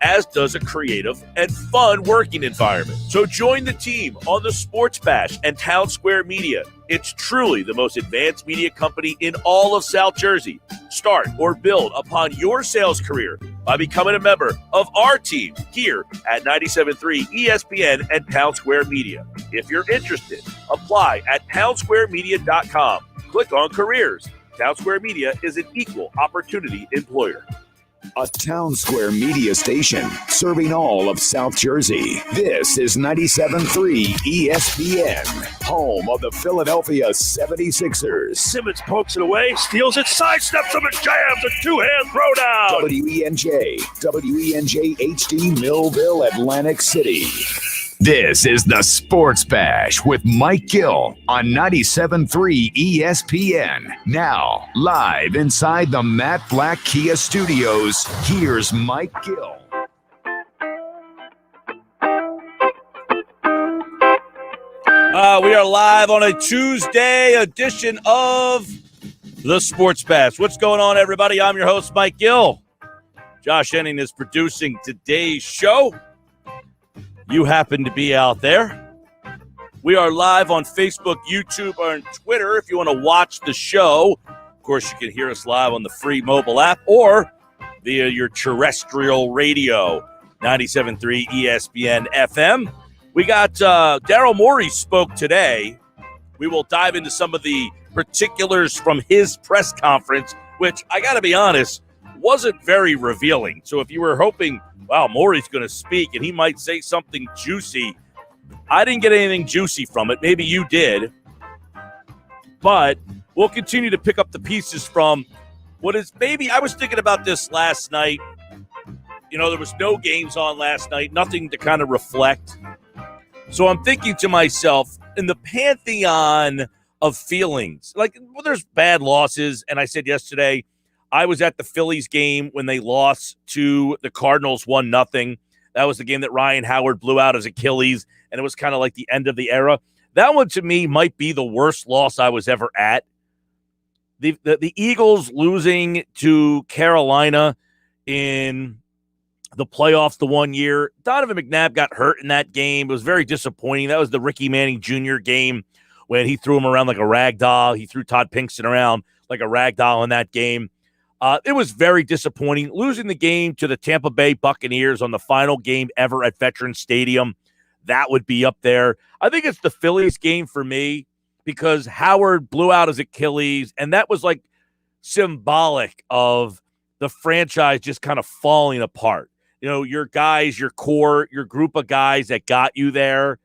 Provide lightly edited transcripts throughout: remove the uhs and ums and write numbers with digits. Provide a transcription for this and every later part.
as does a creative and fun working environment. So join the team on the Sports Bash and Town Square Media. It's truly the most advanced media company in all of South Jersey. Start or build upon your sales career by becoming a member of our team here at 97.3 ESPN and Town Square Media. If you're interested, apply at townsquaremedia.com. Click on careers. Town Square Media is an equal opportunity employer. A Town Square media station serving all of South Jersey. This is 97.3 ESPN, home of the Philadelphia 76ers. Simmons pokes it away, steals it, sidesteps him, and jams a two-hand throwdown. WENJ HD Millville, Atlantic City. This is the Sports Bash with Mike Gill on 97.3 ESPN. Now, live inside the Matt Black Kia Studios, here's Mike Gill. We are live on a Tuesday edition of the Sports Bash. What's going on, everybody? I'm your host, Mike Gill. Josh Henning is producing today's show. You happen to be out there. We are live on Facebook, YouTube, and Twitter if you want to watch the show. Of course, you can hear us live on the free mobile app or via your terrestrial radio, 97.3 ESPN FM. We got Daryl Morey spoke today. We will dive into some of the particulars from his press conference, which, I got to be honest, wasn't very revealing. So if you were hoping, wow, Morey's going to speak and he might say something juicy, I didn't get anything juicy from it. Maybe you did. But we'll continue to pick up the pieces from what is maybe, I was thinking about this last night. You know, there was no games on last night, nothing to kind of reflect. So I'm thinking to myself, in the pantheon of feelings, like, well, there's bad losses. And I said yesterday, I was at the Phillies game when they lost to the Cardinals 1-0. That was the game that Ryan Howard blew out his Achilles, and it was kind of like the end of the era. That one, to me, might be the worst loss I was ever at. The Eagles losing to Carolina in the playoffs the one year. Donovan McNabb got hurt in that game. It was very disappointing. That was the Ricky Manning Jr. game when he threw him around like a rag doll. He threw Todd Pinkston around like a rag doll in that game. It was very disappointing. Losing the game to the Tampa Bay Buccaneers on the final game ever at Veterans Stadium, that would be up there. I think it's the Phillies game for me because Howard blew out his Achilles, and that was like symbolic of the franchise just kind of falling apart. You know, your guys, your core, your group of guys that got you there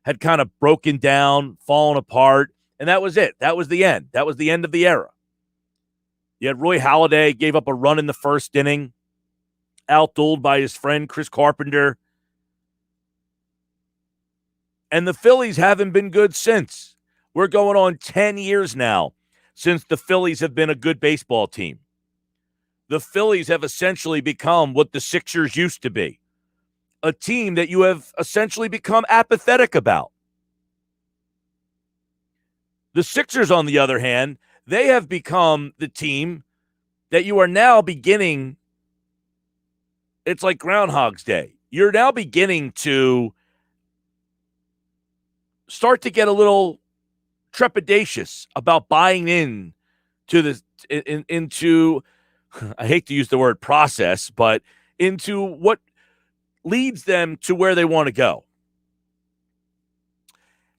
had kind of broken down, fallen apart, and that was it. That was the end. That was the end of the era. You had Roy Halladay gave up a run in the first inning, outdueled by his friend Chris Carpenter. And the Phillies haven't been good since. We're going on 10 years now since the Phillies have been a good baseball team. The Phillies have essentially become what the Sixers used to be, a team that you have essentially become apathetic about. The Sixers, on the other hand, they have become the team that you are now beginning. It's like Groundhog's Day. You're now beginning to start to get a little trepidatious about buying in to this, into, I hate to use the word process, but into what leads them to where they want to go.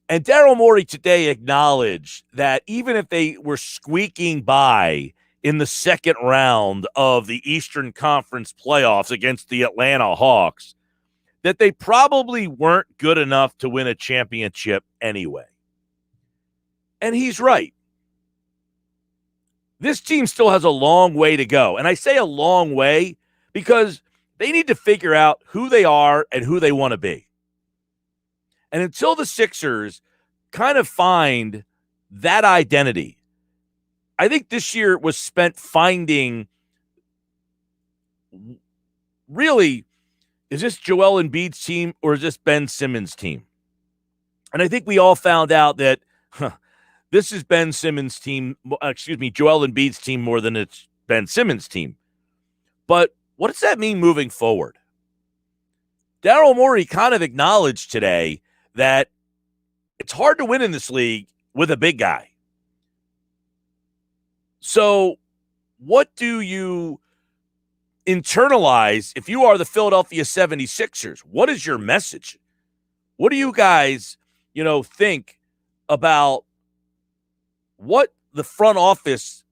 And Daryl Morey today acknowledged that even if they were squeaking by in the second round of the Eastern Conference playoffs against the Atlanta Hawks, that they probably weren't good enough to win a championship anyway. And he's right. This team still has a long way to go. And I say a long way because they need to figure out who they are and who they want to be. And until the Sixers kind of find that identity, I think this year was spent finding, really, is this Joel Embiid's team or is this Ben Simmons' team? And I think we all found out that this is Ben Simmons' team, Joel Embiid's team more than it's Ben Simmons' team. But what does that mean moving forward? Daryl Morey kind of acknowledged today that it's hard to win in this league with a big guy. So what do you internalize if you are the Philadelphia 76ers? What is your message? What do you guys, think about what the front office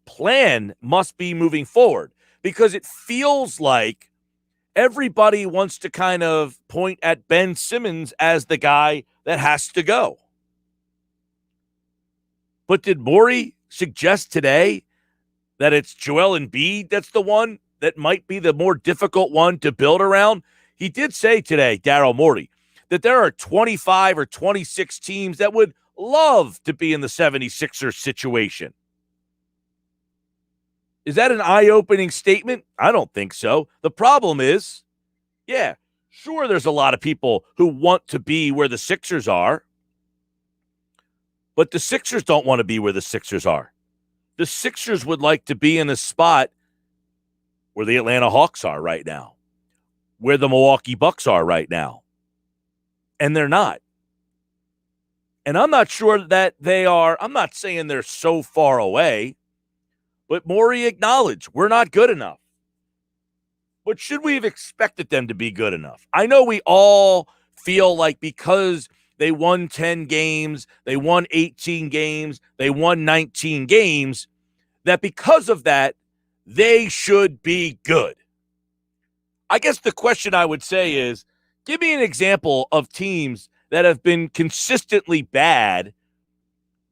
plan must be moving forward? Because it feels like everybody wants to kind of point at Ben Simmons as the guy that has to go. But did Morey suggest today that it's Joel Embiid that's the one that might be the more difficult one to build around? He did say today, Daryl Morey, that there are 25 or 26 teams that would love to be in the 76ers situation. Is that an eye-opening statement? I don't think so. The problem is, sure, there's a lot of people who want to be where the Sixers are, but the Sixers don't want to be where the Sixers are. The Sixers would like to be in a spot where the Atlanta Hawks are right now, where the Milwaukee Bucks are right now, and they're not. And I'm not sure that they are. I'm not saying they're so far away, but Morey acknowledged we're not good enough. But should we have expected them to be good enough? I know we all feel like because they won 10 games, they won 18 games, they won 19 games, that because of that, they should be good. I guess the question I would say is, give me an example of teams that have been consistently bad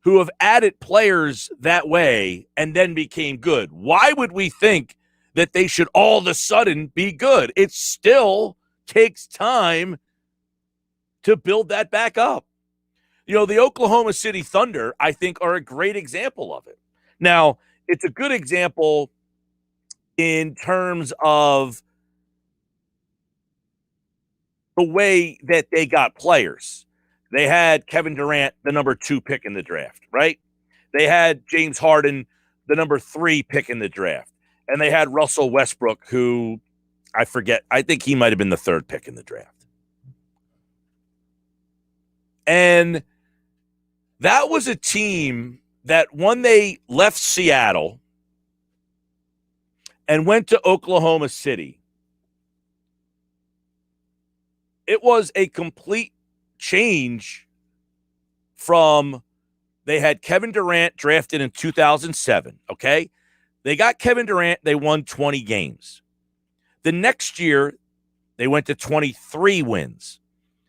who have added players that way and then became good. Why would we think that they should all of a sudden be good? It still takes time to build that back up. The Oklahoma City Thunder, I think, are a great example of it. Now, it's a good example in terms of the way that they got players. They had Kevin Durant, the number 2 pick in the draft, right? They had James Harden, the number 3 pick in the draft. And they had Russell Westbrook, who I forget. I think he might have been the 3rd pick in the draft. And that was a team that when they left Seattle and went to Oklahoma City, it was a complete change from they had Kevin Durant drafted in 2007, okay? They got Kevin Durant, they won 20 games. The next year, they went to 23 wins.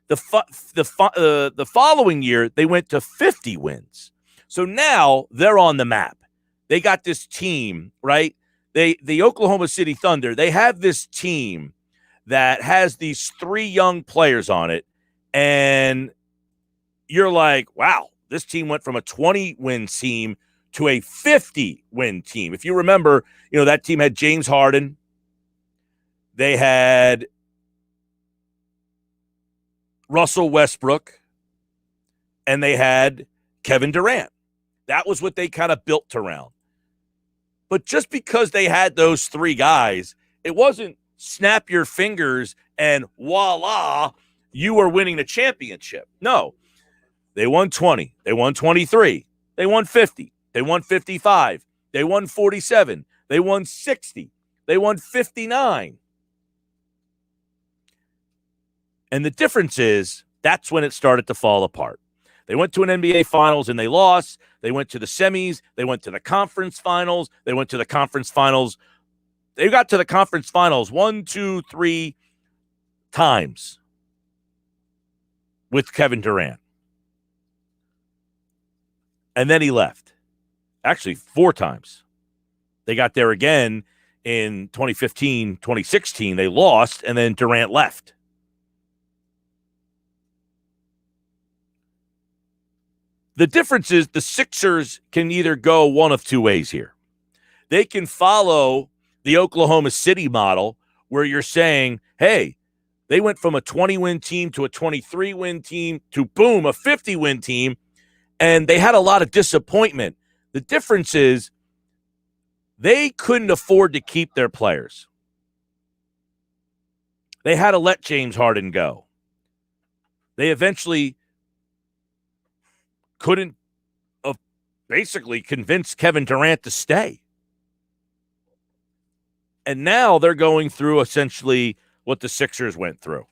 The following year, they went to 50 wins. So now they're on the map. They got this team, right? The Oklahoma City Thunder, they have this team that has these 3 young players on it, and you're like, wow, this team went from a 20-win team to a 50-win team. If you remember, that team had James Harden. They had Russell Westbrook, and they had Kevin Durant. That was what they kind of built around. But just because they had those 3 guys, it wasn't snap your fingers and voila, you are winning the championship. No, they won 20. They won 23. They won 50. They won 55. They won 47. They won 60. They won 59. And the difference is that's when it started to fall apart. They went to an NBA Finals and they lost. They went to the semis. They went to the conference finals. They went to the conference finals. They got to the conference finals 1, 2, 3 times with Kevin Durant. And then he left. Actually, 4 times. They got there again in 2015, 2016. They lost, and then Durant left. The difference is the Sixers can either go one of 2 ways here. They can follow the Oklahoma City model where you're saying, hey, they went from a 20-win team to a 23-win team to, boom, a 50-win team, and they had a lot of disappointment. The difference is they couldn't afford to keep their players. They had to let James Harden go. They eventually couldn't basically convince Kevin Durant to stay. And now they're going through essentially what the Sixers went through.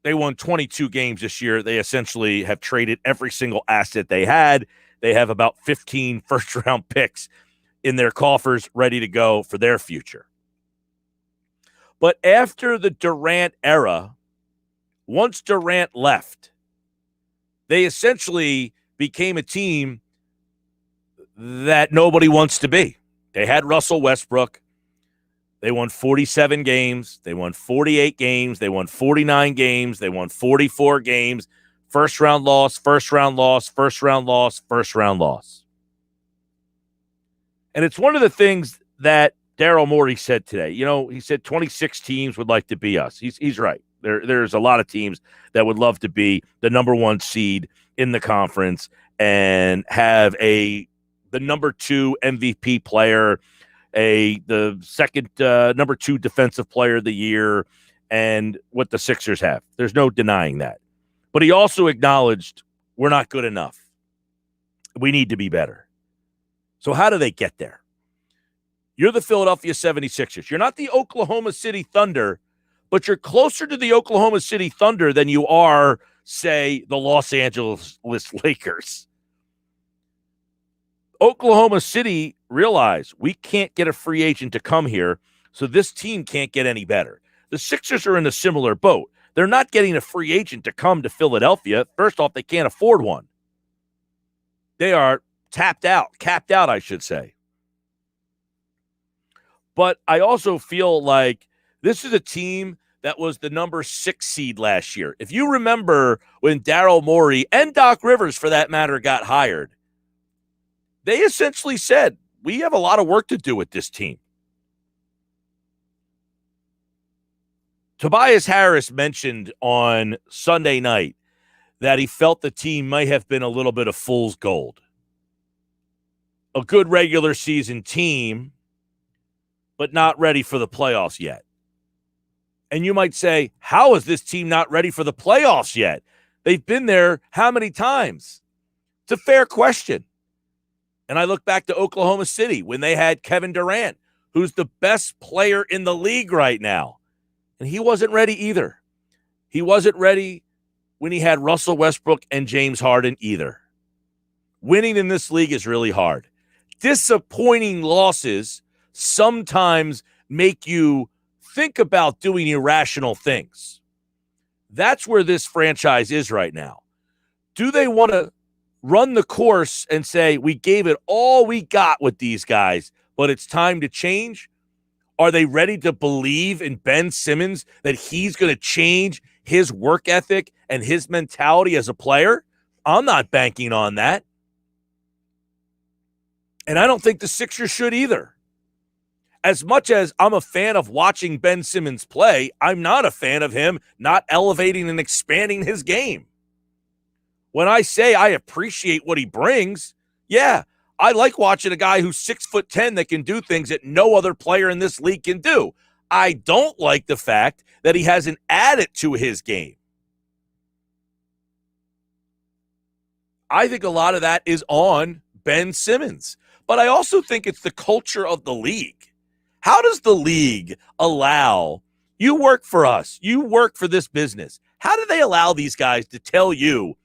They won 22 games this year. They essentially have traded every single asset they had. They have about 15 first-round picks in their coffers ready to go for their future. But after the Durant era, once Durant left, they essentially became a team that nobody wants to be. They had Russell Westbrook. They won 47 games. They won 48 games. They won 49 games. They won 44 games. First-round loss, first-round loss, first-round loss, first-round loss. And it's one of the things that Daryl Morey said today. You know, he said 26 teams would like to be us. He's right. There's a lot of teams that would love to be the number one seed in the conference and have the number 2 MVP player, the second number 2 defensive player of the year, and what the Sixers have. There's no denying that. But he also acknowledged we're not good enough. We need to be better. So how do they get there? You're the Philadelphia 76ers. You're not the Oklahoma City Thunder, but you're closer to the Oklahoma City Thunder than you are, say, the Los Angeles Lakers. Oklahoma City realized we can't get a free agent to come here, so this team can't get any better. The Sixers are in a similar boat. They're not getting a free agent to come to Philadelphia. First off, they can't afford one. They are capped out, I should say. But I also feel like this is a team that was the number 6 seed last year. If you remember when Daryl Morey and Doc Rivers, for that matter, got hired, they essentially said, we have a lot of work to do with this team. Tobias Harris mentioned on Sunday night that he felt the team might have been a little bit of fool's gold. A good regular season team, but not ready for the playoffs yet. And you might say, how is this team not ready for the playoffs yet? They've been there how many times? It's a fair question. And I look back to Oklahoma City when they had Kevin Durant, who's the best player in the league right now. And he wasn't ready either. He wasn't ready when he had Russell Westbrook and James Harden either. Winning in this league is really hard. Disappointing losses sometimes make you think about doing irrational things. That's where this franchise is right now. Do they want to run the course and say, we gave it all we got with these guys, but it's time to change? Are they ready to believe in Ben Simmons that he's going to change his work ethic and his mentality as a player? I'm not banking on that. And I don't think the Sixers should either. As much as I'm a fan of watching Ben Simmons play, I'm not a fan of him not elevating and expanding his game. When I say I appreciate what he brings, yeah, I like watching a guy who's 6'10" that can do things that no other player in this league can do. I don't like the fact that he hasn't added to his game. I think a lot of that is on Ben Simmons. But I also think it's the culture of the league. How does the league allow, you work for us, you work for this business. How do they allow these guys to tell you,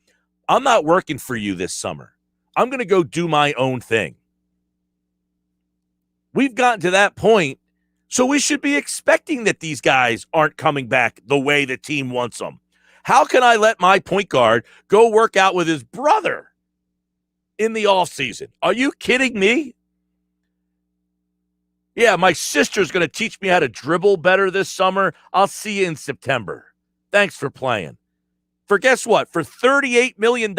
I'm not working for you this summer. I'm going to go do my own thing. We've gotten to that point, so we should be expecting that these guys aren't coming back the way the team wants them. How can I let my point guard go work out with his brother in the offseason? Are you kidding me? Yeah, my sister's going to teach me how to dribble better this summer. I'll see you in September. Thanks for playing. For guess what? For $38 million,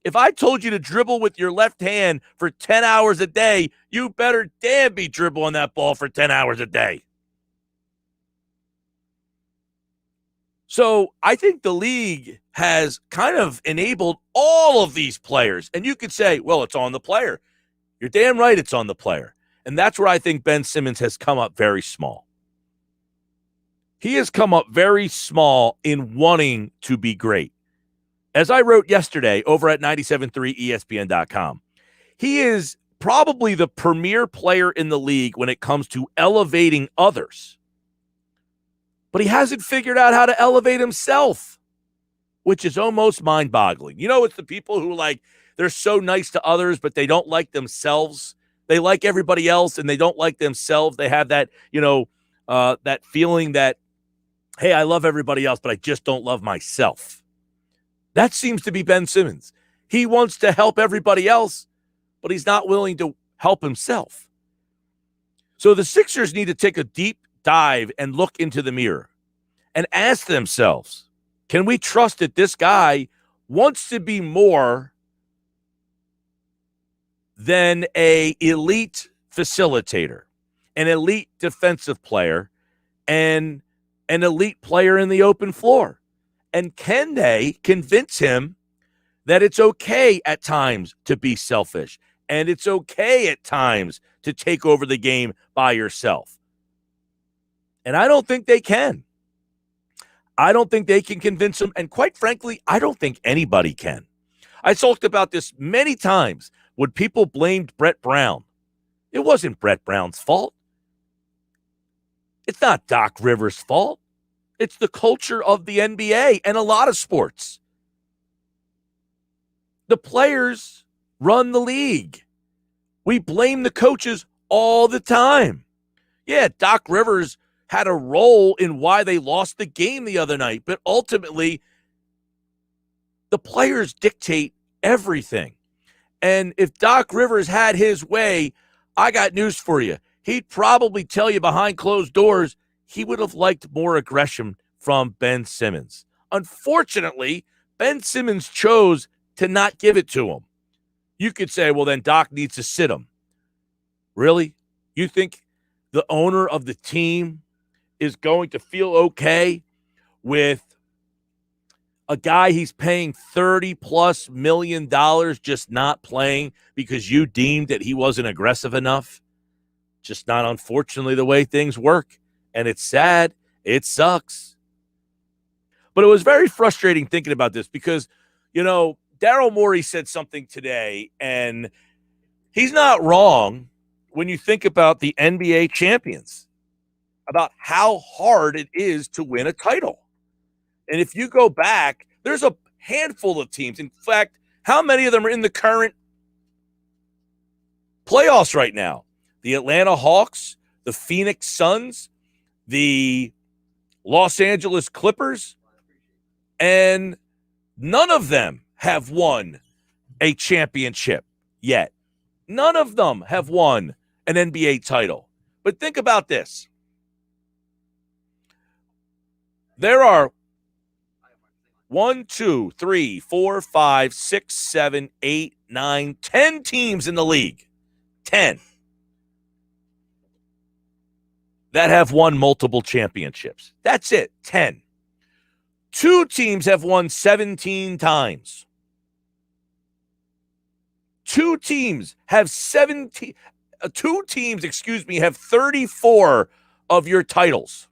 if I told you to dribble with your left hand for 10 hours a day, you better damn be dribbling that ball for 10 hours a day. So I think the league has kind of enabled all of these players. And you could say, well, it's on the player. You're damn right it's on the player. And that's where I think Ben Simmons has come up very small. He has come up very small in wanting to be great. As I wrote yesterday over at 973ESPN.com, he is probably the premier player in the league when it comes to elevating others. But he hasn't figured out how to elevate himself, which is almost mind-boggling. You know, it's the people who, like, they're so nice to others, but they don't like themselves. They like everybody else, and they don't like themselves. They have that, that feeling that, hey, I love everybody else, but I just don't love myself. That seems to be Ben Simmons. He wants to help everybody else, but he's not willing to help himself. So the Sixers need to take a deep dive and look into the mirror and ask themselves, can we trust that this guy wants to be more than an elite facilitator, an elite defensive player, and an elite player in the open floor? And can they convince him that it's okay at times to be selfish, and it's okay at times to take over the game by yourself? And I don't think they can. I don't think they can convince him. And quite frankly, I don't think anybody can. I talked about this many times when people blamed Brett Brown. It wasn't Brett Brown's fault. It's not Doc Rivers' fault. It's the culture of the NBA and a lot of sports. The players run the league. We blame the coaches all the time. Yeah, Doc Rivers had a role in why they lost the game the other night, but ultimately, the players dictate everything. And if Doc Rivers had his way, I got news for you. He'd probably tell you behind closed doors he would have liked more aggression from Ben Simmons. Unfortunately, Ben Simmons chose to not give it to him. You could say, well, then Doc needs to sit him. Really? You think the owner of the team is going to feel okay with a guy he's paying $30+ million just not playing because you deemed that he wasn't aggressive enough? Just not, unfortunately, the way things work. And it's sad. It sucks. But it was very frustrating thinking about this because, Daryl Morey said something today, and he's not wrong when you think about the NBA champions, about how hard it is to win a title. And if you go back, there's a handful of teams. In fact, how many of them are in the current playoffs right now? The Atlanta Hawks, the Phoenix Suns, the Los Angeles Clippers, and none of them have won a championship yet. None of them have won an NBA title. But think about this. There are 1, 2, 3, 4, 5, 6, 7, 8, 9, 10 teams in the league. 10 that have won multiple championships. That's it, 10. 2 teams have won 17 times. 2 teams have 34 of your titles.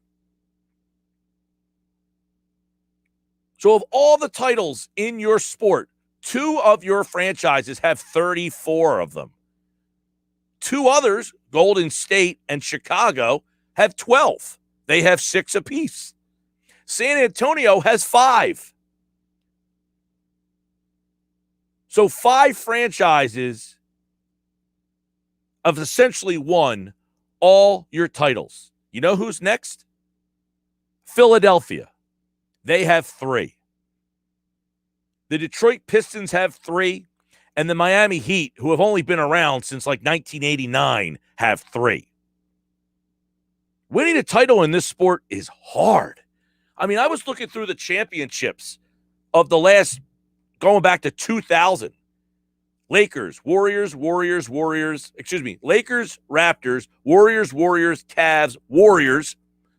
So of all the titles in your sport, 2 of your franchises have 34 of them. 2 others, Golden State and Chicago, have 12. They have 6 apiece. San Antonio has 5. So 5 franchises have essentially won all your titles. You know who's next? Philadelphia. They have 3. The Detroit Pistons have 3. And the Miami Heat, who have only been around since like 1989, have 3. Winning a title in this sport is hard. I mean, I was looking through the championships of the last, going back to 2000. Lakers, Raptors, Warriors, Cavs, Warriors,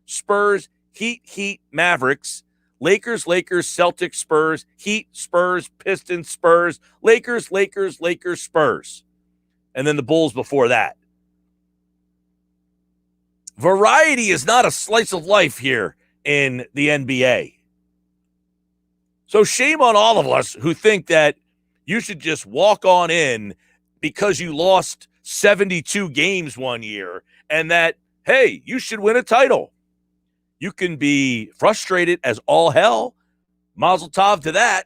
Spurs, Heat, Mavericks, Lakers, Celtics, Spurs, Heat, Spurs, Pistons, Spurs, Lakers, Spurs. And then the Bulls before that. Variety is not a slice of life here in the NBA. So shame on all of us who think that you should just walk on in because you lost 72 games one year and that, hey, you should win a title. You can be frustrated as all hell. Mazel tov to that.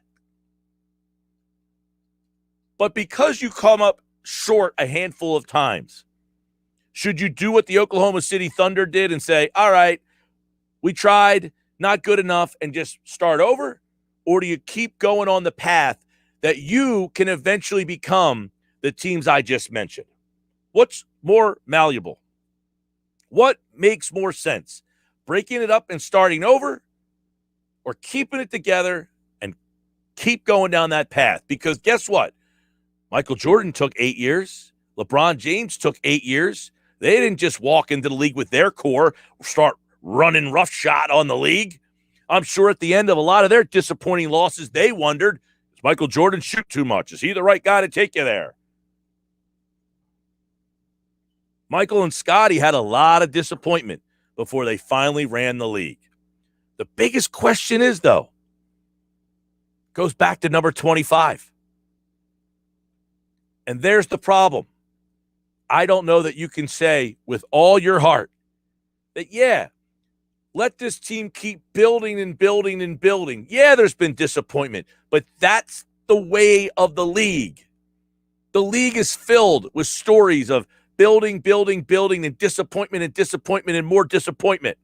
But because you come up short a handful of times, should you do what the Oklahoma City Thunder did and say, all right, we tried, not good enough, and just start over? Or do you keep going on the path that you can eventually become the teams I just mentioned? What's more malleable? What makes more sense? Breaking it up and starting over, or keeping it together and keep going down that path? Because guess what? Michael Jordan took 8 years. LeBron James took 8 years. They didn't just walk into the league with their core, start running roughshod on the league. I'm sure at the end of a lot of their disappointing losses, they wondered, does Michael Jordan shoot too much? Is he the right guy to take you there? Michael and Scotty had a lot of disappointment before they finally ran the league. The biggest question is, though, goes back to number 25. And there's the problem. I don't know that you can say with all your heart that, yeah, let this team keep building and building and building. Yeah, there's been disappointment, but that's the way of the league. The league is filled with stories of building, building, building, and disappointment and more disappointment.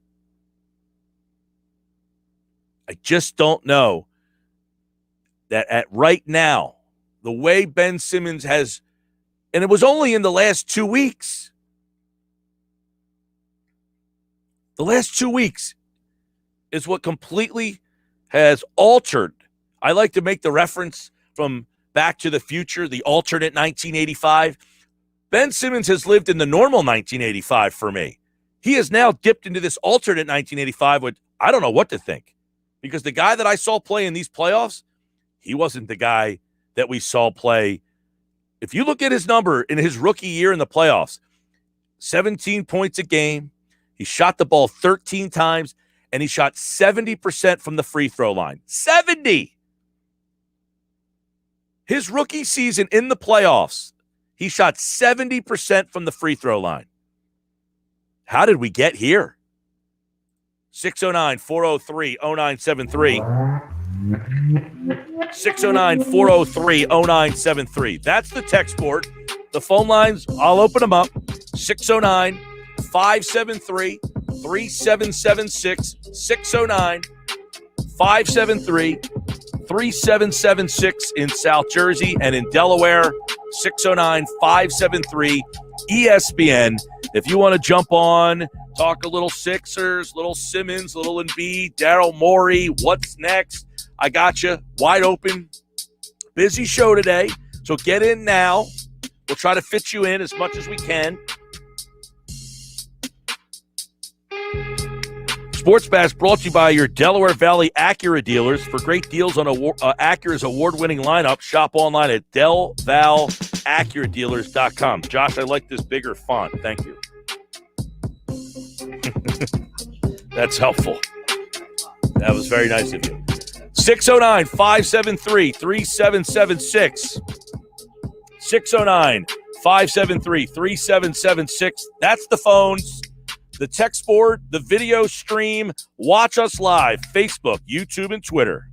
I just don't know that at right now, the way Ben Simmons has, and it was only in the last 2 weeks. The last 2 weeks is what completely has altered. I like to make the reference from Back to the Future, the alternate 1985. Ben Simmons has lived in the normal 1985 for me. He has now dipped into this alternate 1985 with, I don't know what to think. Because the guy that I saw play in these playoffs, he wasn't the guy that we saw play. If you look at his number in his rookie year in the playoffs, 17 points a game, he shot the ball 13 times, and he shot 70% from the free throw line. 70! His rookie season in the playoffs, he shot 70% from the free throw line. How did we get here? 609-403-0973. 609-403-0973. That's the text board. The phone lines, I'll open them up. 609-573-3776. 609-573-3776 in South Jersey, and in Delaware, 609-573-ESPN. If you want to jump on, talk a little Sixers, little Simmons, little Embiid, Daryl Morey, what's next? I got you wide open. Busy show today, so get in now. We'll try to fit you in as much as we can. Sports Bash brought to you by your Delaware Valley Acura dealers. For great deals on Acura's award-winning lineup, shop online at delvalacuradealers.com. Josh, I like this bigger font. Thank you. That's helpful. That was very nice of you. 609-573-3776. 609-573-3776. That's the phones. The text board, the video stream. Watch us live, Facebook, YouTube, and Twitter.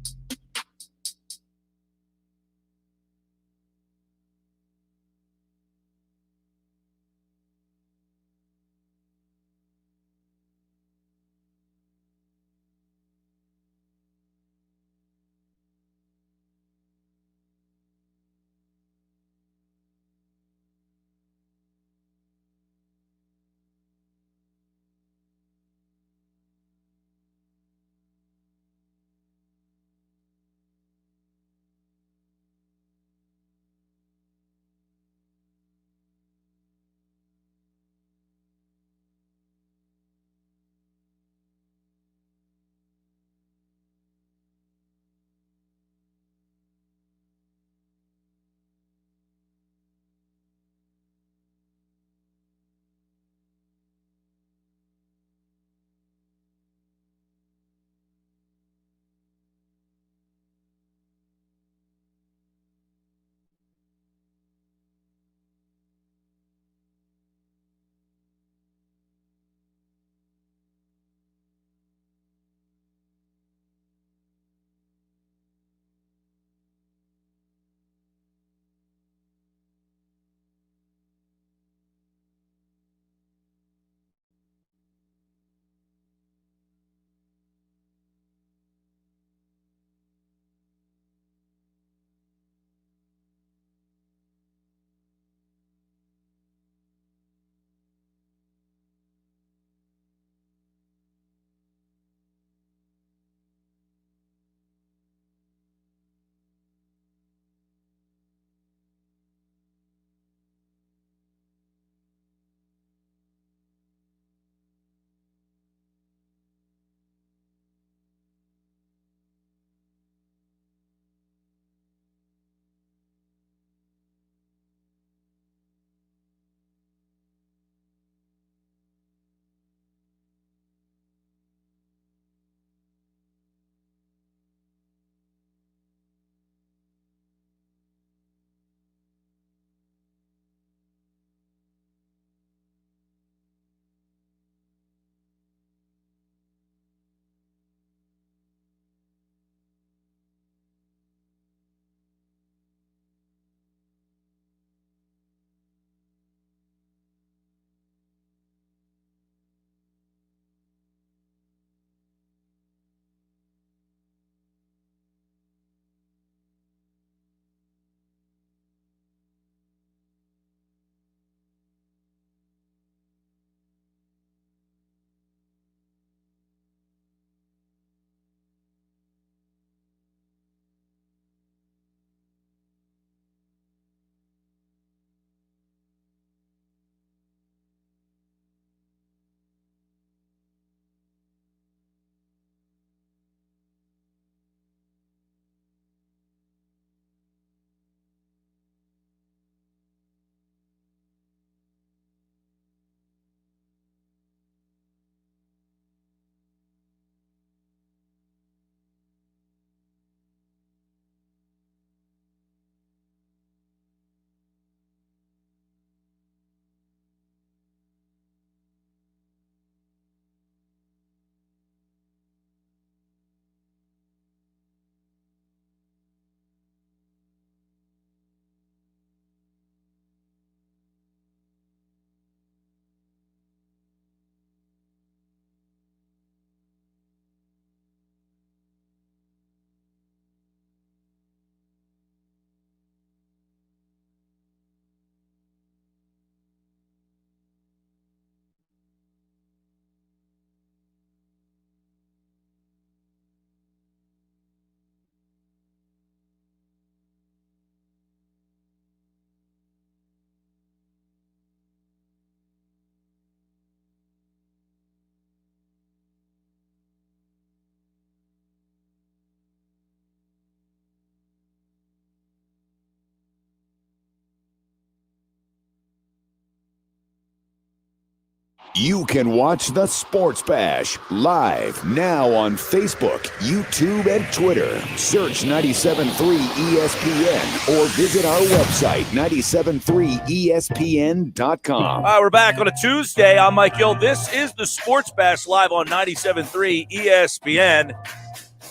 You can watch the Sports Bash live now on Facebook, YouTube, and Twitter. Search 97.3 ESPN or visit our website, 973ESPN.com. We're back on a Tuesday. I'm Mike Gill. This is the Sports Bash live on 97.3 ESPN.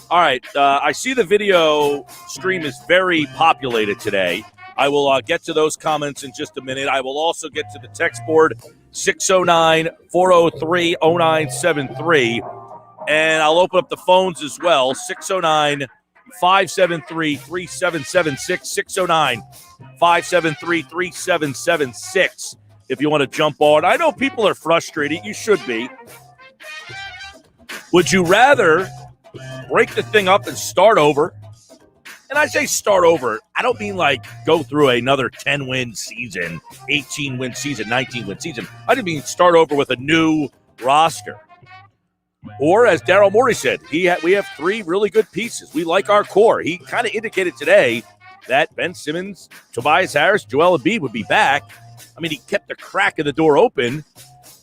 All right, I see the video stream is very populated today. I will get to those comments in just a minute. I will also get to the text board, 609-403-0973. And I'll open up the phones as well, 609-573-3776, 609-573-3776 if you want to jump on. I know people are frustrated. You should be. Would you rather break the thing up and start over? And I say start over, I don't mean like go through another 10-win season, 18-win season, 19-win season. I just mean start over with a new roster. Or as Daryl Morey said, we have three really good pieces. We like our core. He kind of indicated today that Ben Simmons, Tobias Harris, Joel Embiid would be back. I mean, he kept the crack of the door open,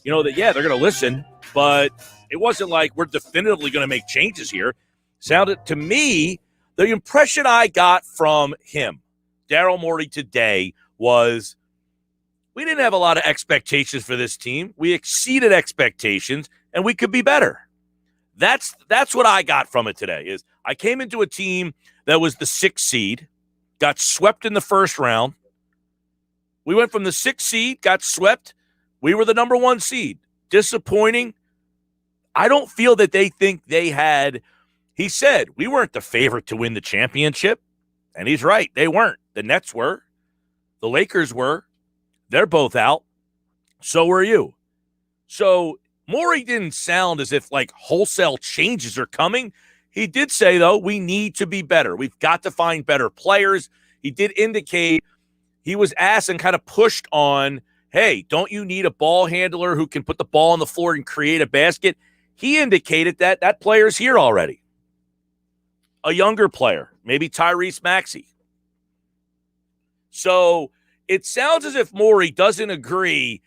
that, yeah, they're going to listen. But it wasn't like we're definitively going to make changes here. Sounded to me, the impression I got from him, Daryl Morey, today was we didn't have a lot of expectations for this team. We exceeded expectations, and we could be better. That's what I got from it today. Is I came into a team that was the 6th seed, got swept in the first round. We went from the 6th seed, got swept. We were the number 1 seed. Disappointing. I don't feel that they think they had. He said, we weren't the favorite to win the championship. And he's right. They weren't. The Nets were. The Lakers were. They're both out. So were you. So Morey didn't sound as if like wholesale changes are coming. He did say, though, we need to be better. We've got to find better players. He did indicate he was asked and kind of pushed on, hey, don't you need a ball handler who can put the ball on the floor and create a basket? He indicated that player's here already. A younger player, maybe Tyrese Maxey. So it sounds as if Morey doesn't agree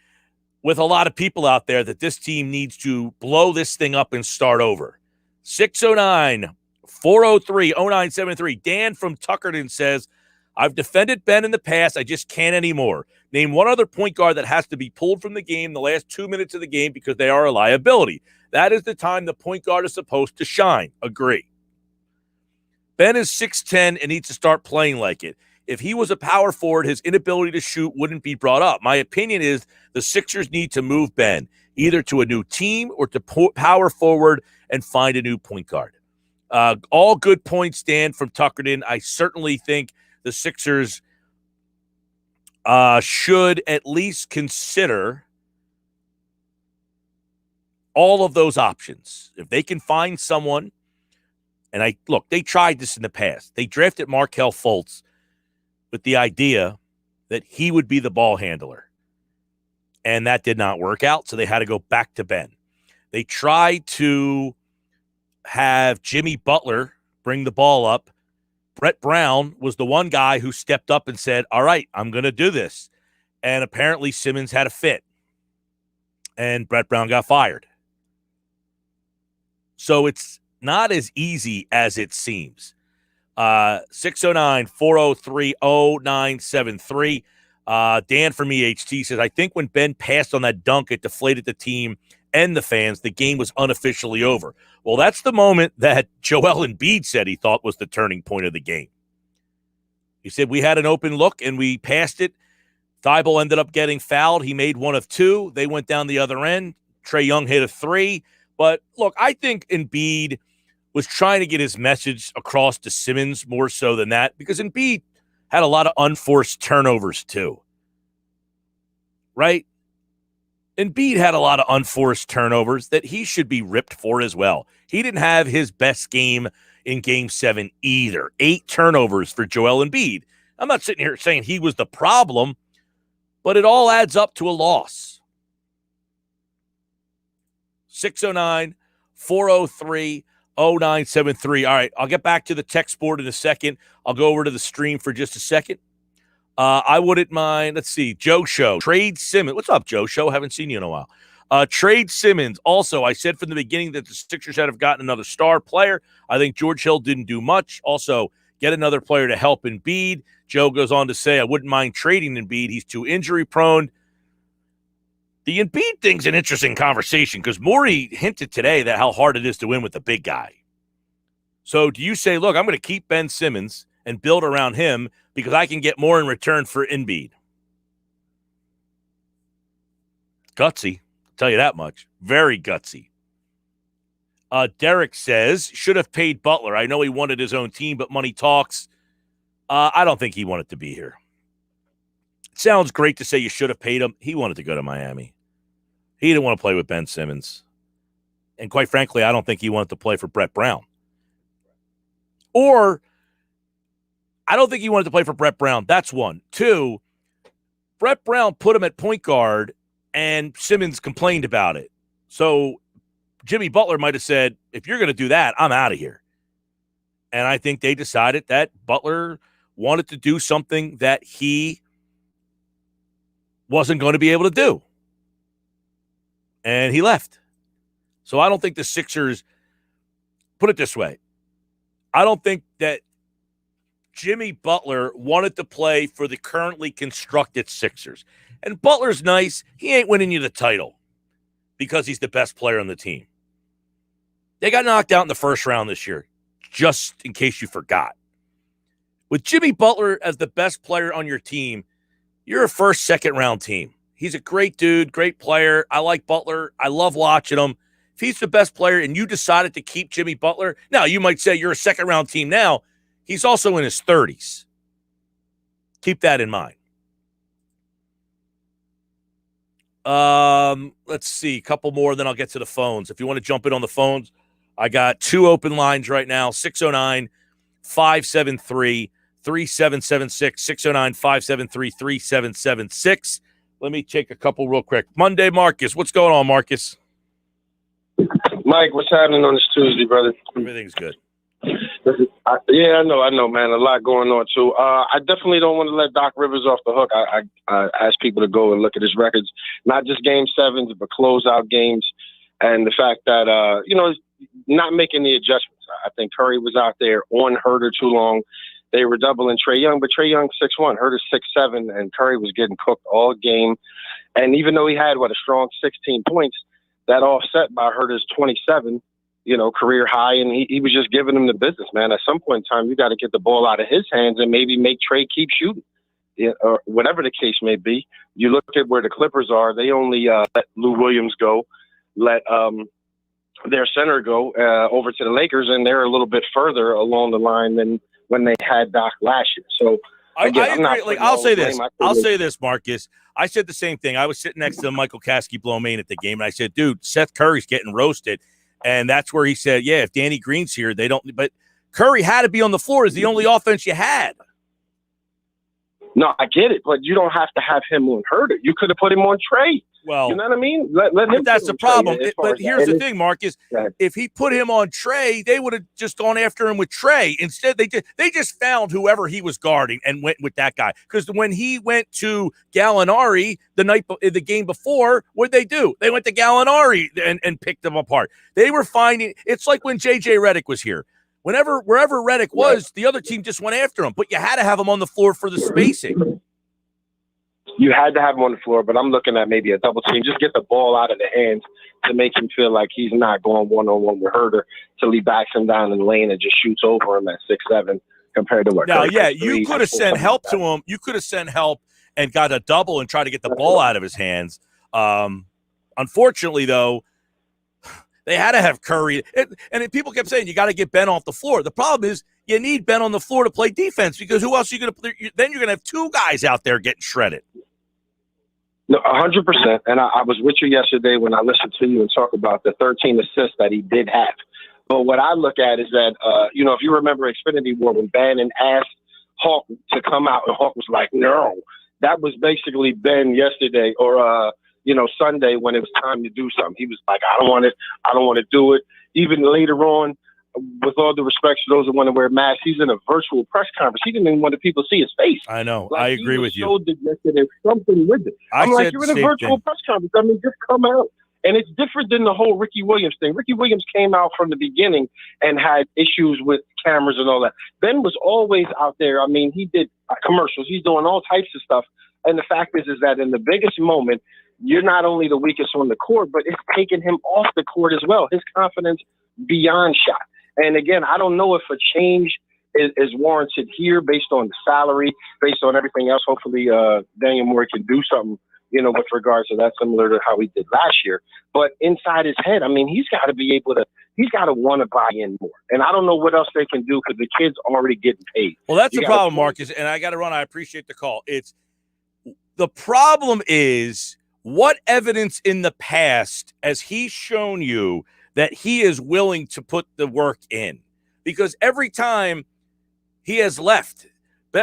with a lot of people out there that this team needs to blow this thing up and start over. 609-403-0973. Dan from Tuckerton says, I've defended Ben in the past. I just can't anymore. Name one other point guard that has to be pulled from the game the last 2 minutes of the game because they are a liability. That is the time the point guard is supposed to shine. Agree. Ben is 6'10" and needs to start playing like it. If he was a power forward, his inability to shoot wouldn't be brought up. My opinion is the Sixers need to move Ben either to a new team or to power forward and find a new point guard. All good points, Dan from Tuckerton. I certainly think the Sixers should at least consider all of those options. If they can find someone, and they tried this in the past. They drafted Markelle Fultz with the idea that he would be the ball handler. And that did not work out, so they had to go back to Ben. They tried to have Jimmy Butler bring the ball up. Brett Brown was the one guy who stepped up and said, all right, I'm going to do this. And apparently Simmons had a fit. And Brett Brown got fired. So it's not as easy as it seems. 609-403-0973. Dan from EHT says, I think when Ben passed on that dunk, it deflated the team and the fans. The game was unofficially over. Well, that's the moment that Joel Embiid said he thought was the turning point of the game. He said, we had an open look and we passed it. Thibault ended up getting fouled. He made one of two. They went down the other end. Trae Young hit a three. But look, I think Embiid was trying to get his message across to Simmons more so than that, because Embiid had a lot of unforced turnovers too. Right? Embiid had a lot of unforced turnovers that he should be ripped for as well. He didn't have his best game in Game 7 either. 8 turnovers for Joel Embiid. I'm not sitting here saying he was the problem, but it all adds up to a loss. 609-403-0973. All right, I'll get back to the text board in a second. I'll go over to the stream for just a second. I wouldn't mind, let's see, Joe Show. Trade Simmons. What's up, Joe Show? Haven't seen you in a while. Trade Simmons. Also, I said from the beginning that the Sixers should have gotten another star player. I think George Hill didn't do much. Also, get another player to help Embiid. Joe goes on to say, I wouldn't mind trading Embiid. He's too injury-prone. The Embiid thing's an interesting conversation because Morey hinted today that how hard it is to win with the big guy. So do you say, look, I'm going to keep Ben Simmons and build around him because I can get more in return for Embiid? Gutsy. Tell you that much. Very gutsy. Derek says, should have paid Butler. I know he wanted his own team, but money talks. I don't think he wanted to be here. It sounds great to say you should have paid him. He wanted to go to Miami. He didn't want to play with Ben Simmons. And quite frankly, I don't think he wanted to play for Brett Brown. Or, I don't think he wanted to play for Brett Brown. That's one. Two, Brett Brown put him at point guard, and Simmons complained about it. So Jimmy Butler might have said, if you're going to do that, I'm out of here. And I think they decided that Butler wanted to do something that he wasn't going to be able to do. And he left. So I don't think the Sixers, put it this way, I don't think that Jimmy Butler wanted to play for the currently constructed Sixers. And Butler's nice. He ain't winning you the title because he's the best player on the team. They got knocked out in the first round this year, just in case you forgot. With Jimmy Butler as the best player on your team, you're a first, second round team. He's a great dude, great player. I like Butler. I love watching him. If he's the best player and you decided to keep Jimmy Butler, now you might say you're a second round team now. He's also in his 30s. Keep that in mind. Let's see, a couple more, then I'll get to the phones. If you want to jump in on the phones, I got 2 open lines right now, 609-573-3776, 609-573-3776. Let me take a couple real quick. Monday, Marcus. What's going on, Marcus? Mike, what's happening on this Tuesday, brother? Everything's good. Yeah, I know, man. A lot going on, too. I definitely don't want to let Doc Rivers off the hook. I ask people to go and look at his records, not just Game 7s, but closeout games, and the fact that, not making the adjustments. I think Curry was out there on Herter too long. They were doubling Trae Young, but Trae Young 6'1", Herter 6'7", and Curry was getting cooked all game. And even though he had, a strong 16 points, that offset by Herter's 27, career high, and he was just giving him the business, man. At some point in time, you got to get the ball out of his hands and maybe make Trae keep shooting, or whatever the case may be. You look at where the Clippers are; they only let Lou Williams go, let their center go over to the Lakers, and they're a little bit further along the line than when they had Doc last year. So again, I agree. I'll say this, Marcus. I said the same thing. I was sitting next to Michael Kaskey-Blomain at the game, and I said, dude, Seth Curry's getting roasted. And that's where he said, yeah, if Danny Green's here, they don't. But Curry had to be on the floor as the only offense you had. No, I get it, but you don't have to have him on Herter. You could have put him on Trae. Well, you know what I mean? Let him. That's the problem. But here's the thing, Marcus. If he put him on Trae, they would have just gone after him with Trae. Instead, they just found whoever he was guarding and went with that guy. Because when he went to Gallinari the game before, what'd they do? They went to Gallinari and picked them apart. They were finding. It's like when J.J. Redick was here. Wherever Redick was, the other team just went after him. But you had to have him on the floor for the spacing. You had to have him on the floor, but I'm looking at maybe a double team. Just get the ball out of the hands to make him feel like he's not going one-on-one with Herter till he backs him down in the lane and just shoots over him at 6'7", compared to what. Now, you could have sent help to him. You could have sent help and got a double and tried to get the ball out of his hands. Unfortunately, though, they had to have Curry. And people kept saying, you got to get Ben off the floor. The problem is you need Ben on the floor to play defense because who else are you going to play? Then you're going to have 2 guys out there getting shredded. No, 100%. And I was with you yesterday when I listened to you and talk about the 13 assists that he did have. But what I look at is that, if you remember Xfinity War when Bannon asked Hawk to come out and Hawk was like, no, that was basically Ben yesterday or, Sunday when it was time to do something. He was like, I don't want it. I don't want to do it. Even later on, with all the respect to those that want to wear masks, he's in a virtual press conference. He didn't even want the people to see his face. I know. I agree with you. So dejected, there's something with it. I'm like, you're in a virtual press conference. I mean, just come out And it's different than the whole Ricky Williams thing. Ricky Williams came out from the beginning and had issues with cameras and all that. Ben was always out there. I mean, he did commercials. He's doing all types of stuff. And the fact is that in the biggest moment, you're not only the weakest on the court, but it's taking him off the court as well. His confidence beyond shot. And again, I don't know if a change is warranted here based on the salary, based on everything else. Hopefully, Daniel Moore can do something, with regards to that, similar to how he did last year. But inside his head, I mean, he's got to be able to, he's got to want to buy in more. And I don't know what else they can do because the kid's already getting paid. Well, that's the problem, Marcus, and I got to run. I appreciate the call. The problem is, what evidence in the past has he shown you that he is willing to put the work in? Because every time he has left,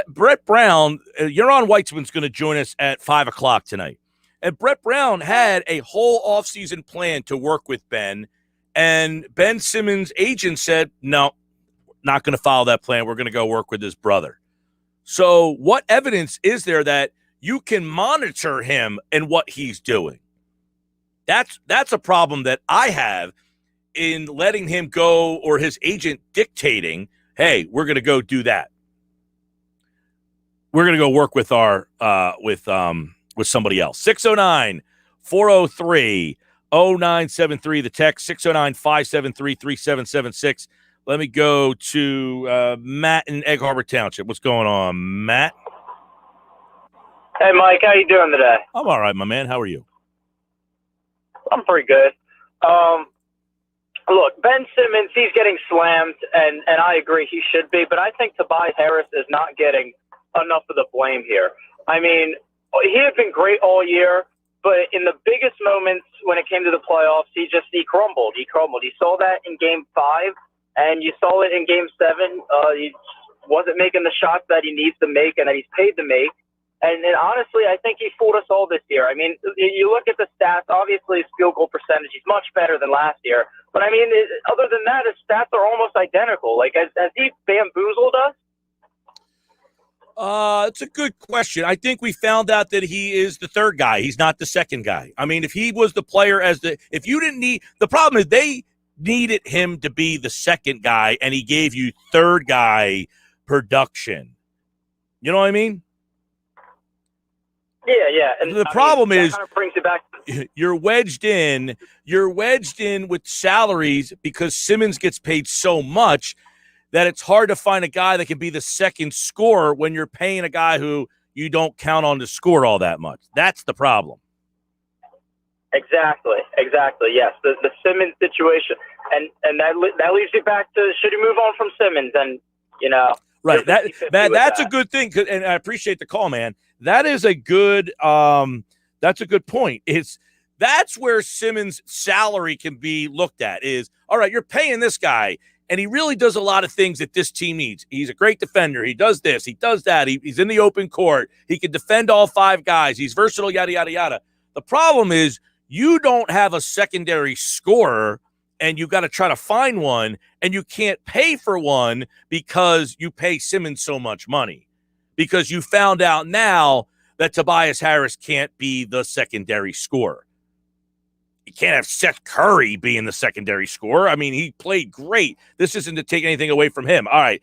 Brett Brown, Yaron Weitzman's going to join us at 5 o'clock tonight. And Brett Brown had a whole offseason plan to work with Ben. And Ben Simmons' agent said, no, not going to follow that plan. We're going to go work with his brother. So what evidence is there that you can monitor him and what he's doing? That's a problem that I have in letting him go, or his agent dictating, hey, we're going to go do that. We're going to go work with our with somebody else. 609-403-0973, the text 609-573-3776. Let me go to Matt in Egg Harbor Township. What's going on, Matt? Hey, Mike, how you doing today? I'm all right, my man. How are you? I'm pretty good. Look, Ben Simmons, he's getting slammed, and I agree he should be, but I think Tobias Harris is not getting enough of the blame here. I mean, he had been great all year, but in the biggest moments when it came to the playoffs, he crumbled. He crumbled. You saw that in Game 5, and you saw it in Game 7. He wasn't making the shots that he needs to make and that he's paid to make. And honestly, I think he fooled us all this year. I mean, you look at the stats, obviously his field goal percentage, he's much better than last year. But, I mean, other than that, his stats are almost identical. Like, has he bamboozled us? It's a good question. I think we found out that he is the third guy. He's not the second guy. I mean, if he was the player if you didn't need – the problem is they needed him to be the second guy, and he gave you third guy production. You know what I mean? Yeah. And the problem is kind of brings it back. You're wedged in with salaries because Simmons gets paid so much that it's hard to find a guy that can be the second scorer when you're paying a guy who you don't count on to score all that much. That's the problem. Exactly. Yes, the Simmons situation, and that leads you back to, should he move on from Simmons? And right. That's a good thing, and I appreciate the call, man. That is a good. That's a good point. That's where Simmons' salary can be looked at. Is all right. You're paying this guy, and he really does a lot of things that this team needs. He's a great defender. He does this. He does that. He's in the open court. He can defend all five guys. He's versatile. Yada yada yada. The problem is you don't have a secondary scorer, and you got to try to find one, and you can't pay for one because you pay Simmons so much money. Because you found out now that Tobias Harris can't be the secondary scorer. You can't have Seth Curry being the secondary scorer. I mean, he played great. This isn't to take anything away from him. All right,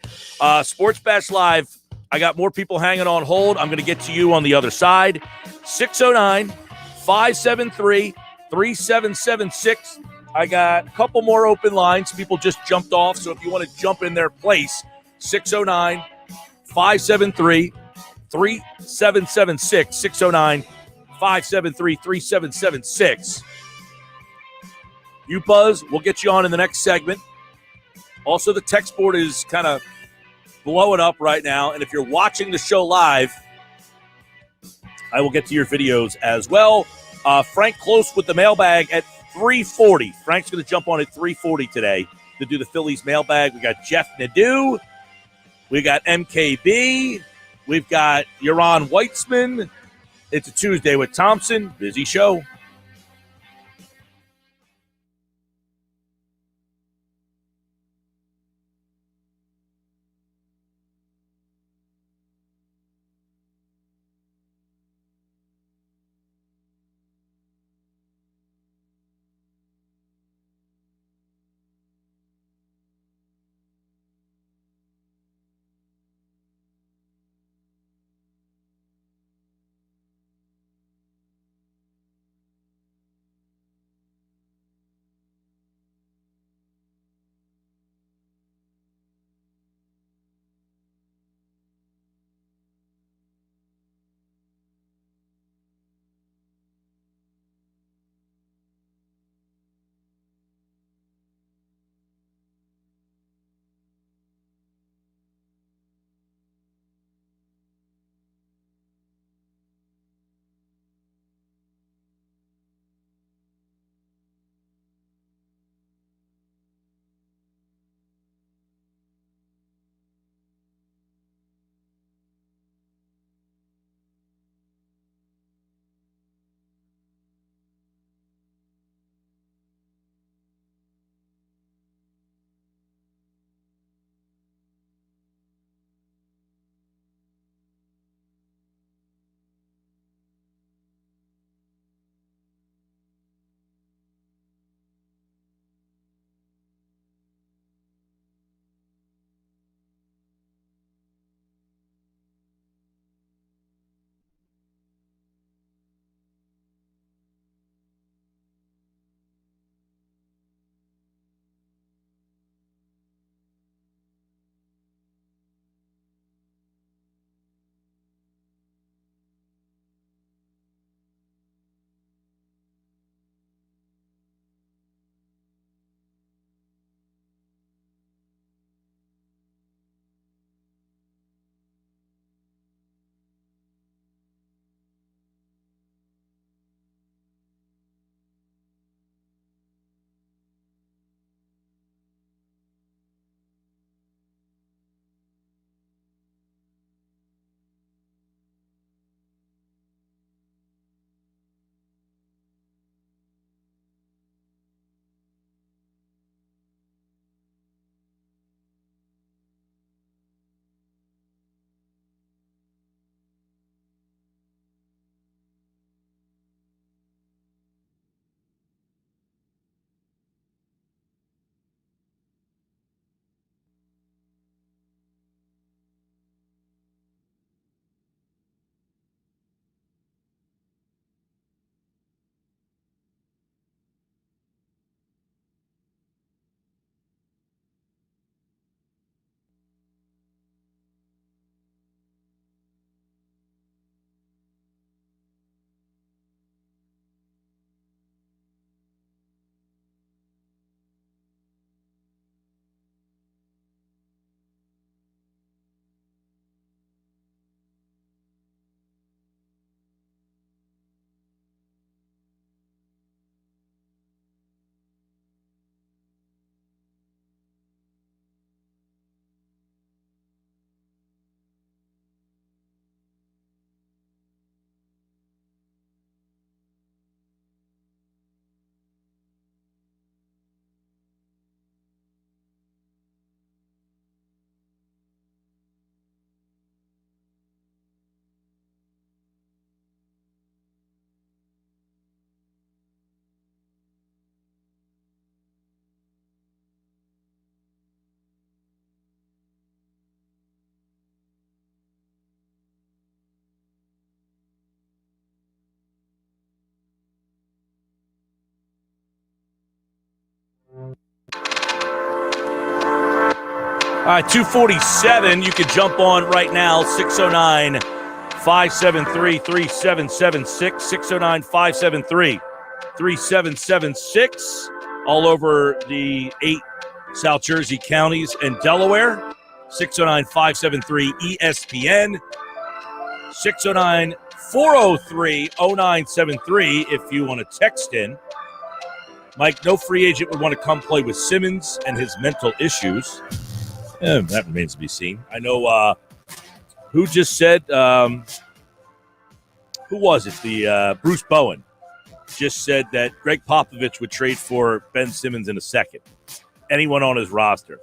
Sports Bash Live. I got more people hanging on hold. I'm going to get to you on the other side. 609-573-3776. I got a couple more open lines. People just jumped off, so if you want to jump in their place, 609-573-3776, 609-573-3776. You buzz, we'll get you on in the next segment. Also, the text board is kind of blowing up right now, and if you're watching the show live, I will get to your videos as well. Frank Klose with the mailbag at 3:40. Frank's going to jump on at 3:40 today to do the Phillies mailbag. We got Jeff Nadu. We got MKB. We've got Yaron Weitzman. It's a Tuesday with Thompson. Busy show. All right, 247. You can jump on right now, 609-573-3776, 609-573-3776, all over the 8 South Jersey counties and Delaware, 609-573-ESPN, 609-403-0973 if you want to text in. Mike, no free agent would want to come play with Simmons and his mental issues. That remains to be seen. I know who just said, who was it? The Bruce Bowen just said that Greg Popovich would trade for Ben Simmons in a second. Anyone on his roster.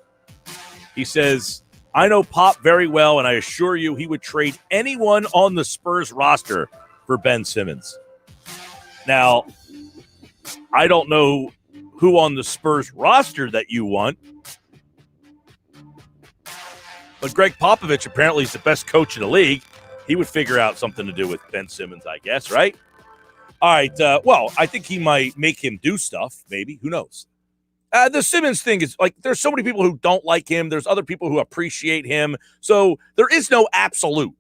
He says, I know Pop very well, and I assure you he would trade anyone on the Spurs roster for Ben Simmons. Now, I don't know who on the Spurs roster that you want, but Greg Popovich apparently is the best coach in the league. He would figure out something to do with Ben Simmons, I guess, right? All right. Well, I think he might make him do stuff, maybe. Who knows? The Simmons thing is like there's so many people who don't like him. There's other people who appreciate him. So there is no absolute.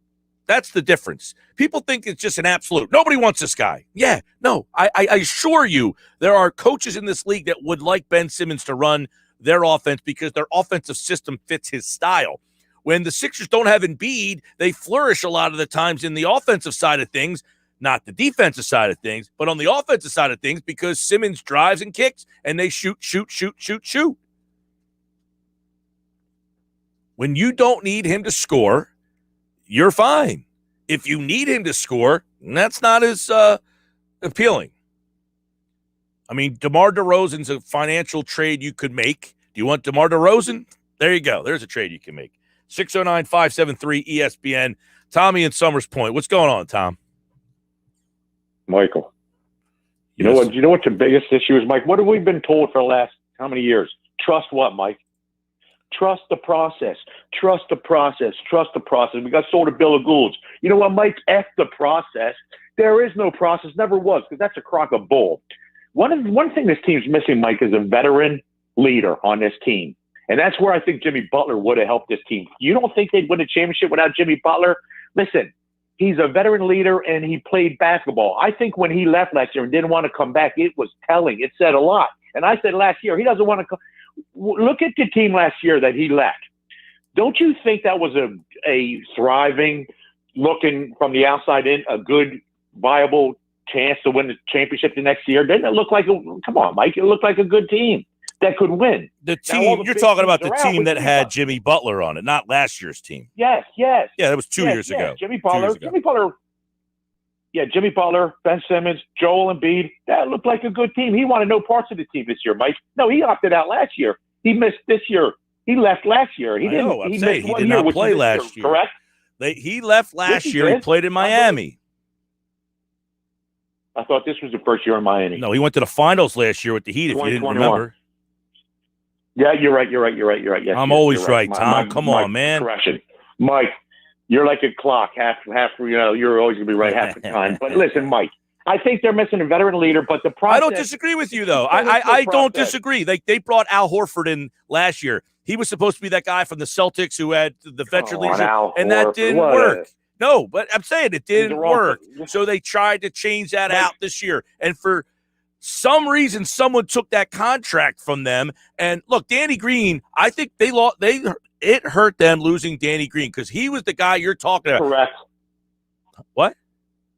That's the difference. People think it's just an absolute. Nobody wants this guy. Yeah, no. I assure you there are coaches in this league that would like Ben Simmons to run their offense because their offensive system fits his style. When the Sixers don't have Embiid, they flourish a lot of the times in the offensive side of things, not the defensive side of things, but on the offensive side of things because Simmons drives and kicks and they shoot. When you don't need him to score, you're fine. If you need him to score, that's not as appealing. I mean, DeMar DeRozan's a financial trade you could make. Do you want DeMar DeRozan? There you go. There's a trade you can make. 609-573-ESPN. Tommy in Summers Point. What's going on, Tom? Michael. You Yes. know what? You know what the biggest issue is, Mike? What have we been told for the last how many years? Trust what, Mike? Trust the process. Trust the process. Trust the process. We got sold a bill of goods. You know what, Mike? F the process. There is no process. Never was, because that's a crock of bull. One thing this team's missing, Mike, is a veteran leader on this team. And that's where I think Jimmy Butler would have helped this team. You don't think they'd win a championship without Jimmy Butler? Listen, he's a veteran leader, and he played basketball. I think when he left last year and didn't want to come back, it was telling. It said a lot. And I said last year, he doesn't want to come. Look at the team last year that he left. Don't you think that was a thriving, looking from the outside in, a good, viable chance to win the championship the next year? Didn't it look like come on, Mike, it looked like a good team that could win. The team, you're talking about the team that had Jimmy Butler on it, not last year's team. Yes. Yeah, that was 2 years ago. Jimmy Butler, Jimmy Butler, Ben Simmons, Joel Embiid. That looked like a good team. He wanted no parts of the team this year, Mike. No, he opted out last year. He missed this year. He left last year. He didn't. He did not play last year. Correct. He left last year. He played in Miami. I thought this was the first year in Miami. No, he went to the finals last year with the Heat. If you didn't remember. Yeah, you're right. Yes, I'm always right, Tom. Come on, man. Correction, Mike. You're like a clock. Half. You're always gonna be right half the time. But listen, Mike. I think they're missing a veteran leader, but the process. I don't disagree with you, though. I don't disagree. They brought Al Horford in last year. He was supposed to be that guy from the Celtics who had the veteran leadership, and that didn't work. No, but I'm saying it didn't work. So they tried to change that out this year. And for some reason, someone took that contract from them. And look, Danny Green, I think it hurt them losing Danny Green because he was the guy you're talking about. Correct. What?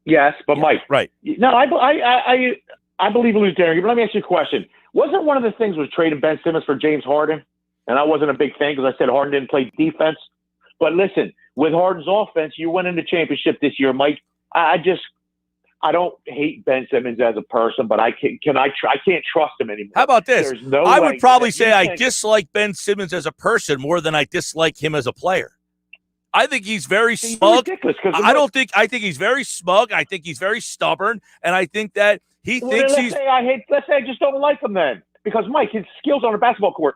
Yes, but Mike. Right. No, I believe in losing Danny Green. But let me ask you a question. Wasn't one of the things was trading Ben Simmons for James Harden? And I wasn't a big fan because I said Harden didn't play defense. But listen, with Harden's offense, you went in the championship this year, Mike. I don't hate Ben Simmons as a person, but I can't trust him anymore. How about this? There's no I way would probably say I dislike Ben Simmons as a person more than I dislike him as a player. I think he's very smug. I think he's very smug. I think he's very stubborn, and I think that he thinks he's. Let's say I just don't like him then, because Mike, his skills on the basketball court.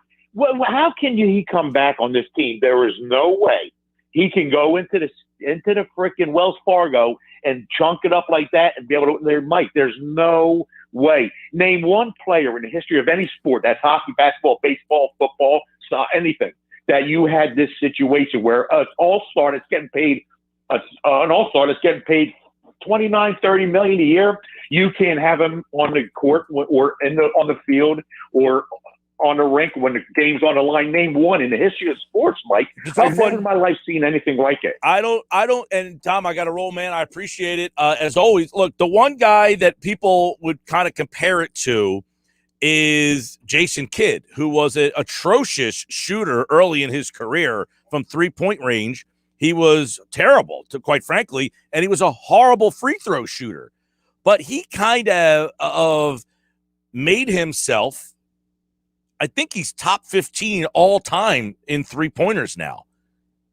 How can he come back on this team? There is no way he can go into the freaking Wells Fargo and chunk it up like that and be able to. Mike, there's no way. Name one player in the history of any sport, that's hockey, basketball, baseball, football, anything, that you had this situation where an all-star that's getting paid, an all-star that's getting paid $29-30 million a year, you can't have him on the court or on the field or on the rink when the game's on the line. Name one in the history of sports, Mike. I've never in my life seen anything like it. I don't, and Tom, I got to roll, man. I appreciate it. As always, look, the one guy that people would kind of compare it to is Jason Kidd, who was an atrocious shooter early in his career from three-point range. He was terrible, quite frankly, and he was a horrible free throw shooter. But he kind of made himself, I think he's top 15 all time in three-pointers now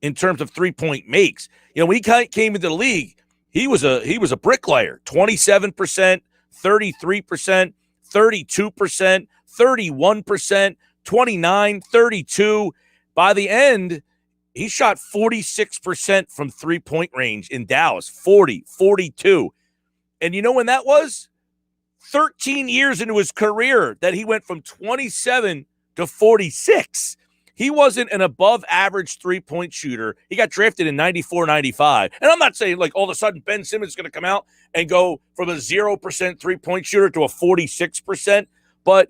in terms of three-point makes. You know, when he came into the league, he was a bricklayer, 27%, 33%, 32%, 31%, 29, 32. By the end, he shot 46% from three-point range in Dallas, 40, 42. And you know when that was? 13 years into his career that he went from 27 to 46. He wasn't an above-average three-point shooter. He got drafted in 94, 95. And I'm not saying, like, all of a sudden Ben Simmons is going to come out and go from a 0% three-point shooter to a 46%, but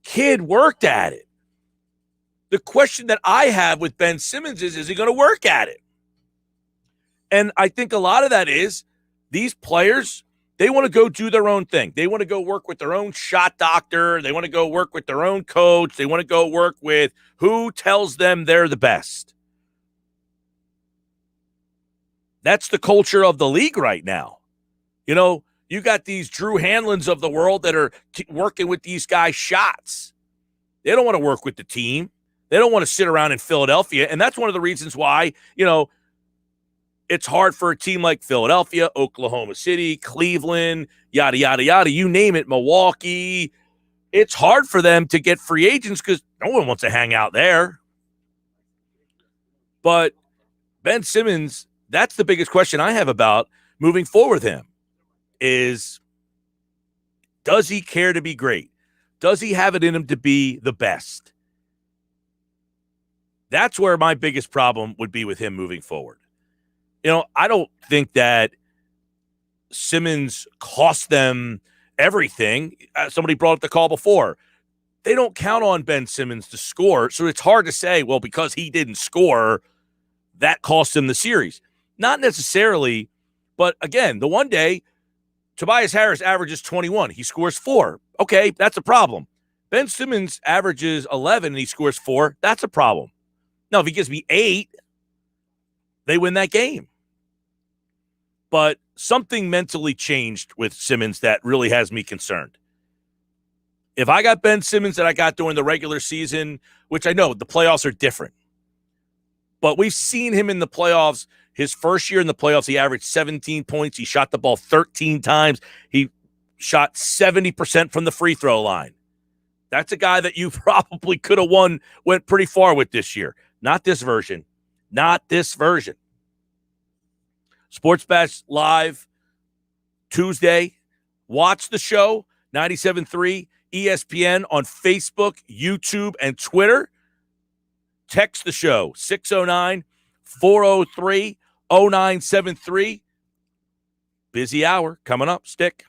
Kidd worked at it. The question that I have with Ben Simmons is he going to work at it? And I think a lot of that is these players, they want to go do their own thing. They want to go work with their own shot doctor. They want to go work with their own coach. They want to go work with who tells them they're the best. That's the culture of the league right now. You know, you got these Drew Hanlons of the world that are working with these guys' shots. They don't want to work with the team. They don't want to sit around in Philadelphia. And that's one of the reasons why, you know, it's hard for a team like Philadelphia, Oklahoma City, Cleveland, yada, yada, yada, you name it, Milwaukee. It's hard for them to get free agents because no one wants to hang out there. But Ben Simmons, that's the biggest question I have about moving forward with him is, does he care to be great? Does he have it in him to be the best? That's where my biggest problem would be with him moving forward. You know, I don't think that Simmons cost them everything. Somebody brought up the call before. They don't count on Ben Simmons to score, so it's hard to say, well, because he didn't score, that cost him the series. Not necessarily, but again, the one day, Tobias Harris averages 21. He scores 4. Okay, that's a problem. Ben Simmons averages 11 and he scores 4. That's a problem. Now, if he gives me 8, they win that game. But something mentally changed with Simmons that really has me concerned. If I got Ben Simmons that I got during the regular season, which I know the playoffs are different, but we've seen him in the playoffs. His first year in the playoffs, he averaged 17 points. He shot the ball 13 times. He shot 70% from the free throw line. That's a guy that you probably could have went pretty far with this year. Not this version. Not this version. Sports Bash Live Tuesday. Watch the show, 97.3 ESPN on Facebook, YouTube, and Twitter. Text the show, 609-403-0973. Busy hour coming up. Stick.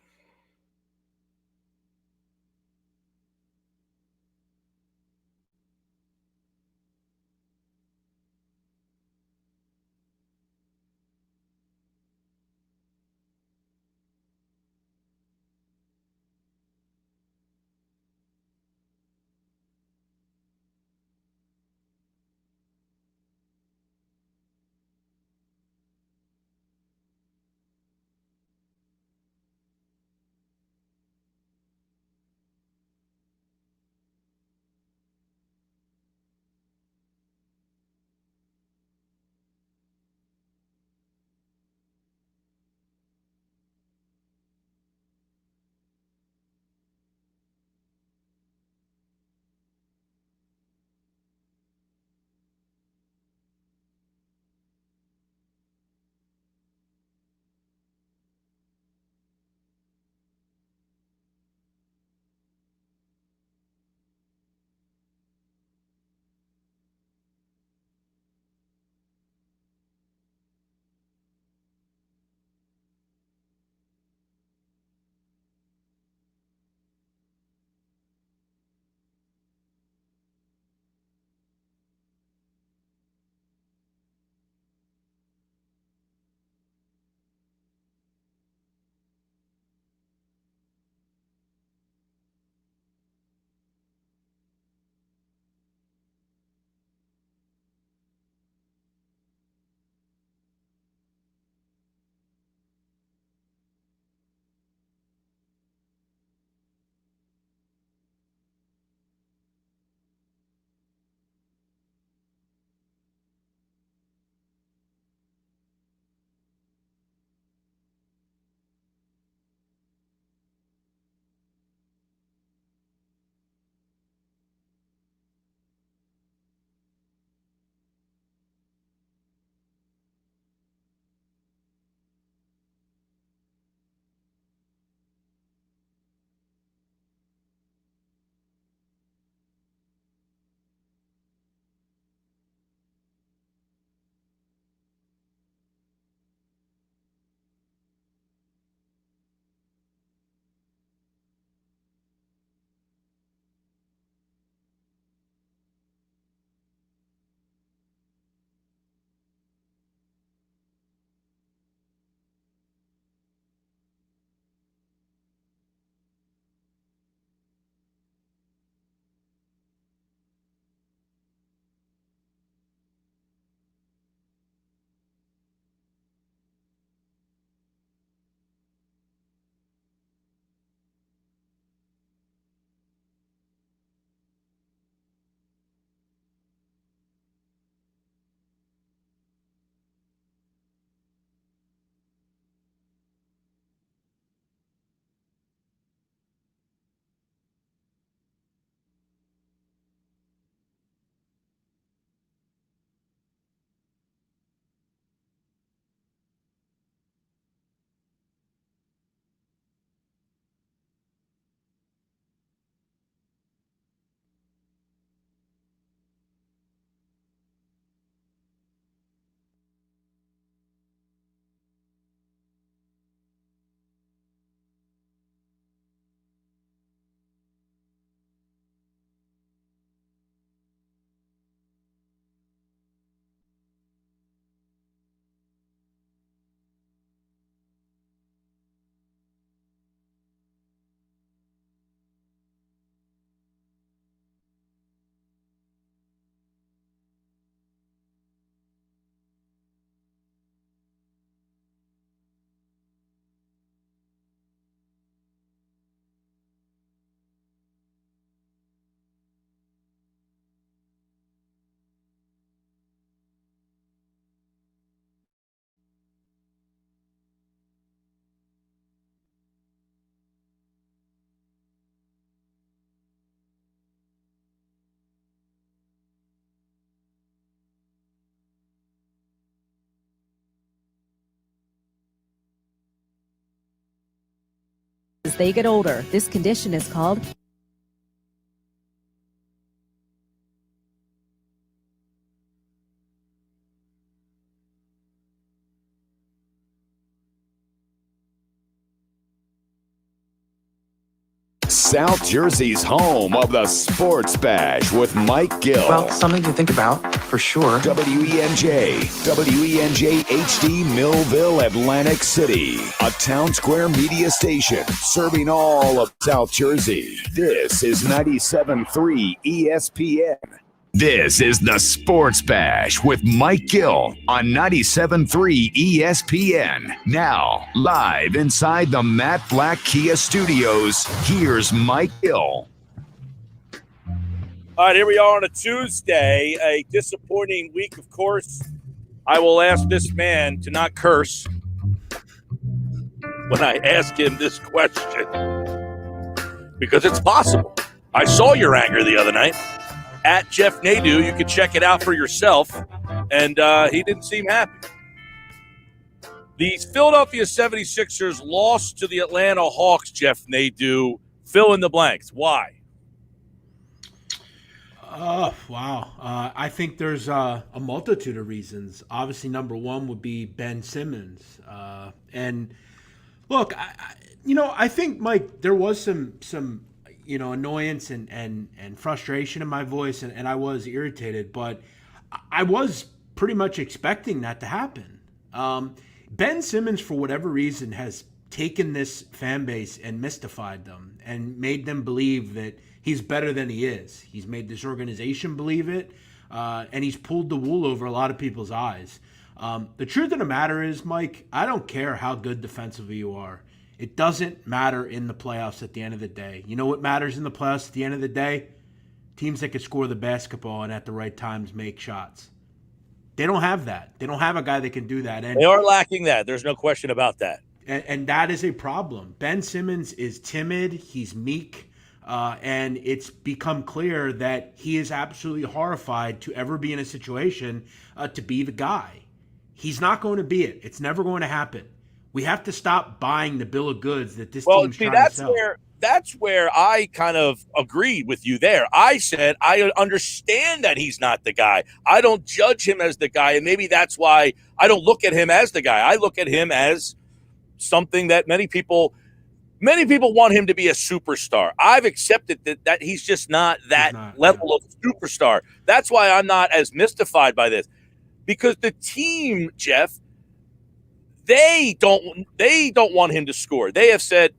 they get older. This condition is called South Jersey's home of the Sports Bash with Mike Gill. Well, something to think about, for sure. WENJ HD Millville, Atlantic City. A town square media station serving all of South Jersey. This is 97.3 ESPN. This is the Sports Bash with Mike Gill on 97.3 ESPN. Now, live inside the Matt Black Kia Studios, here's Mike Gill. All right, here we are on a Tuesday, a disappointing week, of course. I will ask this man to not curse when I ask him this question, because it's possible. I saw your anger the other night. At Jeff Nadu, you can check it out for yourself, and he didn't seem happy. The Philadelphia 76ers lost to the Atlanta Hawks, Jeff Nadu. Fill in the blanks. Why? Wow. I think there's a multitude of reasons. Obviously, number one would be Ben Simmons. And look, I think, Mike, there was some annoyance and frustration in my voice, and I was irritated, but I was pretty much expecting that to happen. Ben Simmons, for whatever reason, has taken this fan base and mystified them and made them believe that he's better than he is. He's made this organization believe it, and he's pulled the wool over a lot of people's eyes. The truth of the matter is, Mike, I don't care how good defensively you are. It doesn't matter in the playoffs at the end of the day. You know what matters in the playoffs at the end of the day? Teams that can score the basketball and at the right times make shots. They don't have that. They don't have a guy that can do that. And they are lacking that. There's no question about that. And that is a problem. Ben Simmons is timid. He's meek. And it's become clear that he is absolutely horrified to ever be in a situation to be the guy. He's not going to be it. It's never going to happen. We have to stop buying the bill of goods that this team's trying to sell. That's where I kind of agreed with you there. I said I understand that he's not the guy. I don't judge him as the guy, and maybe that's why I don't look at him as the guy. I look at him as something that many people want him to be a superstar. I've accepted that he's just not that level of superstar. That's why I'm not as mystified by this, because the team, Jeff, they don't want him to score. They have said,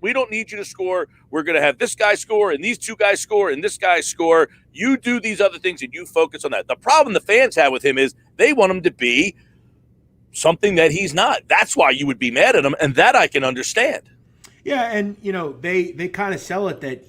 we don't need you to score. We're going to have this guy score and these two guys score and this guy score. You do these other things and you focus on that. The problem the fans have with him is they want him to be something that he's not. That's why you would be mad at him, and that I can understand. Yeah, and, they kind of sell it that,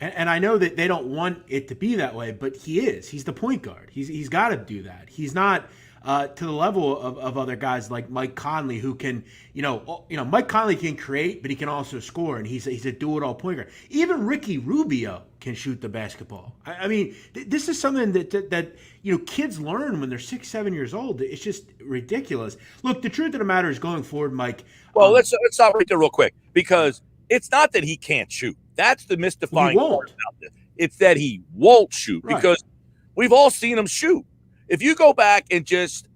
and I know that they don't want it to be that way, but he is. He's the point guard. He's got to do that. He's not to the level of other guys like Mike Conley, who can, Mike Conley can create, but he can also score, and he's a do-it-all point guard. Even Ricky Rubio can shoot the basketball. I mean, this is something that kids learn when they're 6, 7 years old. It's just ridiculous. Look, the truth of the matter is, going forward, Mike. Well, let's stop right there real quick, because it's not that he can't shoot. That's the mystifying part about this. It's that he won't shoot, because we've all seen him shoot. If you go back and just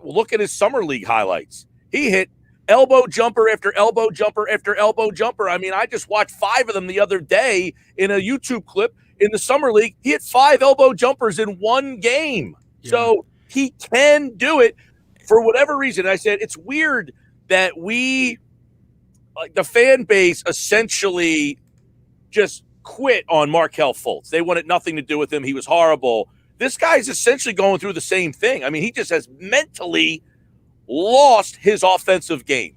look at his summer league highlights, he hit elbow jumper after elbow jumper after elbow jumper. I mean, I just watched 5 of them the other day in a YouTube clip in the summer league. He hit 5 elbow jumpers in one game. Yeah. So he can do it for whatever reason. I said, it's weird that we, like the fan base, essentially just quit on Markelle Fultz. They wanted nothing to do with him. He was horrible. This guy's essentially going through the same thing. I mean, he just has mentally lost his offensive game.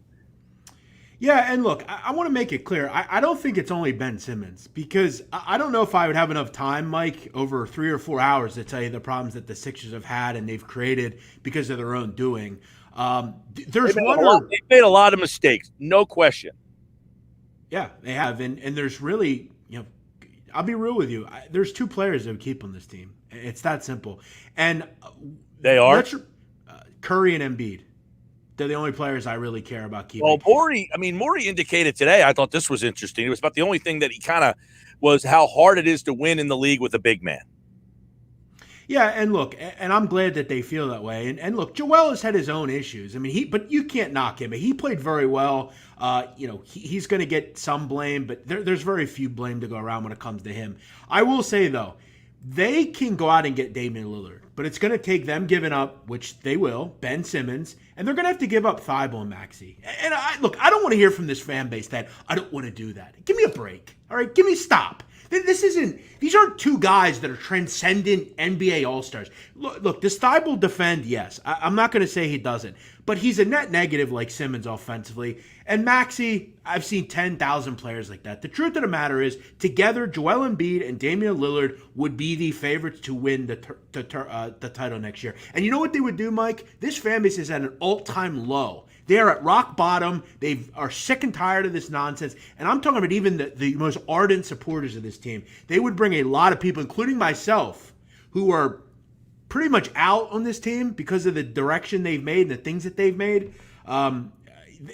Yeah, and look, I want to make it clear. I don't think it's only Ben Simmons, because I don't know if I would have enough time, Mike, over 3 or 4 hours to tell you the problems that the Sixers have had and they've created because of their own doing. They've made a lot of mistakes, no question. Yeah, they have. And there's really, I'll be real with you. There's 2 players that would keep on this team. It's that simple. And they are Curry and Embiid. They're the only players I really care about keeping. Well, Morey indicated today, I thought this was interesting. It was about the only thing that he kind of was how hard it is to win in the league with a big man. Yeah, and look, and I'm glad that they feel that way. And look, Joel has had his own issues. I mean, but you can't knock him. He played very well. He's going to get some blame, but there's very few blame to go around when it comes to him. I will say, though, they can go out and get Damian Lillard, but it's going to take them giving up, which they will, Ben Simmons, and they're going to have to give up Thibault and Maxey. And I don't want to hear from this fan base that I don't want to do that. Give me a break. All right, stop. These aren't two guys that are transcendent NBA All-Stars. Look, does Thibault defend? Yes. I'm not going to say he doesn't, but he's a net negative like Simmons offensively. And Maxey, I've seen 10,000 players like that. The truth of the matter is, together, Joel Embiid and Damian Lillard would be the favorites to win the title next year. And you know what they would do, Mike? This fan base is at an all-time low. They are at rock bottom. They are sick and tired of this nonsense. And I'm talking about even the most ardent supporters of this team. They would bring a lot of people, including myself, who are pretty much out on this team because of the direction they've made and the things that they've made.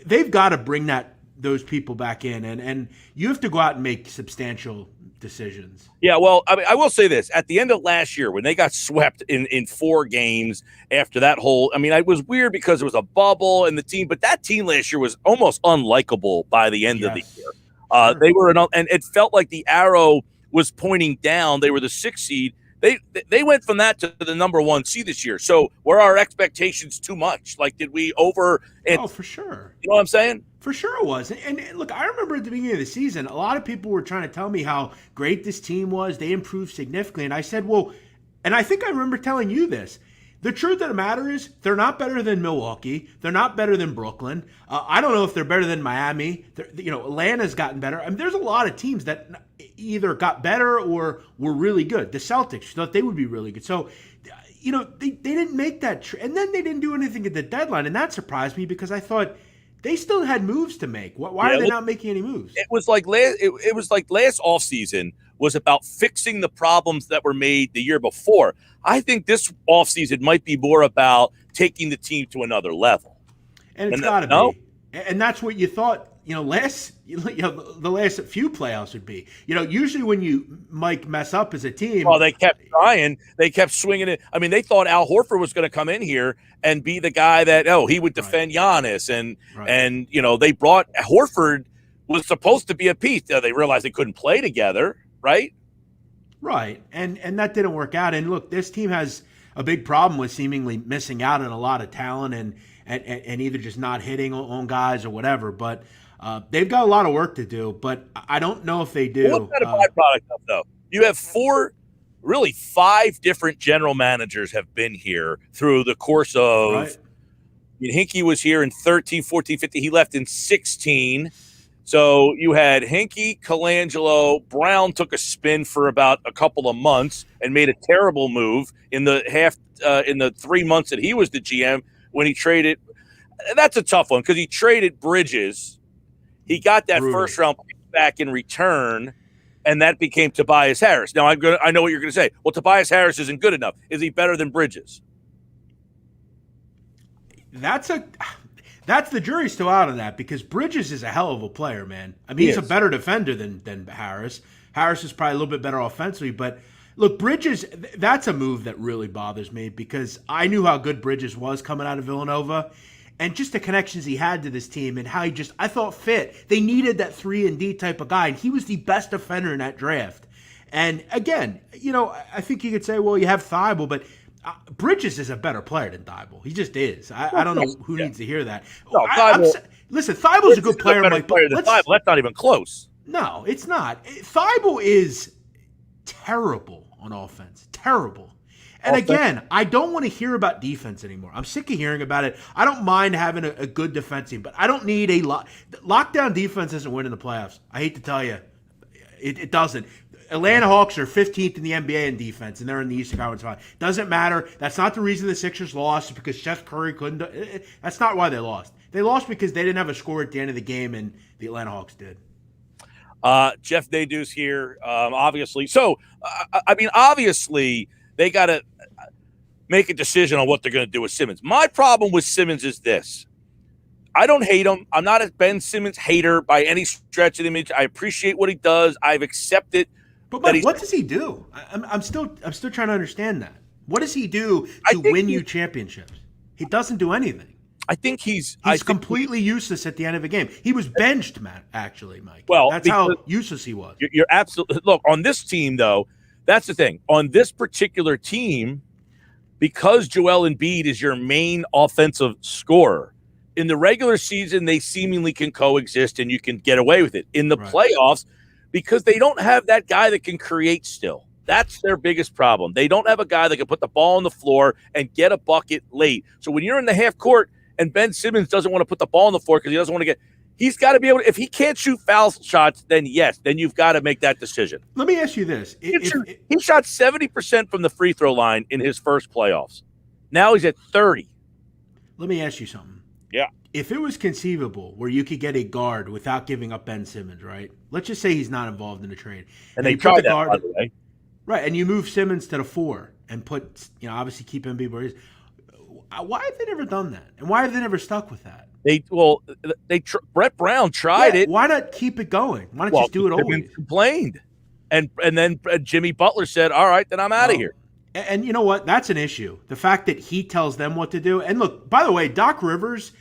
They've got to bring those people back in. And you have to go out and make substantial decisions. Yeah, well, I mean, I will say this. At the end of last year, when they got swept in 4 games after that it was weird because it was a bubble and the team, but that team last year was almost unlikable by the end of the year. Sure. They were, and it felt like the arrow was pointing down. They were the 6th seed. They went from that to the number 1 seed this year. So were our expectations too much? Like, did we over? Oh, for sure. You know what I'm saying? For sure it was. And look, I remember at the beginning of the season, a lot of people were trying to tell me how great this team was. They improved significantly. And I said, well, and I think I remember telling you this. The truth of the matter is they're not better than Milwaukee. They're not better than Brooklyn. I don't know if they're better than Miami. Atlanta's gotten better. I mean, there's a lot of teams that either got better or were really good. The Celtics thought they would be really good. So, they didn't make that. And then they didn't do anything at the deadline. And that surprised me because I thought they still had moves to make. Why are they not making any moves? It was like last offseason was about fixing the problems that were made the year before. I think this offseason might be more about taking the team to another level. And it's got to be. And that's what you thought, the last few playoffs would be. Usually when you, Mike, mess up as a team. Well, they kept trying. They kept swinging it. I mean, they thought Al Horford was going to come in here and be the guy that, he would defend Giannis. And they brought Horford was supposed to be a piece. They realized they couldn't play together, right? Right. And that didn't work out. And look, this team has a big problem with seemingly missing out on a lot of talent and either just not hitting on guys or whatever. But they've got a lot of work to do. But I don't know if they do. Well, what's that a byproduct of, though? You have 5 different general managers have been here through the course of right. Hinkie was here in 13, 14, 15. He left in 16. So you had Hinkie, Colangelo, Brown took a spin for about a couple of months and made a terrible move in the 3 months that he was the GM when he traded. That's a tough one because he traded Bridges. He got that first round pick back in return, and that became Tobias Harris. Now I know what you're going to say. Well, Tobias Harris isn't good enough. Is he better than Bridges? That's the jury's still out on that because Bridges is a hell of a player, man. I mean, he's a better defender than Harris. Harris is probably a little bit better offensively, but look, Bridges, that's a move that really bothers me because I knew how good Bridges was coming out of Villanova and just the connections he had to this team and how I thought fit. They needed that 3-and-D type of guy, and he was the best defender in that draft. And again, I think you could say, well, you have Thibault, but Bridges is a better player than Thibault. He just is. I don't know who needs to hear that. No, listen, Thibault's a good player, Mike. That's not even close. No, it's not. Thibault is terrible on offense. Terrible. And again, I don't want to hear about defense anymore. I'm sick of hearing about it. I don't mind having a good defense team, but I don't need a lockdown defense isn't winning the playoffs. I hate to tell you. It doesn't. Atlanta Hawks are 15th in the NBA in defense, and they're in the Eastern Conference Final. Doesn't matter. That's not the reason the Sixers lost, because Steph Curry couldn't. That's not why they lost. They lost because they didn't have a score at the end of the game, and the Atlanta Hawks did. Jeff Nadu's here, obviously. So, obviously, they got to make a decision on what they're going to do with Simmons. My problem with Simmons is this. I don't hate him. I'm not a Ben Simmons hater by any stretch of the image. I appreciate what he does. I've accepted. But Mike, what does he do? I'm still trying to understand that. What does he do to win you championships? He doesn't do anything. I think he's completely useless at the end of a game. He was benched, Matt. Actually, Mike. Well, that's how useless he was. You're absolutely look on this team, though. That's the thing on this particular team, because Joel Embiid is your main offensive scorer. In the regular season, they seemingly can coexist and you can get away with it. In the playoffs, because they don't have that guy that can create still. That's their biggest problem. They don't have a guy that can put the ball on the floor and get a bucket late. So when you're in the half court and Ben Simmons doesn't want to put the ball on the floor because he doesn't want to get – he's got to be able to – if he can't shoot foul shots, then yes, then you've got to make that decision. Let me ask you this. He shot 70% from the free throw line in his first playoffs. Now he's at 30. Let me ask you something. Yeah. If it was conceivable where you could get a guard without giving up Ben Simmons, right? Let's just say he's not involved in the trade. And they tried that, by the way. Right, and you move Simmons to the 4 and put, obviously keep Embiid where he is. Why have they never done that? And why have they never stuck with that? Brett Brown tried it. Why not keep it going? Why not just do it always? Complained, and then Jimmy Butler said, "All right, then I'm out of here." And you know what? That's an issue. The fact that he tells them what to do. And look, by the way, Doc Rivers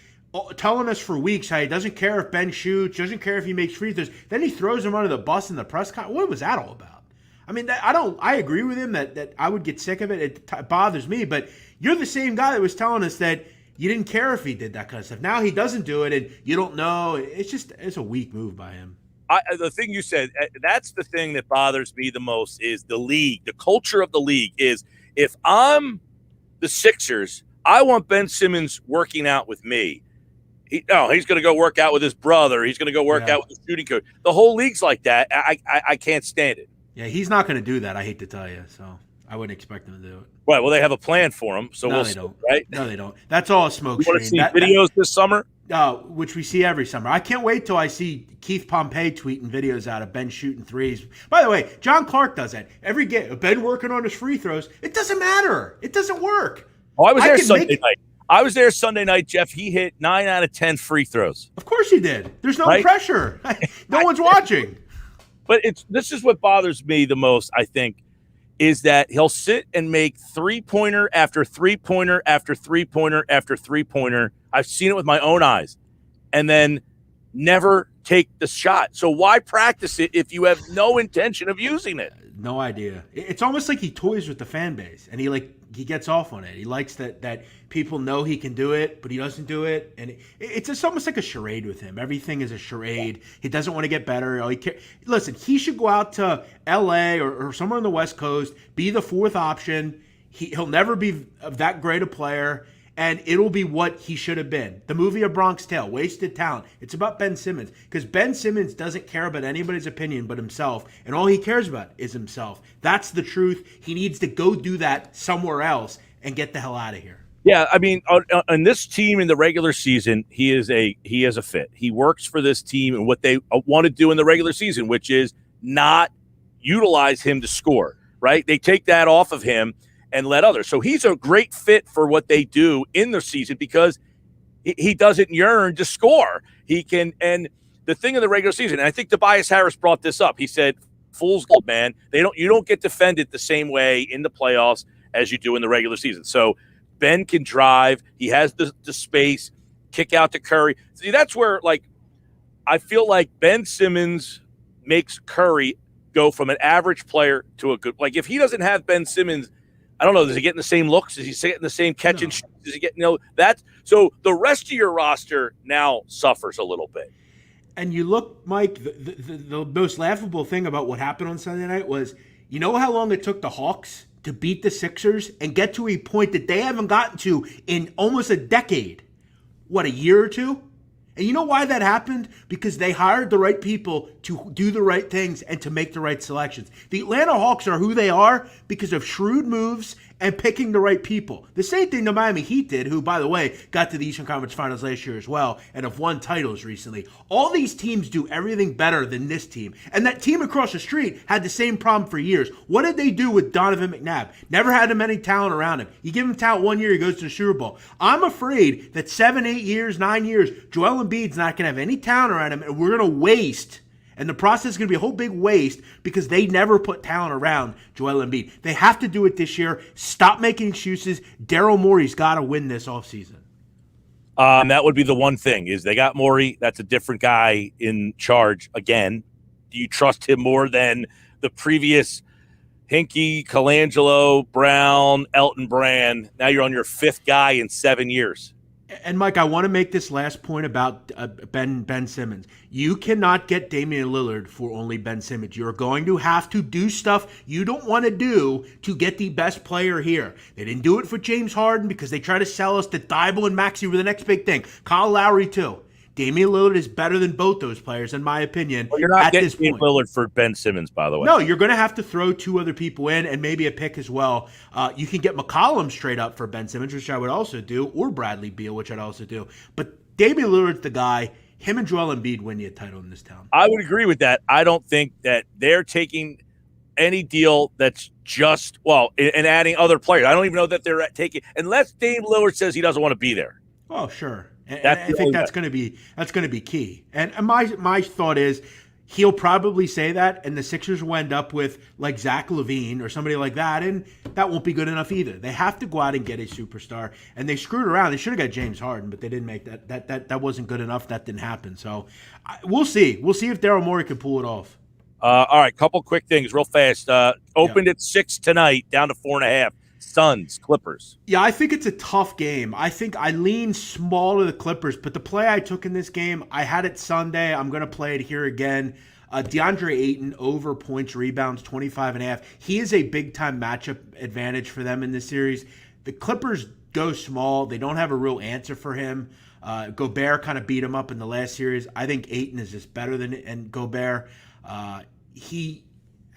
telling us for weeks how he doesn't care if Ben shoots, doesn't care if he makes free throws. Then he throws him under the bus in the press conference. What was that all about? I mean, I agree with him that I would get sick of it. It bothers me, but you're the same guy that was telling us that you didn't care if he did that kind of stuff. Now he doesn't do it, and you don't know. It's a weak move by him. The thing you said, that's the thing that bothers me the most is the league. The culture of the league is if I'm the Sixers, I want Ben Simmons working out with me. He's going to go work out with his brother. He's going to go work out with the shooting coach. The whole league's like that. I can't stand it. Yeah, he's not going to do that, I hate to tell you. So I wouldn't expect him to do it. Right, well, they have a plan for him. So no, they don't. Right? No, they don't. That's all a smoke screen. You want to see videos this summer? Which we see every summer. I can't wait till I see Keith Pompey tweeting videos out of Ben shooting threes. By the way, John Clark does that. Every game, Ben working on his free throws. It doesn't matter. It doesn't work. Oh, I was there Sunday night. I was there Sunday night, Jeff. He hit 9 out of 10 free throws. Of course he did. There's no pressure. No one's watching. But this is what bothers me the most, I think, is that he'll sit and make three-pointer after three-pointer after three-pointer after three-pointer. I've seen it with my own eyes. And then never take the shot. So why practice it if you have no intention of using it? No idea. It's almost like he toys with the fan base, and he gets off on it. He likes that people know he can do it, but he doesn't do it. And it's just almost like a charade with him. Everything is a charade. He doesn't want to get better. Listen, he should go out to L.A. or somewhere on the West Coast, be the fourth option. He'll never be that great a player, and it'll be what he should have been. The movie A Bronx Tale, wasted talent. It's about Ben Simmons, because Ben Simmons doesn't care about anybody's opinion but himself, and all he cares about is himself. That's the truth. He needs to go do that somewhere else and get the hell out of here. Yeah, I mean, on this team in the regular season, he is a fit. He works for this team and what they want to do in the regular season, which is not utilize him to score, right? They take that off of him and let others. So he's a great fit for what they do in the season because he doesn't yearn to score. He can, and the thing in the regular season, and I think Tobias Harris brought this up. He said, "Fool's gold, man. You don't get defended the same way in the playoffs as you do in the regular season." So Ben can drive. He has the space, kick out to Curry. See, that's where, I feel like Ben Simmons makes Curry go from an average player to a good. If he doesn't have Ben Simmons, I don't know. Does he get in the same looks? Is he getting the same catch and shoot? Does he get that? So the rest of your roster now suffers a little bit. And you look, Mike. The most laughable thing about what happened on Sunday night was, you know how long it took the Hawks to beat the Sixers and get to a point that they haven't gotten to in almost a decade. What, a year or two? And you know why that happened? because they hired the right people to do the right things and to make the right selections. The Atlanta Hawks are who they are because of shrewd moves and picking the right people. The same thing the Miami Heat did, who, by the way, got to the Eastern Conference Finals last year as well and have won titles recently. All these teams do everything better than this team. And that team across the street had the same problem for years. What did they do with Donovan McNabb? Never had him any talent around him. You give him talent 1 year, he goes to the Super Bowl. I'm afraid that 7, 8 years, 9 years, Joel Embiid's not going to have any talent around him, and we're going to waste. And the process is going to be a whole big waste because they never put talent around Joel Embiid. They have to do it this year. Stop making excuses. Daryl Morey's got to win this offseason. And that would be the one thing is they got Morey. That's a different guy in charge again. Do you trust him more than the previous Hinkie, Colangelo, Brown, Elton Brand? Now you're on your 5th guy in 7 years. And, Mike, I want to make this last point about Ben Simmons. You cannot get Damian Lillard for only Ben Simmons. You're going to have to do stuff you don't want to do to get the best player here. They didn't do it for James Harden because they try to sell us that Thibault and Maxey were the next big thing. Kyle Lowry, too. Damian Lillard is better than both those players, in my opinion. Well, you're not getting Damian Lillard for Ben Simmons, by the way. No, you're going to have to throw 2 other people in and maybe a pick as well. You can get McCollum straight up for Ben Simmons, which I would also do, or Bradley Beal, which I'd also do. But Damian Lillard's the guy. Him and Joel Embiid win you a title in this town. I would agree with that. I don't think that they're taking any deal that's just, and adding other players. I don't even know that they're taking, unless Dame Lillard says he doesn't want to be there. Oh, sure. And I think that's going to be key. And my thought is he'll probably say that, and the Sixers will end up with like Zach LaVine or somebody like that, and that won't be good enough either. They have to go out and get a superstar, and they screwed around. They should have got James Harden, but they didn't make that. That wasn't good enough. That didn't happen. So we'll see. We'll see if Daryl Morey can pull it off. All right, couple quick things real fast. Opened at 6 tonight, down to 4.5. Suns, Clippers. Yeah, I think it's a tough game. I think I lean small to the Clippers, but the play I took in this game, I had it Sunday. I'm going to play it here again. DeAndre Ayton over points, rebounds, 25.5. He is a big-time matchup advantage for them in this series. The Clippers go small. They don't have a real answer for him. Gobert kind of beat him up in the last series. I think Ayton is just better than Gobert. He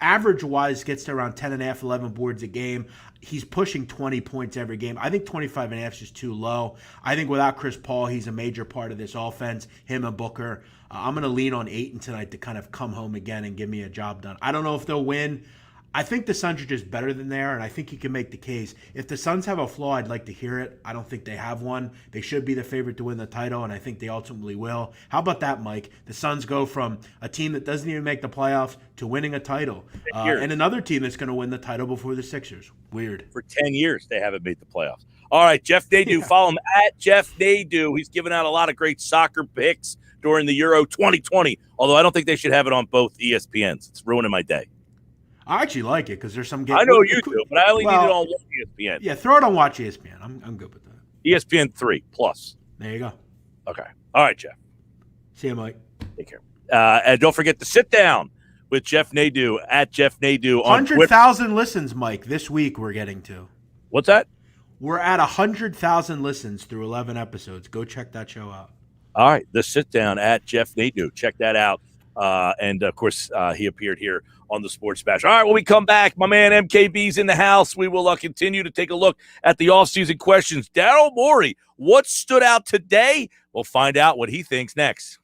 average-wise gets to around 10.5, 11 boards a game. He's pushing 20 points every game. I think 25.5 is just too low. I think without Chris Paul, he's a major part of this offense, him and Booker. I'm going to lean on Ayton tonight to kind of come home again and give me a job done. I don't know if they'll win. I think the Suns are just better than there, and I think you can make the case. If the Suns have a flaw, I'd like to hear it. I don't think they have one. They should be the favorite to win the title, and I think they ultimately will. How about that, Mike? The Suns go from a team that doesn't even make the playoffs to winning a title, and another team that's going to win the title before the Sixers. Weird. For 10 years, they haven't made the playoffs. All right, Jeff Nadu. Yeah. Follow him at Jeff Nadu. He's given out a lot of great soccer picks during the Euro 2020, although I don't think they should have it on both ESPNs. It's ruining my day. I actually like it because there's some games. I know you do, but I only need it on one ESPN. Yeah, throw it on Watch ESPN. I'm good with that. ESPN 3 plus. There you go. Okay. All right, Jeff. See you, Mike. Take care. And don't forget to sit down with Jeff Nadu at Jeff Nadu on 100,000 listens, Mike, this week we're getting to. What's that? We're at 100,000 listens through 11 episodes. Go check that show out. All right. The sit down at Jeff Nadu. Check that out. And, of course, he appeared here on the Sports Bash. All right, when we come back, my man MKB's in the house. We will continue to take a look at the offseason questions. Daryl Morey, what stood out today? We'll find out what he thinks next.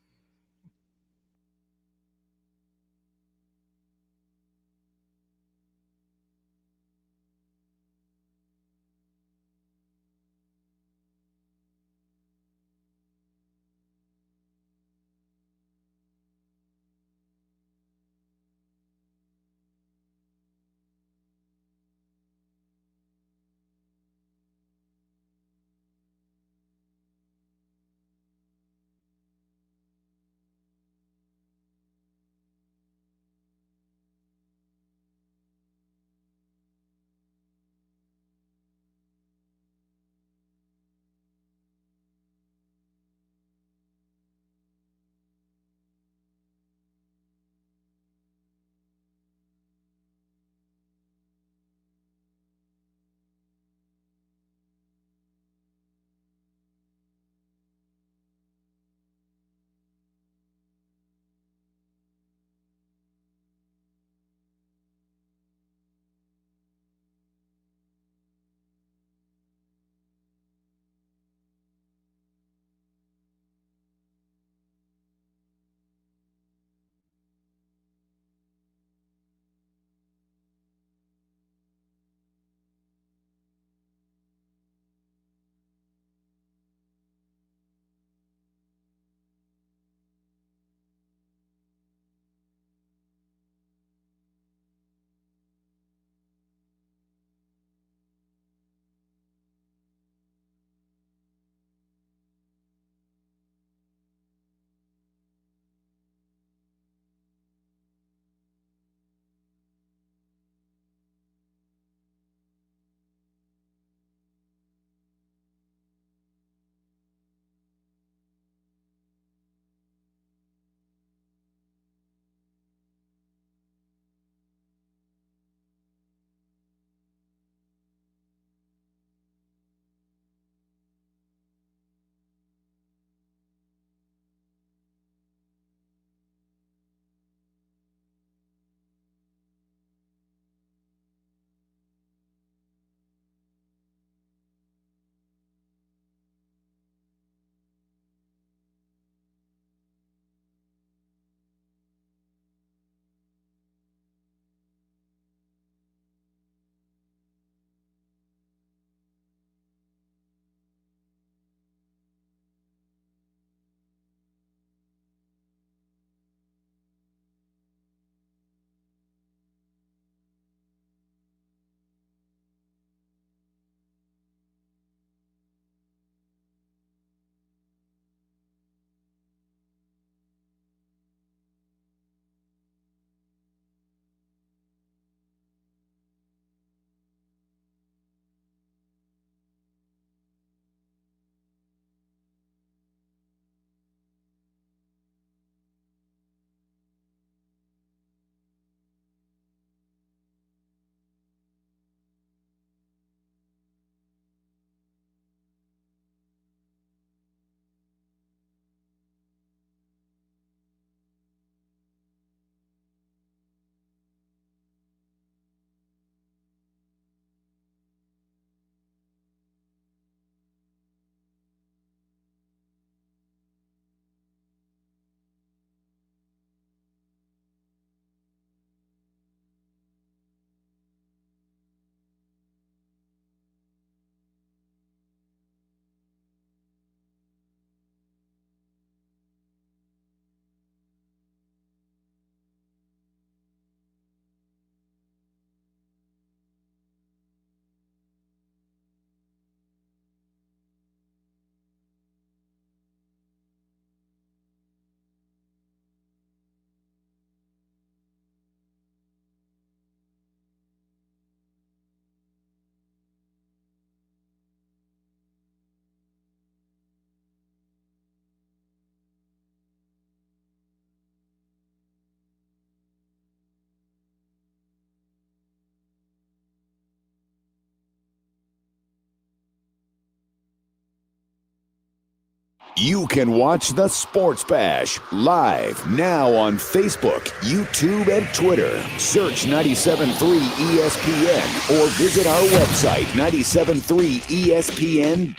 You can watch the Sports Bash live now on Facebook, YouTube, and Twitter. Search 97.3 ESPN or visit our website, 97.3 ESPN.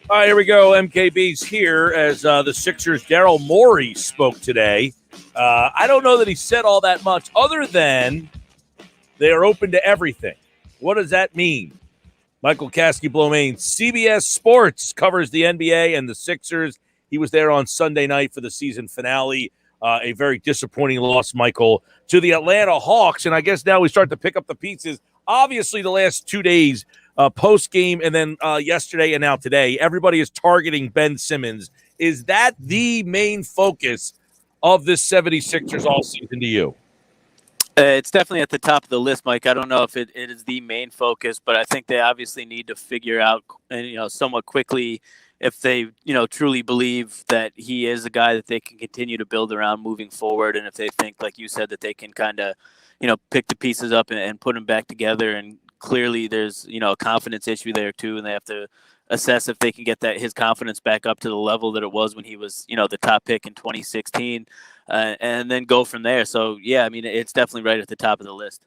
All right, here we go. MKB's here as the Sixers' Daryl Morey spoke today. I don't know that he said all that much other than they are open to everything. What does that mean? Michael Kaskey-Blomain, CBS Sports, covers the NBA and the Sixers. He was there on Sunday night for the season finale. A very disappointing loss, Michael, to the Atlanta Hawks. And I guess now we start to pick up the pieces. Obviously, the last 2 days, post-game and then yesterday and now today, everybody is targeting Ben Simmons. Is that the main focus of this 76ers all season to you? It's definitely at the top of the list, Mike. I don't know if it is the main focus, but I think they obviously need to figure out, somewhat quickly if they, truly believe that he is a guy that they can continue to build around moving forward. And if they think, like you said, that they can kind of, pick the pieces up and put them back together. And clearly there's, a confidence issue there too. And they have to assess if they can get his confidence back up to the level that it was when he was, the top pick in 2016. And then go from there. So, yeah, I mean, it's definitely right at the top of the list.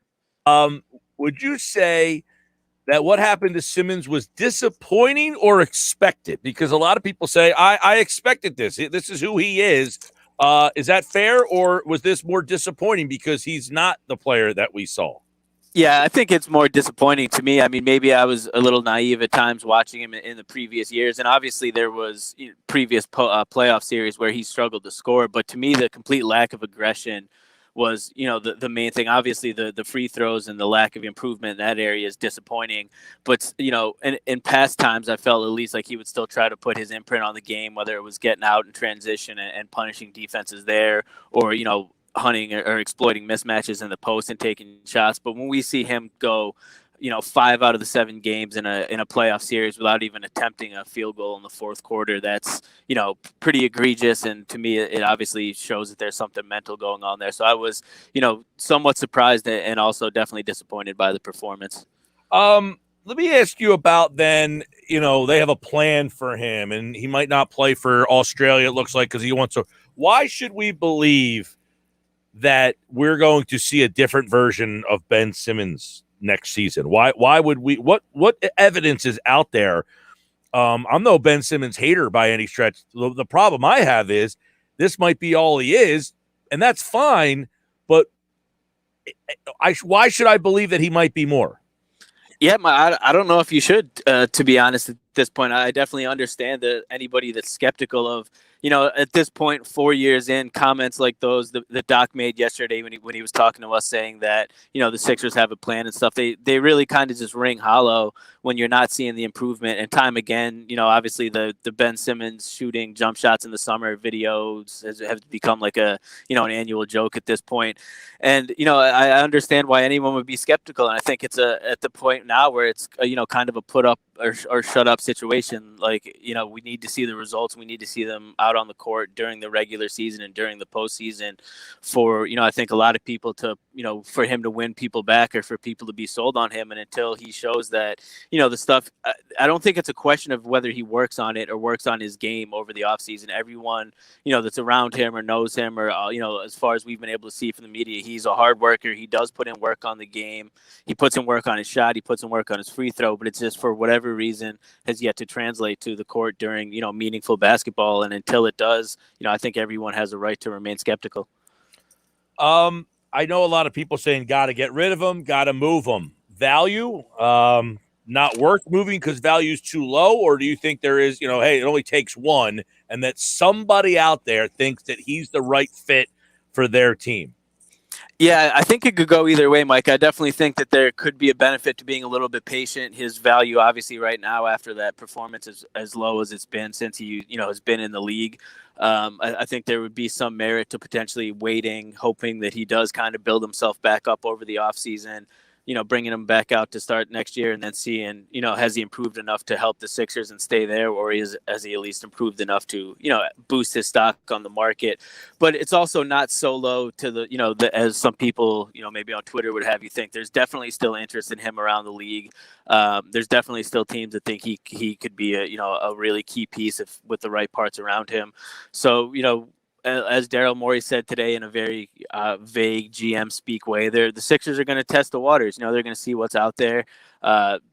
Would you say that what happened to Simmons was disappointing or expected? Because a lot of people say, I expected this. This is who he is. Is that fair, or was this more disappointing because he's not the player that we saw? Yeah, I think it's more disappointing to me. I mean, maybe I was a little naive at times watching him in the previous years. And obviously there was previous playoff series where he struggled to score. But to me, the complete lack of aggression was, the main thing. Obviously, the free throws and the lack of improvement in that area is disappointing. But, in past times, I felt at least like he would still try to put his imprint on the game, whether it was getting out in transition and punishing defenses there or, hunting or exploiting mismatches in the post and taking shots. But when we see him go, 5 out of the 7 games in a playoff series without even attempting a field goal in the fourth quarter, that's, pretty egregious. And to me, it obviously shows that there's something mental going on there. So I was, somewhat surprised and also definitely disappointed by the performance. Let me ask you about then, they have a plan for him and he might not play for Australia, it looks like, because he wants to. Why should we believe that we're going to see a different version of Ben Simmons next season? Why would we? What evidence is out there? I'm no Ben Simmons hater by any stretch. The problem I have is this might be all he is, and that's fine. But why should I believe that he might be more? Yeah, I don't know if you should, to be honest, at this point. I definitely understand that anybody that's skeptical of, at this point, 4 years in, comments like those that Doc made yesterday when he was talking to us saying that, the Sixers have a plan and stuff, they really kind of just ring hollow when you're not seeing the improvement. And time again, obviously the Ben Simmons shooting jump shots in the summer videos have become like an annual joke at this point. And, I understand why anyone would be skeptical. And I think it's at the point now where it's, kind of a put up or shut up situation. Like, we need to see the results. We need to see them out on the court during the regular season and during the postseason for, I think a lot of people to, for him to win people back or for people to be sold on him. And until he shows that, the stuff, I don't think it's a question of whether he works on it or works on his game over the offseason. Everyone, that's around him or knows him or, as far as we've been able to see from the media, he's a hard worker. He does put in work on the game. He puts in work on his shot. He puts in work on his free throw, but it's just for whatever reason has yet to translate to the court during, meaningful basketball. And until it does, I think everyone has a right to remain skeptical. I know a lot of people saying got to get rid of him, got to move him. Value, not worth moving because value's too low? Or do you think there is, hey, it only takes one and that somebody out there thinks that he's the right fit for their team? Yeah, I think it could go either way, Mike. I definitely think that there could be a benefit to being a little bit patient. His value, obviously, right now after that performance is as low as it's been since he, has been in the league. I think there would be some merit to potentially waiting, hoping that he does kind of build himself back up over the offseason. bringing him back out to start next year and then seeing, has he improved enough to help the Sixers and stay there, or has he at least improved enough to, boost his stock on the market. But it's also not so low to the, as some people, maybe on Twitter would have you think. There's definitely still interest in him around the league. There's definitely still teams that think he could be a really key piece with the right parts around him. So, as Daryl Morey said today in a very vague GM speak way, the Sixers are going to test the waters. They're going to see what's out there,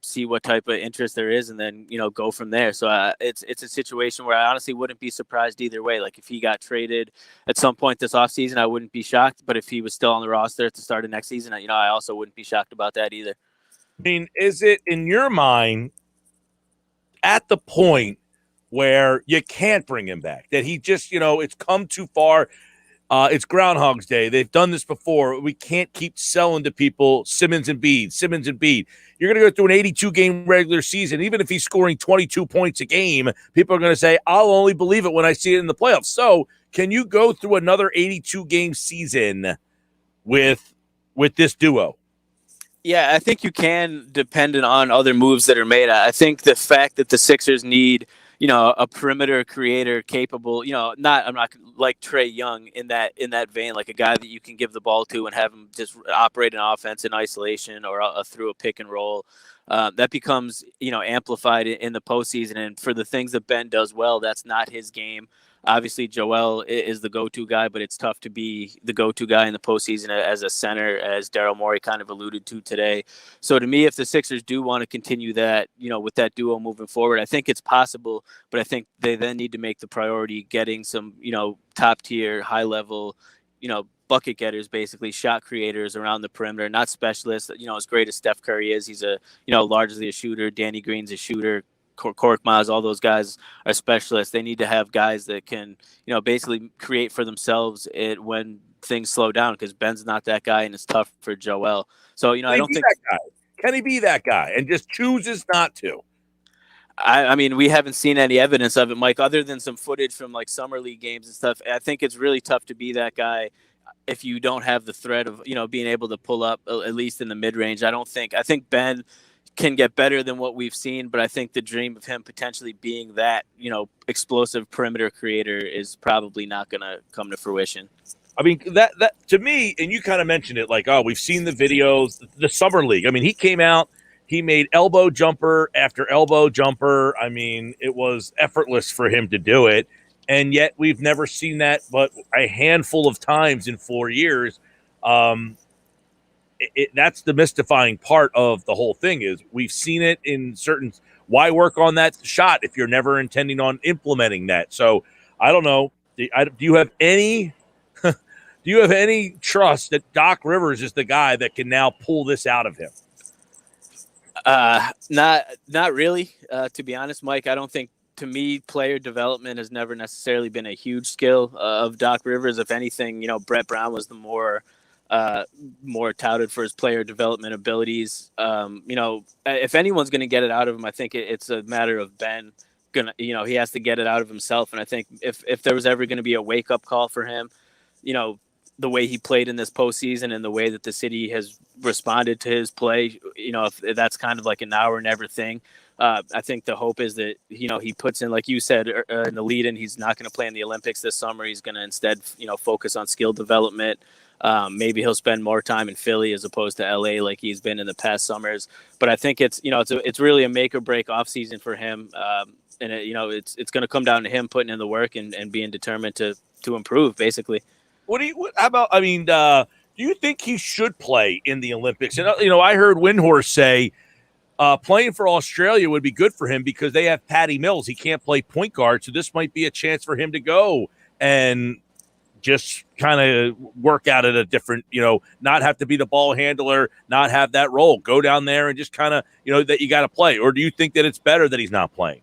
see what type of interest there is, and then go from there. So it's a situation where I honestly wouldn't be surprised either way. Like if he got traded at some point this offseason, I wouldn't be shocked. But if he was still on the roster at the start of next season, I also wouldn't be shocked about that either. I mean, is it in your mind at the point where you can't bring him back, that he just, it's come too far? It's Groundhog's Day. They've done this before. We can't keep selling to people Simmons and Bede. You're going to go through an 82-game regular season. Even if he's scoring 22 points a game, people are going to say, I'll only believe it when I see it in the playoffs. So can you go through another 82-game season with this duo? Yeah, I think you can, dependent on other moves that are made. I think the fact that the Sixers need – a perimeter creator capable, I'm not like Trae Young in that vein, like a guy that you can give the ball to and have him just operate an offense in isolation or through a pick and roll. That becomes, amplified in the postseason. And for the things that Ben does well, that's not his game. Obviously, Joel is the go-to guy, but it's tough to be the go-to guy in the postseason as a center, as Daryl Morey kind of alluded to today. So to me, if the Sixers do want to continue that, with that duo moving forward, I think it's possible, but I think they then need to make the priority getting some, top-tier, high-level, bucket getters, basically shot creators around the perimeter, not specialists. As great as Steph Curry is, he's largely a shooter. Danny Green's a shooter. Cork Miles, all those guys are specialists. They need to have guys that can, basically create for themselves when things slow down, because Ben's not that guy, and it's tough for Joel. So, I don't think that guy. Can he be that guy and just chooses not to? I mean, we haven't seen any evidence of it, Mike, other than some footage from like summer league games and stuff. I think it's really tough to be that guy if you don't have the threat of, being able to pull up at least in the mid range. I think Ben can get better than what we've seen, but I think the dream of him potentially being that, explosive perimeter creator is probably not going to come to fruition. I mean, that to me, and you kind of mentioned it, like, we've seen the videos, the summer league. I mean, he came out, he made elbow jumper after elbow jumper. I mean, it was effortless for him to do it. And yet we've never seen that but a handful of times in 4 years. That's the mystifying part of the whole thing, is we've seen it in certain. Why work on that shot if you're never intending on implementing that? So I don't know. Do you have any trust that Doc Rivers is the guy that can now pull this out of him? Not really. To be honest, Mike, I don't think. To me, player development has never necessarily been a huge skill of Doc Rivers. If anything, Brett Brown was the more touted for his player development abilities. If anyone's going to get it out of him, I think it's a matter of Ben. He has to get it out of himself. And I think if there was ever going to be a wake up call for him, the way he played in this postseason and the way that the city has responded to his play, if that's kind of like a now or never thing. I think the hope is that, he puts in, like you said, in the lead in, he's not going to play in the Olympics this summer. He's going to instead, focus on skill development. Maybe he'll spend more time in Philly as opposed to LA like he's been in the past summers. But I think it's really a make or break off season for him. And it's going to come down to him putting in the work and being determined to improve, basically. How about, do you think he should play in the Olympics? And, I heard Windhorst say, playing for Australia would be good for him because they have Patty Mills. He can't play point guard, so this might be a chance for him to go and just kind of work out at a different, not have to be the ball handler, not have that role. Go down there and just kind of, that you got to play. Or do you think that it's better that he's not playing?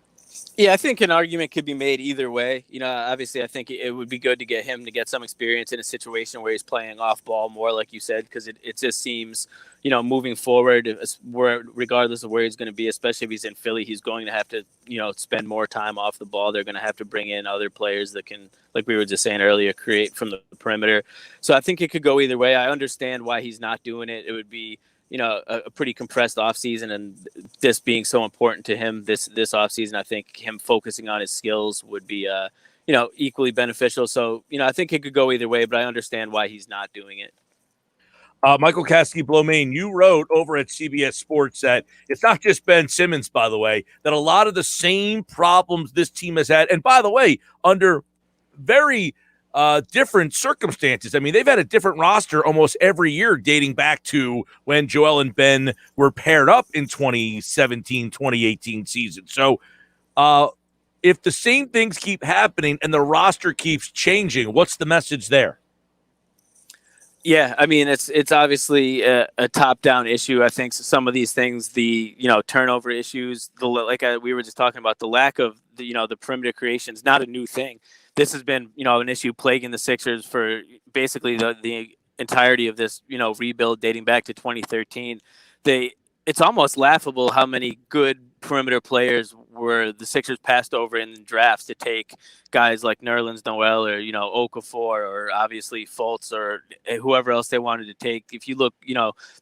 Yeah, I think an argument could be made either way. Obviously, I think it would be good to get him to get some experience in a situation where he's playing off ball more, like you said, because it just seems, moving forward, regardless of where he's going to be, especially if he's in Philly, he's going to have to, spend more time off the ball. They're going to have to bring in other players that can, like we were just saying earlier, create from the perimeter. So I think it could go either way. I understand why he's not doing it. It would be a pretty compressed offseason, and this being so important to him this offseason, I think him focusing on his skills would be equally beneficial. So, I think it could go either way, but I understand why he's not doing it. Michael Kaskey-Blomain, you wrote over at CBS Sports that it's not just Ben Simmons, by the way, that a lot of the same problems this team has had, and by the way, under very different circumstances. I mean, they've had a different roster almost every year dating back to when Joel and Ben were paired up in 2017, 2018 season. So if the same things keep happening and the roster keeps changing, what's the message there? Yeah, I mean, it's obviously a top-down issue. I think some of these things, the turnover issues, we were just talking about, the lack of the perimeter creation is not a new thing. This has been an issue plaguing the Sixers for basically the entirety of this rebuild dating back to 2013. It's almost laughable how many good perimeter players were the Sixers passed over in drafts to take guys like Nerlens Noel or Okafor or obviously Fultz or whoever else they wanted to take. If you look,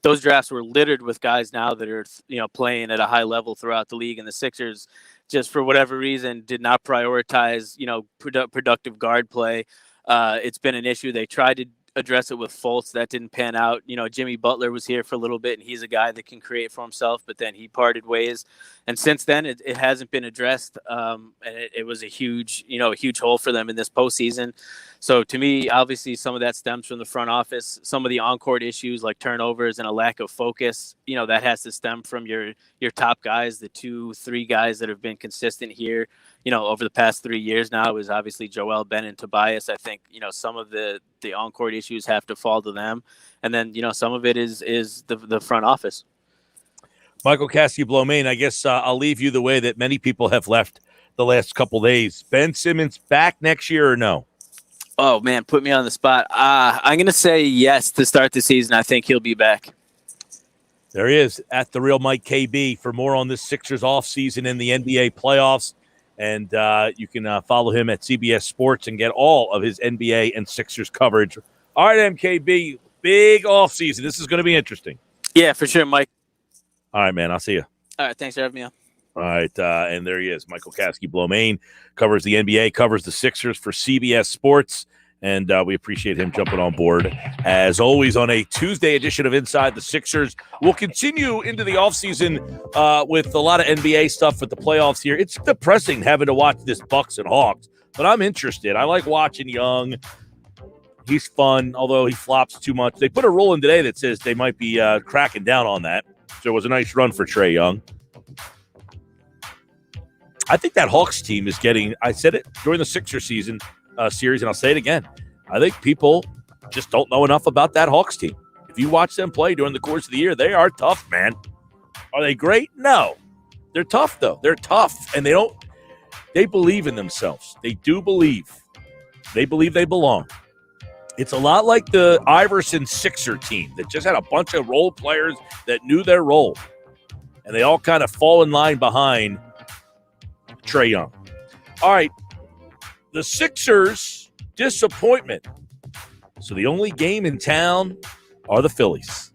those drafts were littered with guys now that are playing at a high level throughout the league, and the Sixers just for whatever reason did not prioritize productive guard play. It's been an issue. They tried to address it with Fultz. That didn't pan out. Jimmy Butler was here for a little bit, and he's a guy that can create for himself, but then he parted ways. And since then, it hasn't been addressed. And it was a huge hole for them in this postseason. So to me, obviously, some of that stems from the front office. Some of the on-court issues like turnovers and a lack of focus, that has to stem from your top guys, the 2-3 guys that have been consistent here, over the past 3 years now is obviously Joel, Ben, and Tobias. I think, some of the on-court issues have to fall to them. And then, some of it is the front office. Michael Kaskey-Blomain, I guess I'll leave you the way that many people have left the last couple days. Ben Simmons back next year or no? Oh, man, put me on the spot. I'm going to say yes to start the season. I think he'll be back. There he is at The Real Mike KB for more on this Sixers offseason in the NBA playoffs. And you can follow him at CBS Sports and get all of his NBA and Sixers coverage. All right, MKB, big offseason. This is going to be interesting. Yeah, for sure, Mike. All right, man. I'll see you. All right, thanks for having me on. All right, and there he is. Michael Kaskey-Blomain covers the NBA, covers the Sixers for CBS Sports, and we appreciate him jumping on board, as always, on a Tuesday edition of Inside the Sixers. We'll continue into the offseason with a lot of NBA stuff with the playoffs here. It's depressing having to watch this Bucks and Hawks, but I'm interested. I like watching Young. He's fun, although he flops too much. They put a rule in today that says they might be cracking down on that, so it was a nice run for Trae Young. I think that Hawks team is getting – I said it during the Sixers season series, and I'll say it again. I think people just don't know enough about that Hawks team. If you watch them play during the course of the year, they are tough, man. Are they great? No. They're tough, though. They're tough, and they believe in themselves. They do believe. They believe they belong. It's a lot like the Iverson Sixer team that just had a bunch of role players that knew their role, and they all kind of fall in line behind Trae Young. All right, the Sixers, disappointment. So the only game in town are the Phillies.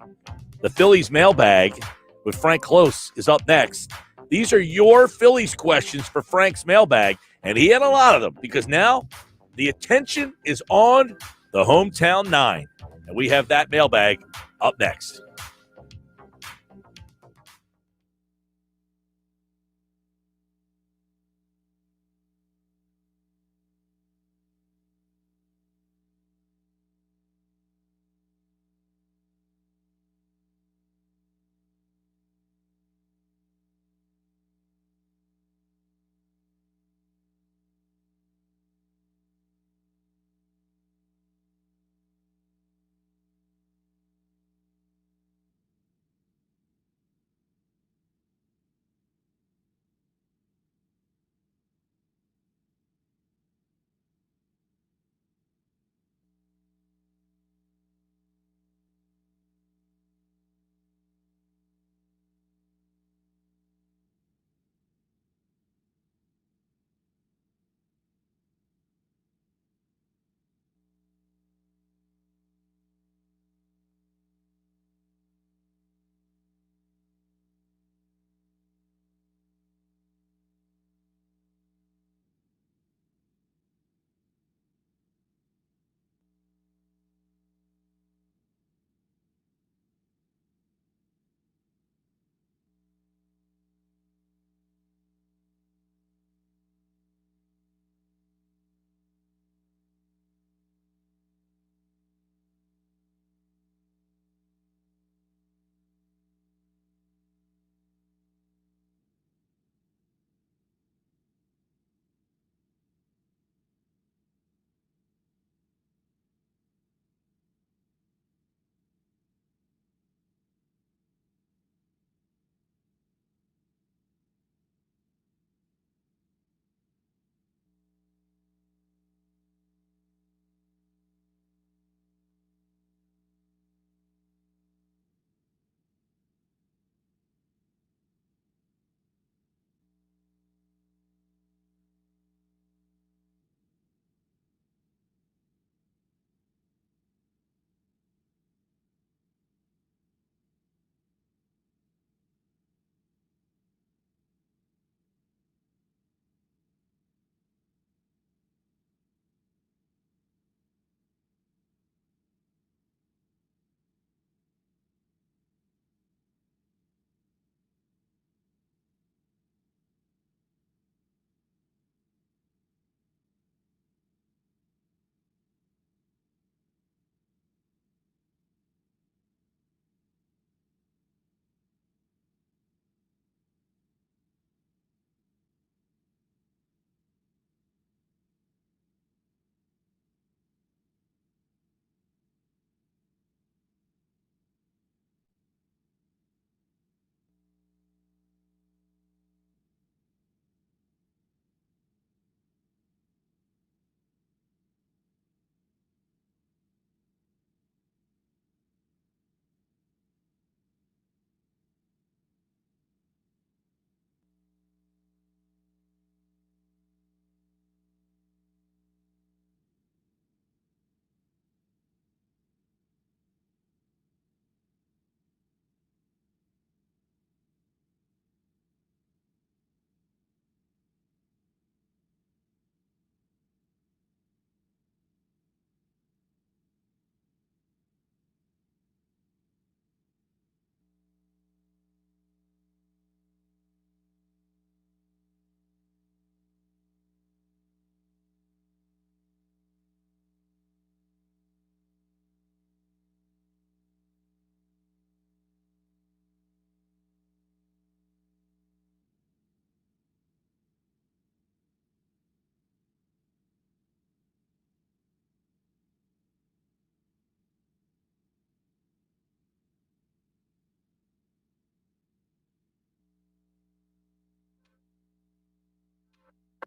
The Phillies mailbag with Frank Klose is up next. These are your Phillies questions for Frank's mailbag, and he had a lot of them because now the attention is on the hometown nine, and we have that mailbag up next.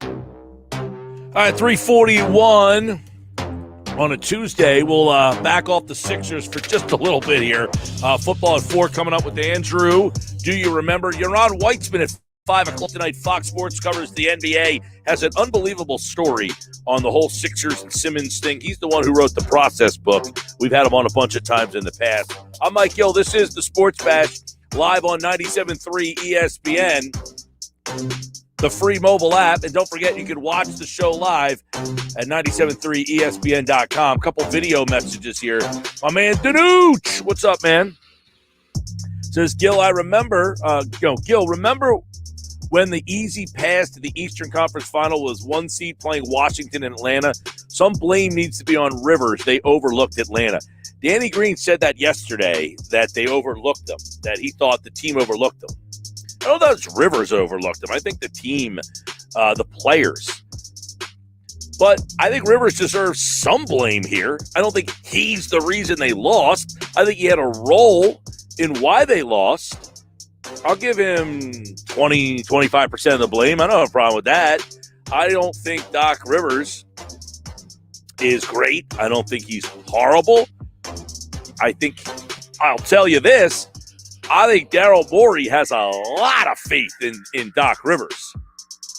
All right, 3:41 on a Tuesday. We'll back off the Sixers for just a little bit here. Football at 4 coming up with Andrew. Do you remember? Yaron Weitzman at 5 o'clock tonight. Fox Sports covers the NBA. Has an unbelievable story on the whole Sixers and Simmons thing. He's the one who wrote the process book. We've had him on a bunch of times in the past. I'm Mike Gill. This is the Sports Bash live on 97.3 ESPN. The free mobile app. And don't forget, you can watch the show live at 973ESPN.com. A couple video messages here. My man, Danuch. What's up, man? Says, Gill, I remember, Gill, remember when the easy pass to the Eastern Conference Final was 1 seed playing Washington and Atlanta? Some blame needs to be on Rivers. They overlooked Atlanta. Danny Green said that yesterday, that they overlooked them, that he thought the team overlooked them. I don't know if Rivers overlooked them. I think the team, the players. But I think Rivers deserves some blame here. I don't think he's the reason they lost. I think he had a role in why they lost. I'll give him 20-25% of the blame. I don't have a problem with that. I don't think Doc Rivers is great. I don't think he's horrible. I think, I'll tell you this, I think Daryl Morey has a lot of faith in Doc Rivers.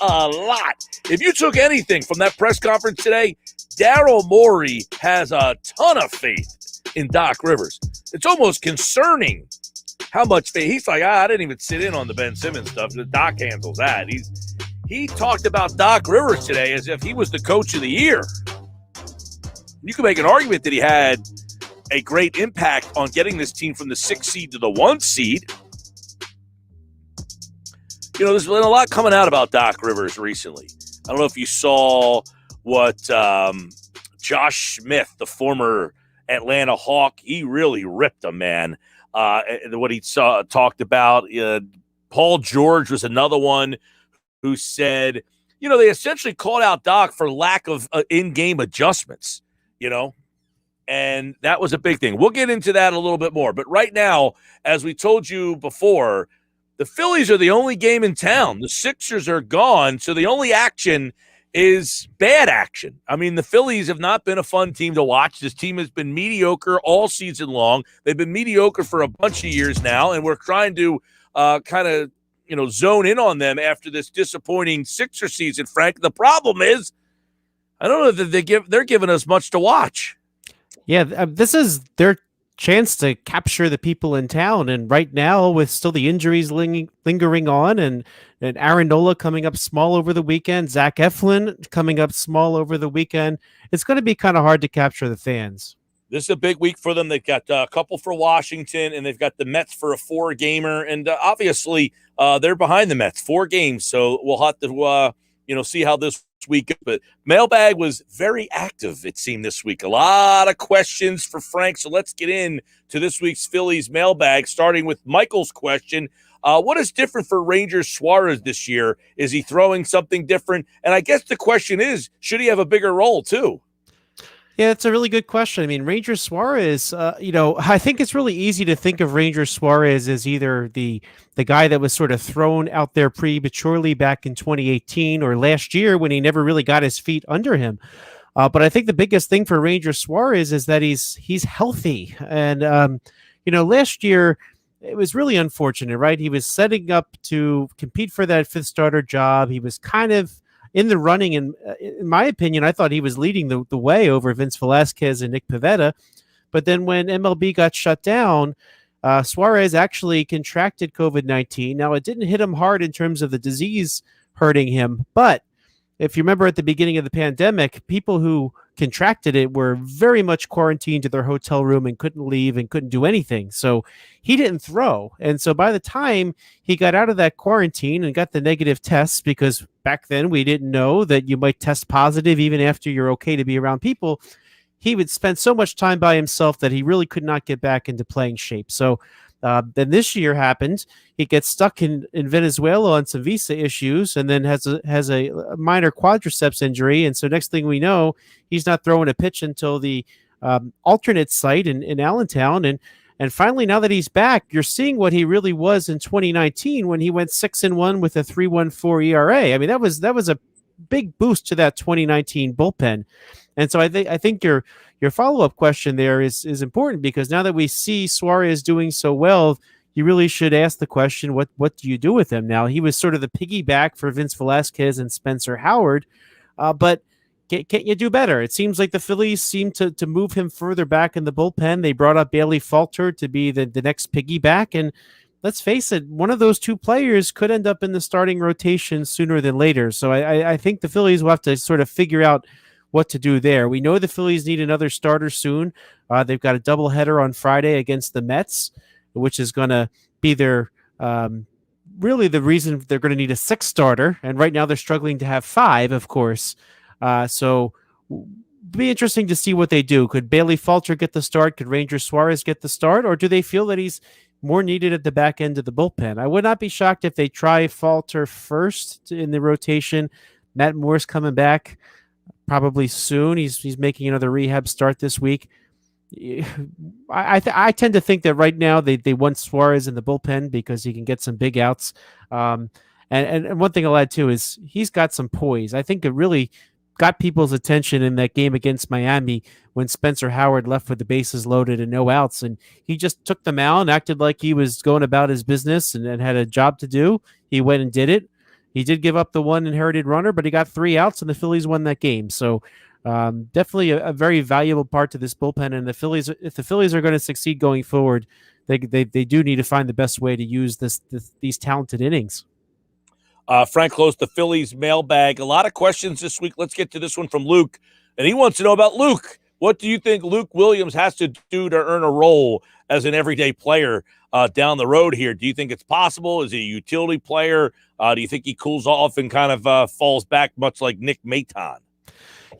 A lot. If you took anything from that press conference today, Daryl Morey has a ton of faith in Doc Rivers. It's almost concerning how much faith. He's like, I didn't even sit in on the Ben Simmons stuff. The Doc handles that. He talked about Doc Rivers today as if he was the coach of the year. You can make an argument that he had a great impact on getting this team from the 6th seed to the 1 seed. You know, there's been a lot coming out about Doc Rivers recently. I don't know if you saw what Josh Smith, the former Atlanta Hawk, he really ripped him, man. What he talked about. Paul George was another one who said, you know, they essentially called out Doc for lack of in-game adjustments, you know. And that was a big thing. We'll get into that a little bit more. But right now, as we told you before, the Phillies are the only game in town. The Sixers are gone, so the only action is bad action. I mean, the Phillies have not been a fun team to watch. This team has been mediocre all season long. They've been mediocre for a bunch of years now, and we're trying to kind of, you know, zone in on them after this disappointing Sixer season, Frank. The problem is, I don't know that they're giving us much to watch. Yeah, this is their chance to capture the people in town. And right now, with still the injuries lingering on, and Aaron Nola coming up small over the weekend, Zach Eflin coming up small over the weekend, it's going to be kind of hard to capture the fans. This is a big week for them. They've got a couple for Washington, and they've got the Mets for a 4-gamer. And obviously, they're behind the Mets, 4 games. So we'll have to, see how this week. But mailbag was very active, it seemed, this week. A lot of questions for Frank. So let's get in to this week's Phillies mailbag, starting with Michael's question. What is different for Ranger Suarez this year? Is he throwing something different? And I guess the question is, should he have a bigger role too? Yeah, it's a really good question. I mean, Ranger Suarez, I think it's really easy to think of Ranger Suarez as either the guy that was sort of thrown out there prematurely back in 2018 or last year when he never really got his feet under him. But I think the biggest thing for Ranger Suarez is that he's healthy. And, last year it was really unfortunate, right? He was setting up to compete for that 5th starter job. He was kind of in the running, and in my opinion, I thought he was leading the way over Vince Velasquez and Nick Pivetta. But then when MLB got shut down, Suarez actually contracted COVID-19. Now, it didn't hit him hard in terms of the disease hurting him, but if you remember at the beginning of the pandemic, people who contracted it were very much quarantined to their hotel room and couldn't leave and couldn't do anything. So he didn't throw. And so by the time he got out of that quarantine and got the negative tests, because back then we didn't know that you might test positive even after you're okay to be around people, he would spend so much time by himself that he really could not get back into playing shape. So then this year happened. He gets stuck in Venezuela on some visa issues, and then has a minor quadriceps injury. And so next thing we know, he's not throwing a pitch until the alternate site in Allentown. And finally, now that he's back, you're seeing what he really was in 2019 when he went 6-1 with a 3.14 ERA. I mean, that was a big boost to that 2019 bullpen. And so I think your follow-up question there is important, because now that we see Suarez doing so well, you really should ask the question, what do you do with him now? He was sort of the piggyback for Vince Velasquez and Spencer Howard, but can't you do better? It seems like the Phillies seem to move him further back in the bullpen. They brought up Bailey Falter to be the next piggyback, and let's face it, one of those two players could end up in the starting rotation sooner than later. So I think the Phillies will have to sort of figure out what to do there. We know the Phillies need another starter soon. They've got a doubleheader on Friday against the Mets, which is going to be their really the reason they're going to need a sixth starter. And right now they're struggling to have five, of course. So be interesting to see what they do. Could Bailey Falter get the start? Could Ranger Suarez get the start? Or do they feel that he's more needed at the back end of the bullpen? I would not be shocked if they try Falter first in the rotation. Matt Moore's coming back probably soon. He's making another rehab start this week. I tend to think that right now they want Suarez in the bullpen because he can get some big outs. And one thing I'll add too is he's got some poise. I think it really got people's attention in that game against Miami when Spencer Howard left with the bases loaded and no outs, and he just took them out and acted like he was going about his business and had a job to do. He went and did it. He did give up the one inherited runner, but he got 3 outs, and the Phillies won that game. So definitely a very valuable part to this bullpen. And if the Phillies are going to succeed going forward, they do need to find the best way to use these talented innings. Frank Klose, the Phillies mailbag. A lot of questions this week. Let's get to this one from Luke. And he wants to know about Luke. What do you think Luke Williams has to do to earn a role as an everyday player down the road here? Do you think it's possible? Is he a utility player? Do you think he cools off and kind of falls back much like Nick Maton?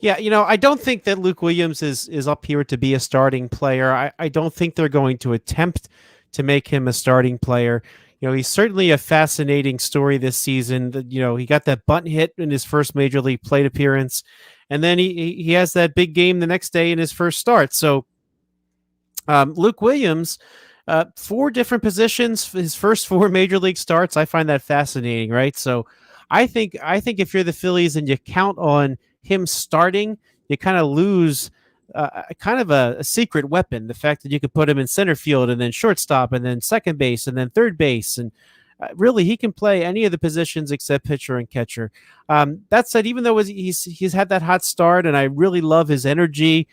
Yeah, I don't think that Luke Williams is up here to be a starting player. I don't think they're going to attempt to make him a starting player. He's certainly a fascinating story this season. He got that bunt hit in his first major league plate appearance, and then he has that big game the next day in his first start. So Luke Williams, 4 different positions, his first 4 major league starts. I find that fascinating, right? So I think if you're the Phillies and you count on him starting, you kind of lose kind of a secret weapon. The fact that you could put him in center field and then shortstop and then second base and then third base. And really, he can play any of the positions except pitcher and catcher. That said, even though he's had that hot start and I really love his energy,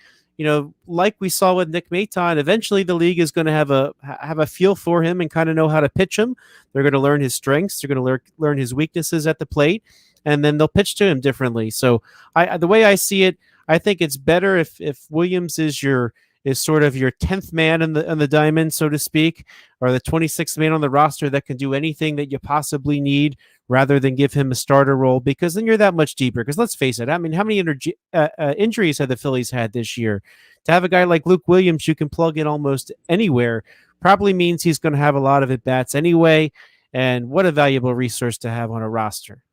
like we saw with Nick Maton, eventually the league is going to have a feel for him and kind of know how to pitch him. They're going to learn his strengths. They're going to learn his weaknesses at the plate, and then they'll pitch to him differently. So the way I see it, I think it's better if Williams is sort of your 10th man on the diamond, so to speak, or the 26th man on the roster that can do anything that you possibly need, rather than give him a starter role, because then you're that much deeper. Because let's face it, I mean, how many injuries have the Phillies had this year? To have a guy like Luke Williams you can plug in almost anywhere probably means he's going to have a lot of at-bats anyway, and what a valuable resource to have on a roster.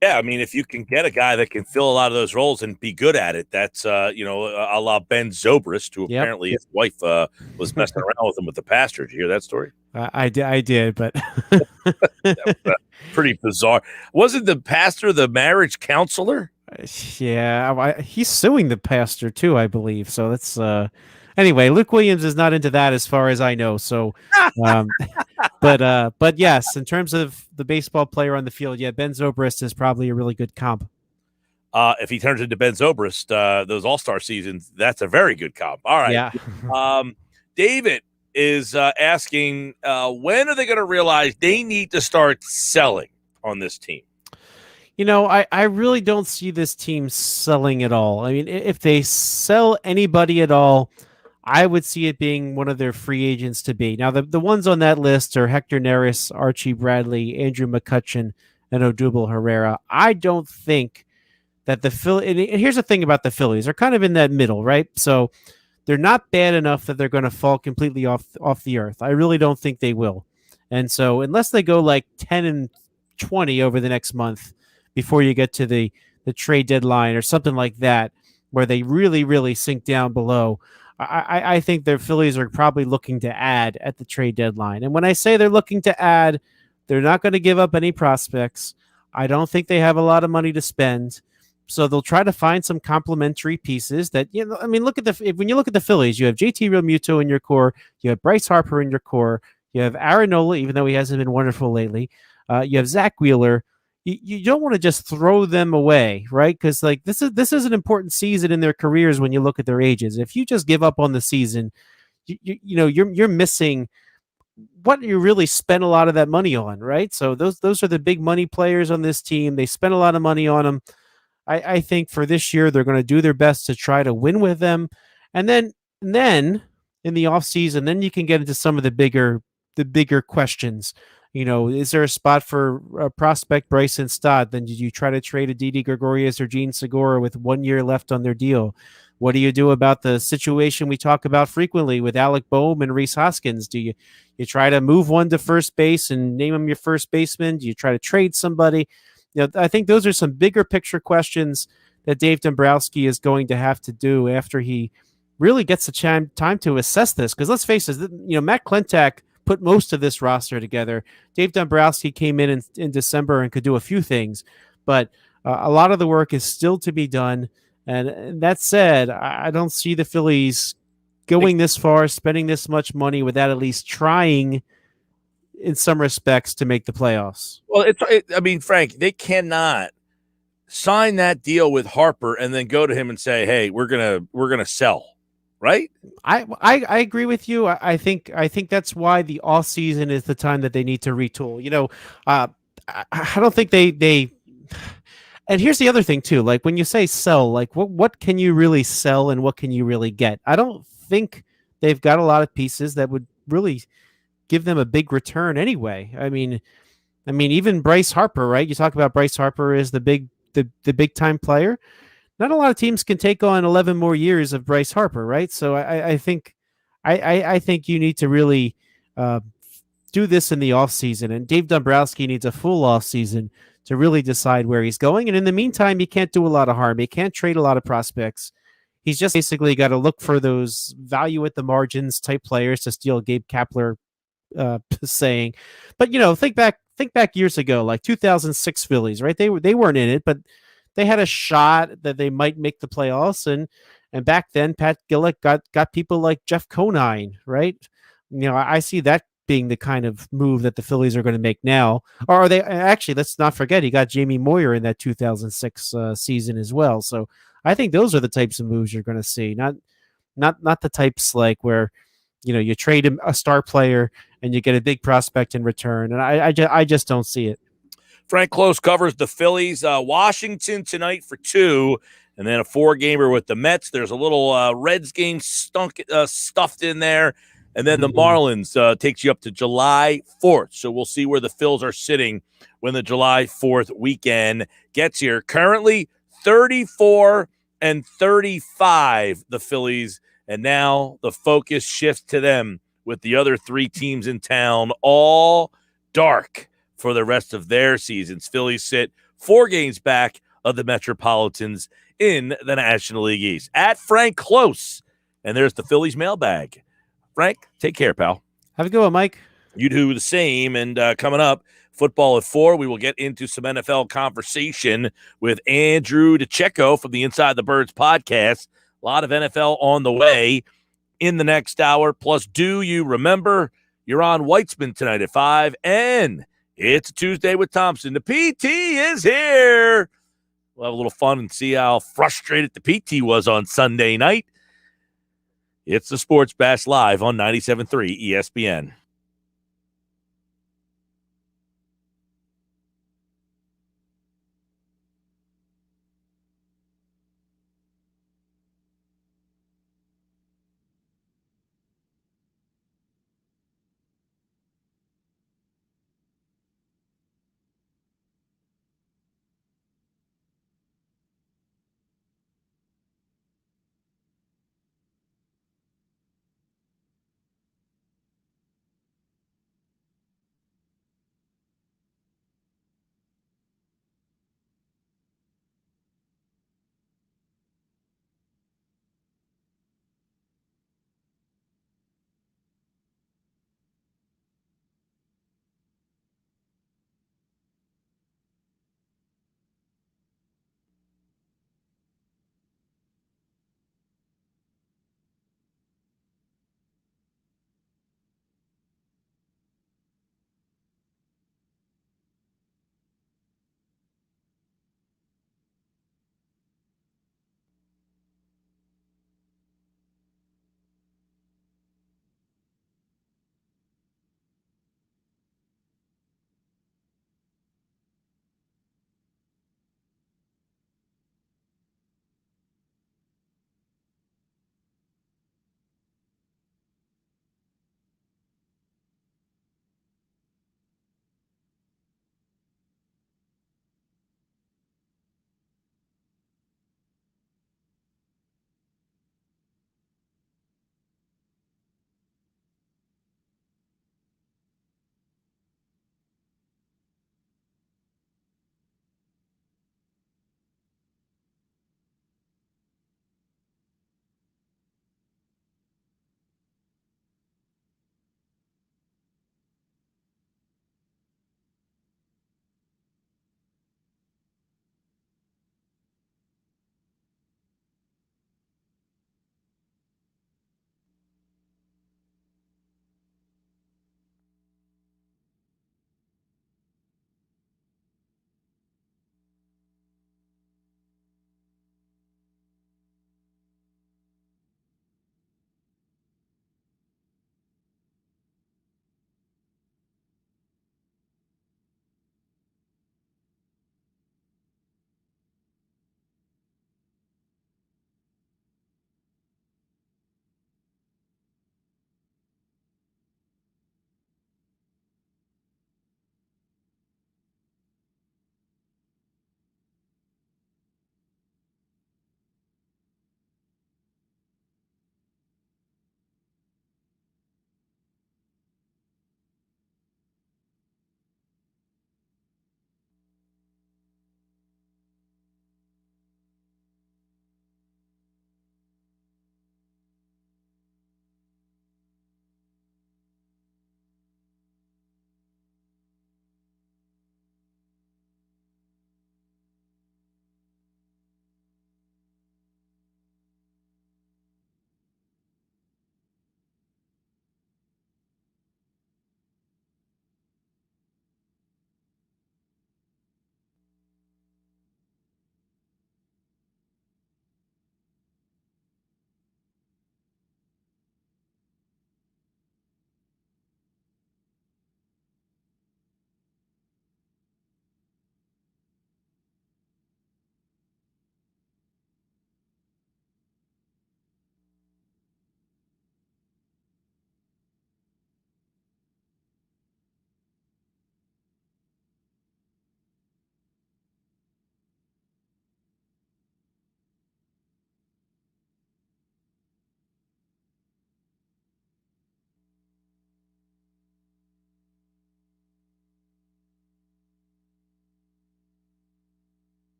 Yeah, I mean, if you can get a guy that can fill a lot of those roles and be good at it, that's, a la Ben Zobrist, who apparently his wife was messing around with him with the pastor. Did you hear that story? I did, but that was, pretty bizarre. Wasn't the pastor the marriage counselor? Yeah, he's suing the pastor too, I believe. So that's anyway. Luke Williams is not into that, as far as I know. So, but yes, in terms of the baseball player on the field, yeah, Ben Zobrist is probably a really good comp. If he turns into Ben Zobrist, those All-Star seasons, that's a very good comp. All right. Yeah. David is asking, when are they going to realize they need to start selling on this team? I really don't see this team selling at all. I mean, if they sell anybody at all, I would see it being one of their free agents to be. Now, the ones on that list are Hector Neris, Archie Bradley, Andrew McCutchen, and Odubel Herrera. I don't think that the Phillies, and here's the thing about the Phillies, they're kind of in that middle, right? So they're not bad enough that they're going to fall completely off the earth. I really don't think they will. And so unless they go like 10-20 over the next month before you get to the trade deadline or something like that, where they really, really sink down below, I think their Phillies are probably looking to add at the trade deadline. And when I say they're looking to add, they're not going to give up any prospects. I don't think they have a lot of money to spend. So they'll try to find some complementary pieces that, I mean, when you look at the Phillies, you have JT Realmuto in your core, you have Bryce Harper in your core, you have Aaron Nola, even though he hasn't been wonderful lately. You have Zach Wheeler. You don't want to just throw them away, right? Because like this is an important season in their careers when you look at their ages. If you just give up on the season, you're missing what you really spent a lot of that money on, right? So those are the big money players on this team. They spent a lot of money on them. I think for this year they're going to do their best to try to win with them, and then in the offseason, then you can get into some of the bigger questions. Is there a spot for prospect Bryson Stott? Then did you try to trade a Didi Gregorius or Gene Segura with 1 year left on their deal? What do you do about the situation we talk about frequently with Alec Boehm and Rhys Hoskins? Do you try to move one to first base and name him your first baseman? Do you try to trade somebody? I think those are some bigger picture questions that Dave Dombrowski is going to have to do after he really gets the time to assess this. Because let's face it, Matt Klentak put most of this roster together. Dave Dombrowski came in December and could do a few things, but a lot of the work is still to be done. And that said, I don't see the Phillies going this far, spending this much money without at least trying in some respects to make the playoffs. Well, I mean, Frank, they cannot sign that deal with Harper and then go to him and say, "Hey, we're gonna sell," right? I agree with you. I think that's why the off season is the time that they need to retool. I don't think they. And here's the other thing too. Like when you say sell, like what can you really sell and what can you really get? I don't think they've got a lot of pieces that would really give them a big return anyway. I mean, even Bryce Harper, right? You talk about Bryce Harper as the big time player. Not a lot of teams can take on 11 more years of Bryce Harper, right? So I think you need to really do this in the offseason, and Dave Dombrowski needs a full offseason to really decide where he's going. And in the meantime, he can't do a lot of harm. He can't trade a lot of prospects. He's just basically got to look for those value at the margins type players, to steal Gabe Kapler saying. But think back years ago, like 2006 Phillies, right? They weren't in it, but they had a shot that they might make the playoffs, and back then Pat Gillick got people like Jeff Conine, right? I see that being the kind of move that the Phillies are going to make now. Or are they actually? Let's not forget he got Jamie Moyer in that 2006 season as well. So I think those are the types of moves you're going to see, not the types like where you trade a star player and you get a big prospect in return. And I just don't see it. Frank Klose covers the Phillies. Washington tonight for 2, and then a 4-gamer with the Mets. There's a little Reds game stuffed in there, and then the Marlins takes you up to July 4th. So we'll see where the Phils are sitting when the July 4th weekend gets here. Currently 34 and 35, the Phillies, and now the focus shifts to them with the other 3 teams in town, all dark for the rest of their seasons. Phillies sit 4 games back of the Metropolitans in the National League East. At Frank Klose, and there's the Phillies mailbag. Frank, take care, pal. Have a good one, Mike. You do the same. And coming up, football at 4, we will get into some NFL conversation with Andrew Dicecco from the Inside the Birds podcast. A lot of NFL on the way in the next hour. Plus, do you remember Yaron Weitzman tonight at 5? And it's Tuesday with Thompson. The PT is here. We'll have a little fun and see how frustrated the PT was on Sunday night. It's the Sports Bash live on 97.3 ESPN.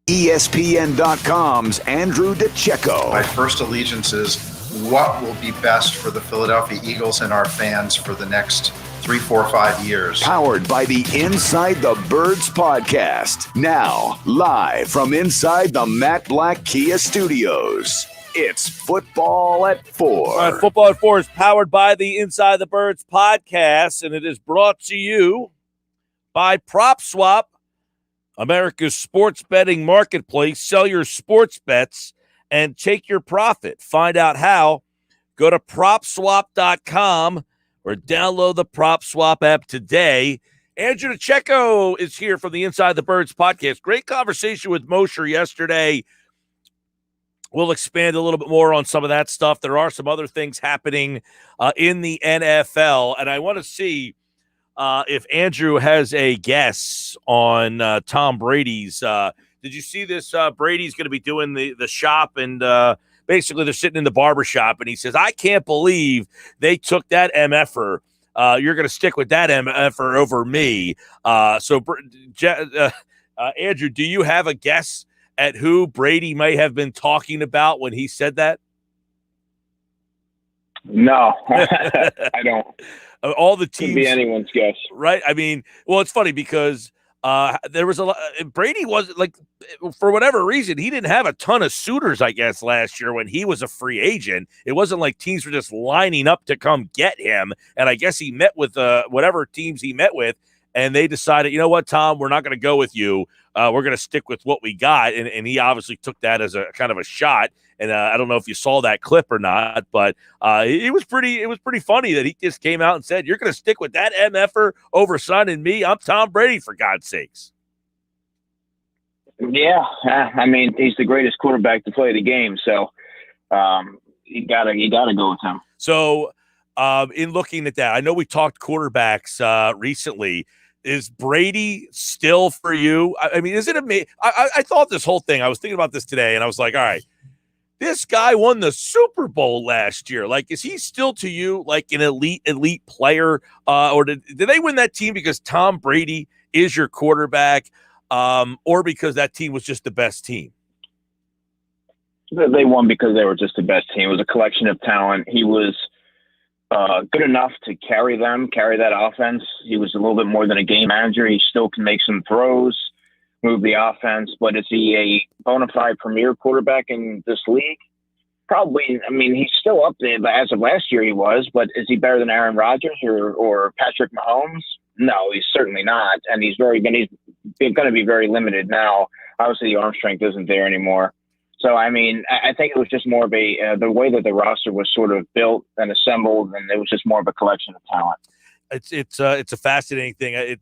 ESPN.com's Andrew Dicecco. My first allegiance is what will be best for the Philadelphia Eagles and our fans for the next 3, 4, 5 years. Powered by the Inside the Birds podcast. Now, live from inside the Matt Black Kia Studios. It's Football at 4. All right, Football at 4 is powered by the Inside the Birds podcast, and it is brought to you by PropSwap, America's sports betting marketplace. Sell your sports bets and take your profit. Find out how. Go to PropSwap.com or download the PropSwap app today. Andrew Dicecco is here from the Inside the Birds podcast. Great conversation with Mosher yesterday. We'll expand a little bit more on some of that stuff. There are some other things happening in the NFL, and I want to see if Andrew has a guess on Tom Brady's. Did you see this? Brady's going to be doing the shop, and basically they're sitting in the barbershop, and he says, I can't believe they took that MFer. You're going to stick with that MFer over me. Andrew, do you have a guess at who Brady may have been talking about when he said that? No, I don't. All the teams. Could be anyone's guess. Right? I mean, well, it's funny because there was a lot. Brady was like, for whatever reason, he didn't have a ton of suitors, I guess, last year when he was a free agent. It wasn't like teams were just lining up to come get him. And I guess he met with whatever teams he met with, and they decided, you know what, Tom, we're not going to go with you. We're going to stick with what we got. And he obviously took that as a kind of a shot. And I don't know if you saw that clip or not, but it was pretty funny that he just came out and said, you're going to stick with that MFer over signing me? I'm Tom Brady, for God's sakes. Yeah, I mean, he's the greatest quarterback to play the game, so you gotta go with him. So in looking at that, I know we talked quarterbacks recently. Is Brady still for you? I mean, is it amazing? I thought this whole thing, I was thinking about this today, and I was like, all right, this guy won the Super Bowl last year. Like, is he still to you like an elite player? Or did they win that team because Tom Brady is your quarterback, or because that team was just the best team? They won because they were just the best team. It was a collection of talent. He was good enough to carry that offense. He was a little bit more than a game manager. He still can make some throws, move the offense, but is he a bona fide premier quarterback in this league? Probably. I mean, he's still up there, but as of last year he was, but is he better than Aaron Rodgers or Patrick Mahomes? No, he's certainly not. And he's going to be very limited now. Obviously the arm strength isn't there anymore. So, I mean, I think it was just more of the way that the roster was sort of built and assembled, and it was just more of a collection of talent. It's a fascinating thing.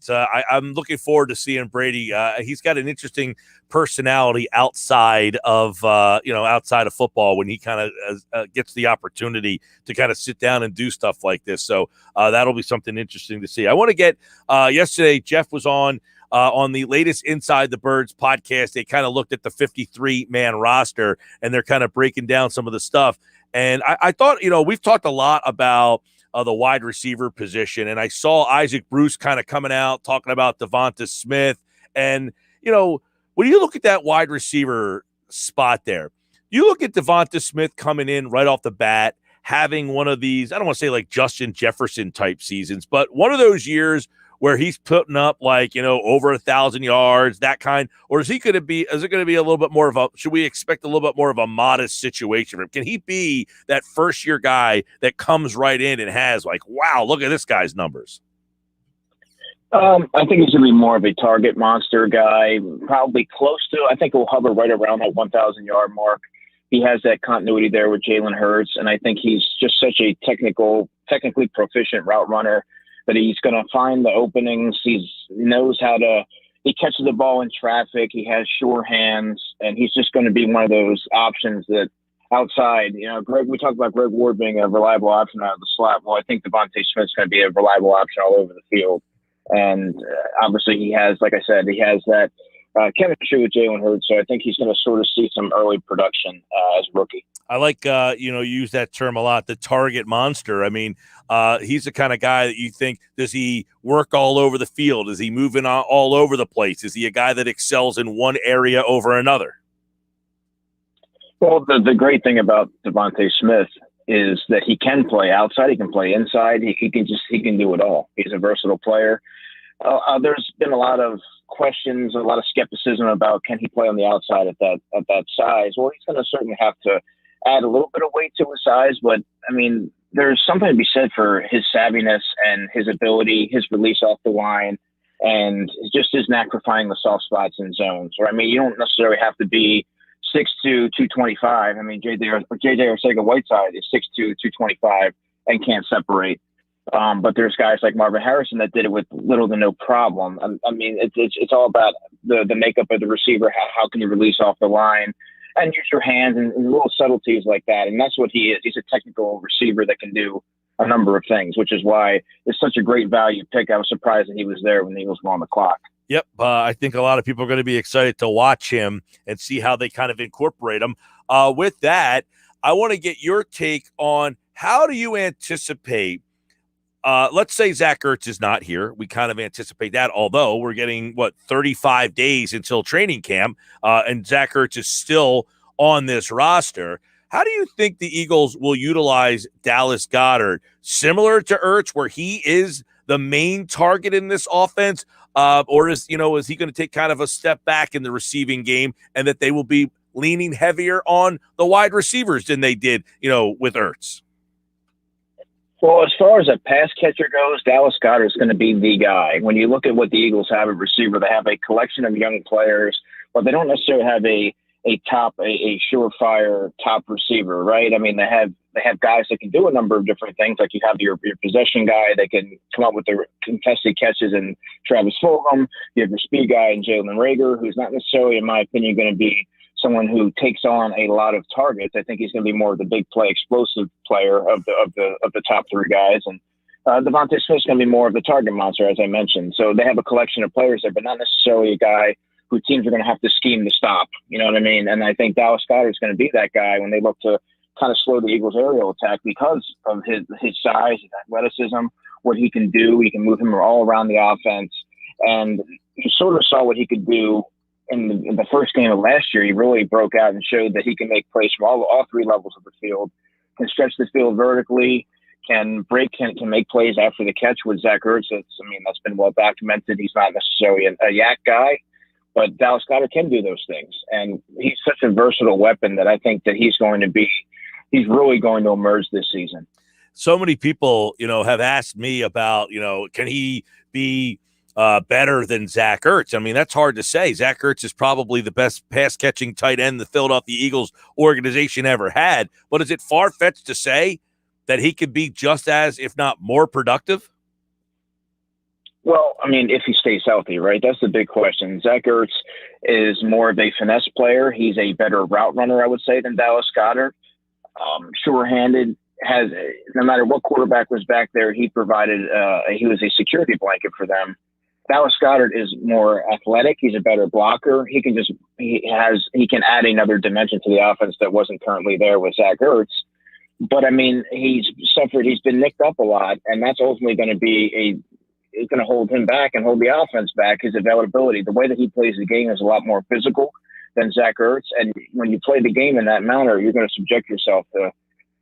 I'm looking forward to seeing Brady. He's got an interesting personality outside of football when he kind of gets the opportunity to kind of sit down and do stuff like this. So that'll be something interesting to see. I want to get yesterday. Jeff was on the latest Inside the Birds podcast. They kind of looked at the 53-man roster, and they're kind of breaking down some of the stuff. And I thought, we've talked a lot about the wide receiver position, and I saw Isaac Bruce kind of coming out talking about Devonta Smith. And, when you look at that wide receiver spot there, you look at Devonta Smith coming in right off the bat, having one of these, I don't want to say like Justin Jefferson type seasons, but one of those years where he's putting up over 1,000 yards, that kind, or is it going to be a little bit more of should we expect a little bit more of a modest situation for him? Can he be that first year guy that comes right in and has wow, look at this guy's numbers? I think he's going to be more of a target monster guy, probably close to, I think he'll hover right around that 1,000 yard mark. He has that continuity there with Jalen Hurts, and I think he's just such a technically proficient route runner that he's going to find the openings. He catches the ball in traffic. He has sure hands, and he's just going to be one of those options that outside, we talked about Greg Ward being a reliable option out of the slot. Well, I think Devonta Smith's going to be a reliable option all over the field. And obviously he has, like I said, he has that chemistry with Jalen Hurts, so I think he's going to sort of see some early production as a rookie. I like, you use that term a lot, the target monster. I mean, he's the kind of guy that you think, does he work all over the field? Is he moving all over the place? Is he a guy that excels in one area over another? Well, the great thing about Devontae Smith is that he can play outside, he can play inside, he can do it all. He's a versatile player. There's been a lot of questions, a lot of skepticism about can he play on the outside at that size. Well, he's going to certainly have to add a little bit of weight to his size, but I mean, there's something to be said for his savviness and his ability, his release off the line, and just his knack for finding the soft spots in zones. Or I mean, you don't necessarily have to be 6'2", 225. I mean, J.J. Arcega-Whiteside is 6'2", 225 and can't separate. But there's guys like Marvin Harrison that did it with little to no problem. I mean, it's all about the makeup of the receiver. How can you release off the line and use your hands and little subtleties like that. And that's what he is. He's a technical receiver that can do a number of things, which is why it's such a great value pick. I was surprised that he was there when the Eagles were on the clock. Yep. I think a lot of people are going to be excited to watch him and see how they kind of incorporate him. With that, I want to get your take on how do you anticipate, let's say Zach Ertz is not here. We kind of anticipate that, although we're getting, 35 days until training camp, and Zach Ertz is still on this roster. How do you think the Eagles will utilize Dallas Goedert? Similar to Ertz, where he is the main target in this offense, or is he going to take kind of a step back in the receiving game, and that they will be leaning heavier on the wide receivers than they did, with Ertz? Well, as far as a pass catcher goes, Dallas Goedert is going to be the guy. When you look at what the Eagles have at receiver, they have a collection of young players, but they don't necessarily have a surefire top receiver, right? I mean, they have guys that can do a number of different things. Like you have your possession guy that can come up with the contested catches and Travis Fulgham. You have your speed guy and Jalen Reagor, who's not necessarily, in my opinion, going to be someone who takes on a lot of targets. I think he's going to be more of the big play, explosive player of the top three guys. And Devontae Smith's going to be more of the target monster, as I mentioned. So they have a collection of players there, but not necessarily a guy who teams are going to have to scheme to stop. You know what I mean? And I think Dallas Goedert is going to be that guy when they look to kind of slow the Eagles' aerial attack because of his size, his athleticism, what he can do. He can move him all around the offense. And you sort of saw what he could do in the first game of last year. He really broke out and showed that he can make plays from all three levels of the field, can stretch the field vertically, can make plays after the catch with Zach Ertz. That's been well documented. He's not necessarily a yak guy, but Dallas Goedert can do those things. And he's such a versatile weapon that I think that he's really going to emerge this season. So many people, have asked me about, can he be better than Zach Ertz? I mean, that's hard to say. Zach Ertz is probably the best pass-catching tight end the Philadelphia Eagles organization ever had. But is it far-fetched to say that he could be just as, if not more productive? Well, I mean, if he stays healthy, right? That's the big question. Zach Ertz is more of a finesse player. He's a better route runner, I would say, than Dallas Goedert. Sure-handed, no matter what quarterback was back there, he was a security blanket for them. Dallas Goedert is more athletic. He's a better blocker. He can add another dimension to the offense that wasn't currently there with Zach Ertz. But I mean, he's been nicked up a lot, and that's ultimately going to hold him back and hold the offense back. His availability, the way that he plays the game is a lot more physical than Zach Ertz. And when you play the game in that manner, you're going to subject yourself to,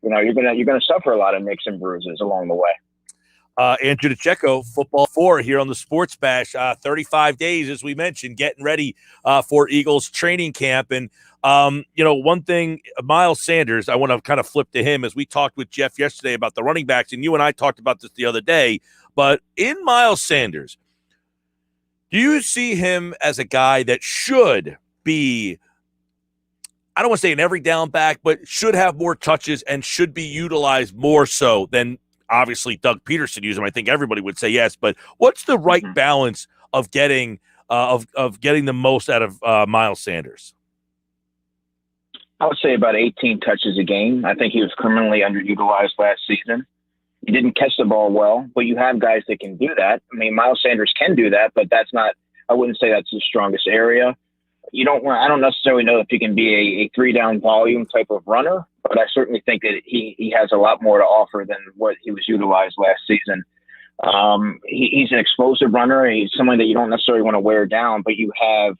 you're going to suffer a lot of nicks and bruises along the way. Andrew Dicecco, Football 4 here on the Sports Bash. 35 days, as we mentioned, getting ready for Eagles training camp. And, one thing, Miles Sanders, I want to kind of flip to him as we talked with Jeff yesterday about the running backs, and you and I talked about this the other day. But in Miles Sanders, do you see him as a guy that should be, I don't want to say an every down back, but should have more touches and should be utilized more so than obviously Doug Peterson used him? I think everybody would say yes, but what's the right balance of getting getting the most out of Miles Sanders? I would say about 18 touches a game. I think he was criminally underutilized last season. He didn't catch the ball well, but you have guys that can do that. I mean, Miles Sanders can do that, but that's not I wouldn't say that's his strongest area. I don't necessarily know if he can be a 3-down volume type of runner, but I certainly think that he has a lot more to offer than what he was utilized last season. He's an explosive runner. He's someone that you don't necessarily want to wear down, but you have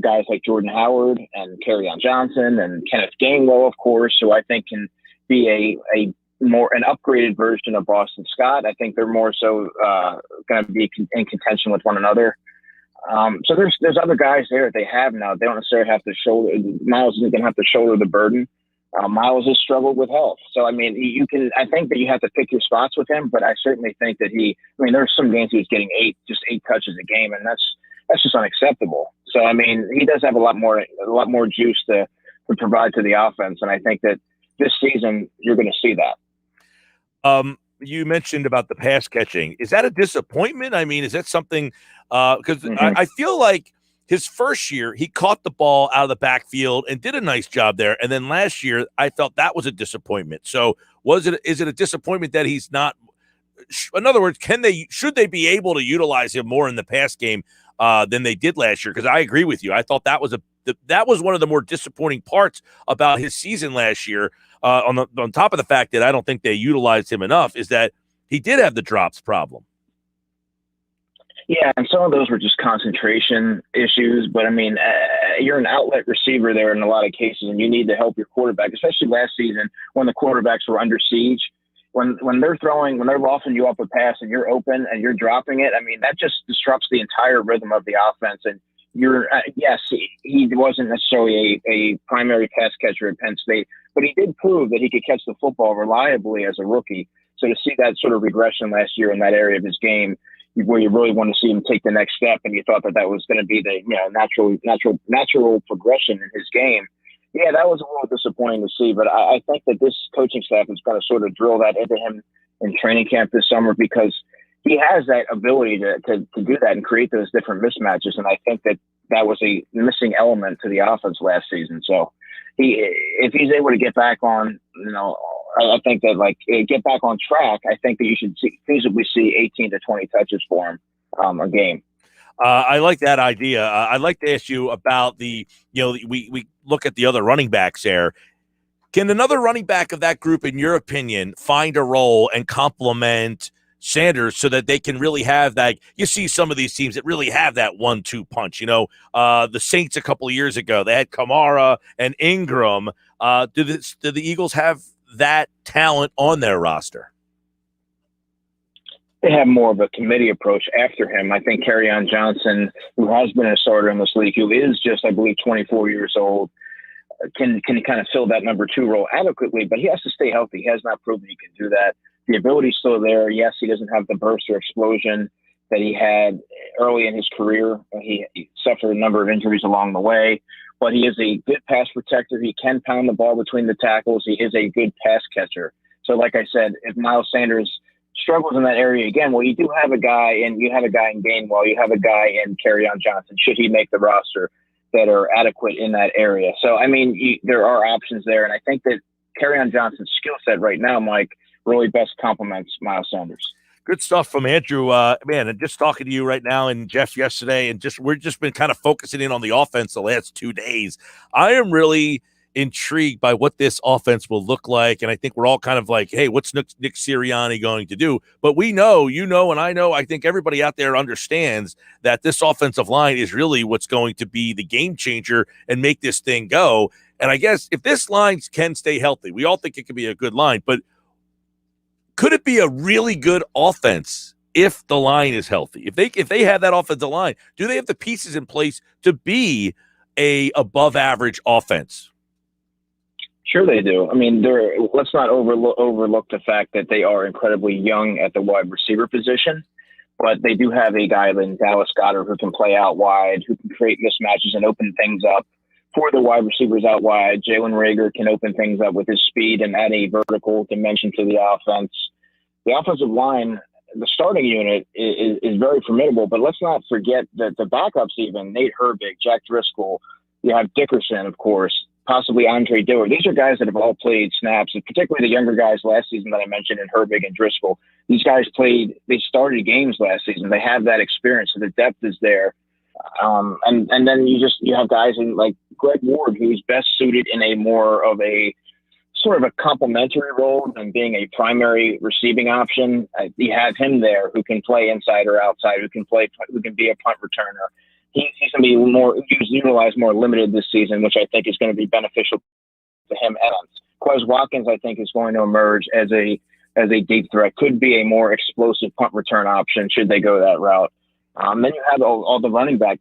guys like Jordan Howard and Kerryon Johnson and Kenneth Gainwell, of course, who I think can be an upgraded version of Boston Scott. I think they're more so going to be in contention with one another. So there's other guys there that they have now. They don't necessarily have to shoulder. Miles isn't going to have to shoulder the burden. Miles has struggled with health. So, I mean, I think that you have to pick your spots with him, but I certainly think that there's some games he was getting 8 touches a game, and that's just unacceptable. So, I mean, he does have a lot more juice to provide to the offense. And I think that this season you're going to see that. You mentioned about the pass catching. Is that a disappointment? I mean, is that something, because I feel like his first year, he caught the ball out of the backfield and did a nice job there. And then last year, I felt that was a disappointment. So is it a disappointment that he's not? In other words, should they be able to utilize him more in the pass game than they did last year? Because I agree with you. I thought that was one of the more disappointing parts about his season last year. On top of the fact that I don't think they utilized him enough, is that he did have the drops problem. Yeah, and some of those were just concentration issues. But, I mean, you're an outlet receiver there in a lot of cases, and you need to help your quarterback, especially last season when the quarterbacks were under siege. When they're offering you up a pass and you're open and you're dropping it, I mean, that just disrupts the entire rhythm of the offense. And yes, he wasn't necessarily a primary pass catcher at Penn State, but he did prove that he could catch the football reliably as a rookie. So to see that sort of regression last year in that area of his game, where you really want to see him take the next step, and you thought that was going to be the natural progression in his game. Yeah, that was a little disappointing to see, but I think that this coaching staff is going to sort of drill that into him in training camp this summer, because he has that ability to do that and create those different mismatches. And I think that was a missing element to the offense last season. So if he's able to get back on, I think that get back on track, I think that you should feasibly see 18 to 20 touches for him a game. I like that idea. I'd like to ask you about we look at the other running backs there. Can another running back of that group, in your opinion, find a role and complement Sanders so that they can really have that? You see some of these teams that really have that 1-2 punch. The Saints a couple of years ago, they had Kamara and Ingram. Do the Eagles have that talent on their roster? They have more of a committee approach after him. I think Kerryon Johnson, who has been a starter in this league, who is just, I believe, 24 years old, can kind of fill that number 2 role adequately, but he has to stay healthy. He has not proven he can do that. The ability's still there. Yes, he doesn't have the burst or explosion that he had early in his career. He suffered a number of injuries along the way, but he is a good pass protector. He can pound the ball between the tackles. He is a good pass catcher. So like I said, if Miles Sanders struggles in that area again, well, you do have a guy, and you have a guy in Gainwell, you have a guy in Kerryon Johnson, should he make the roster, that are adequate in that area. So, I mean, there are options there, and I think that Kerryon Johnson's skill set right now, Mike, really best complements Miles Sanders. Good stuff from Andrew. And just talking to you right now and Jeff yesterday, and we're just been kind of focusing in on the offense the last 2 days. I am really intrigued by what this offense will look like, and I think we're all kind of like, hey, what's Nick Sirianni going to do? But we know, and I know, I think everybody out there understands that this offensive line is really what's going to be the game changer and make this thing go. And I guess if this line can stay healthy, we all think it could be a good line, but could it be a really good offense if the line is healthy? If they have that offensive line, do they have the pieces in place to be a above average offense? Sure they do. I mean, let's not overlook the fact that they are incredibly young at the wide receiver position, but they do have a guy in Dallas Goedert who can play out wide, who can create mismatches and open things up for the wide receivers out wide. Jalen Reagor can open things up with his speed and add a vertical dimension to the offense. The offensive line, the starting unit is very formidable, but let's not forget that the backups, even Nate Herbig, Jack Driscoll, you have Dickerson, of course, possibly Andre Dillard. These are guys that have all played snaps, and particularly the younger guys last season that I mentioned in Herbig and Driscoll. These guys they started games last season. They have that experience, so the depth is there. And then you have guys in like Greg Ward, who's best suited in a more of a sort of a complementary role than being a primary receiving option. You have him there who can play inside or outside, who can be a punt returner. He's going to be utilized more limited this season, which I think is going to be beneficial to him. Quez Watkins, I think, is going to emerge as a deep threat, could be a more explosive punt return option should they go that route. Then you have all the running back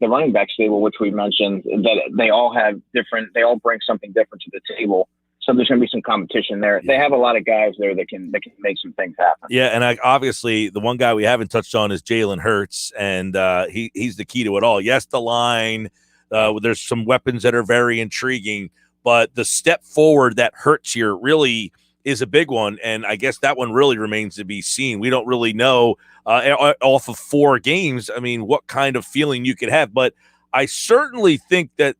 stable, which we mentioned, that they all bring something different to the table. So there's going to be some competition there. They have a lot of guys there that can make some things happen. Yeah, and obviously the one guy we haven't touched on is Jalen Hurts, and he's the key to it all. Yes, the line, there's some weapons that are very intriguing, but the step forward that Hurts here really is a big one, and I guess that one really remains to be seen. We don't really know off of 4 games, I mean, what kind of feeling you could have, but I certainly think that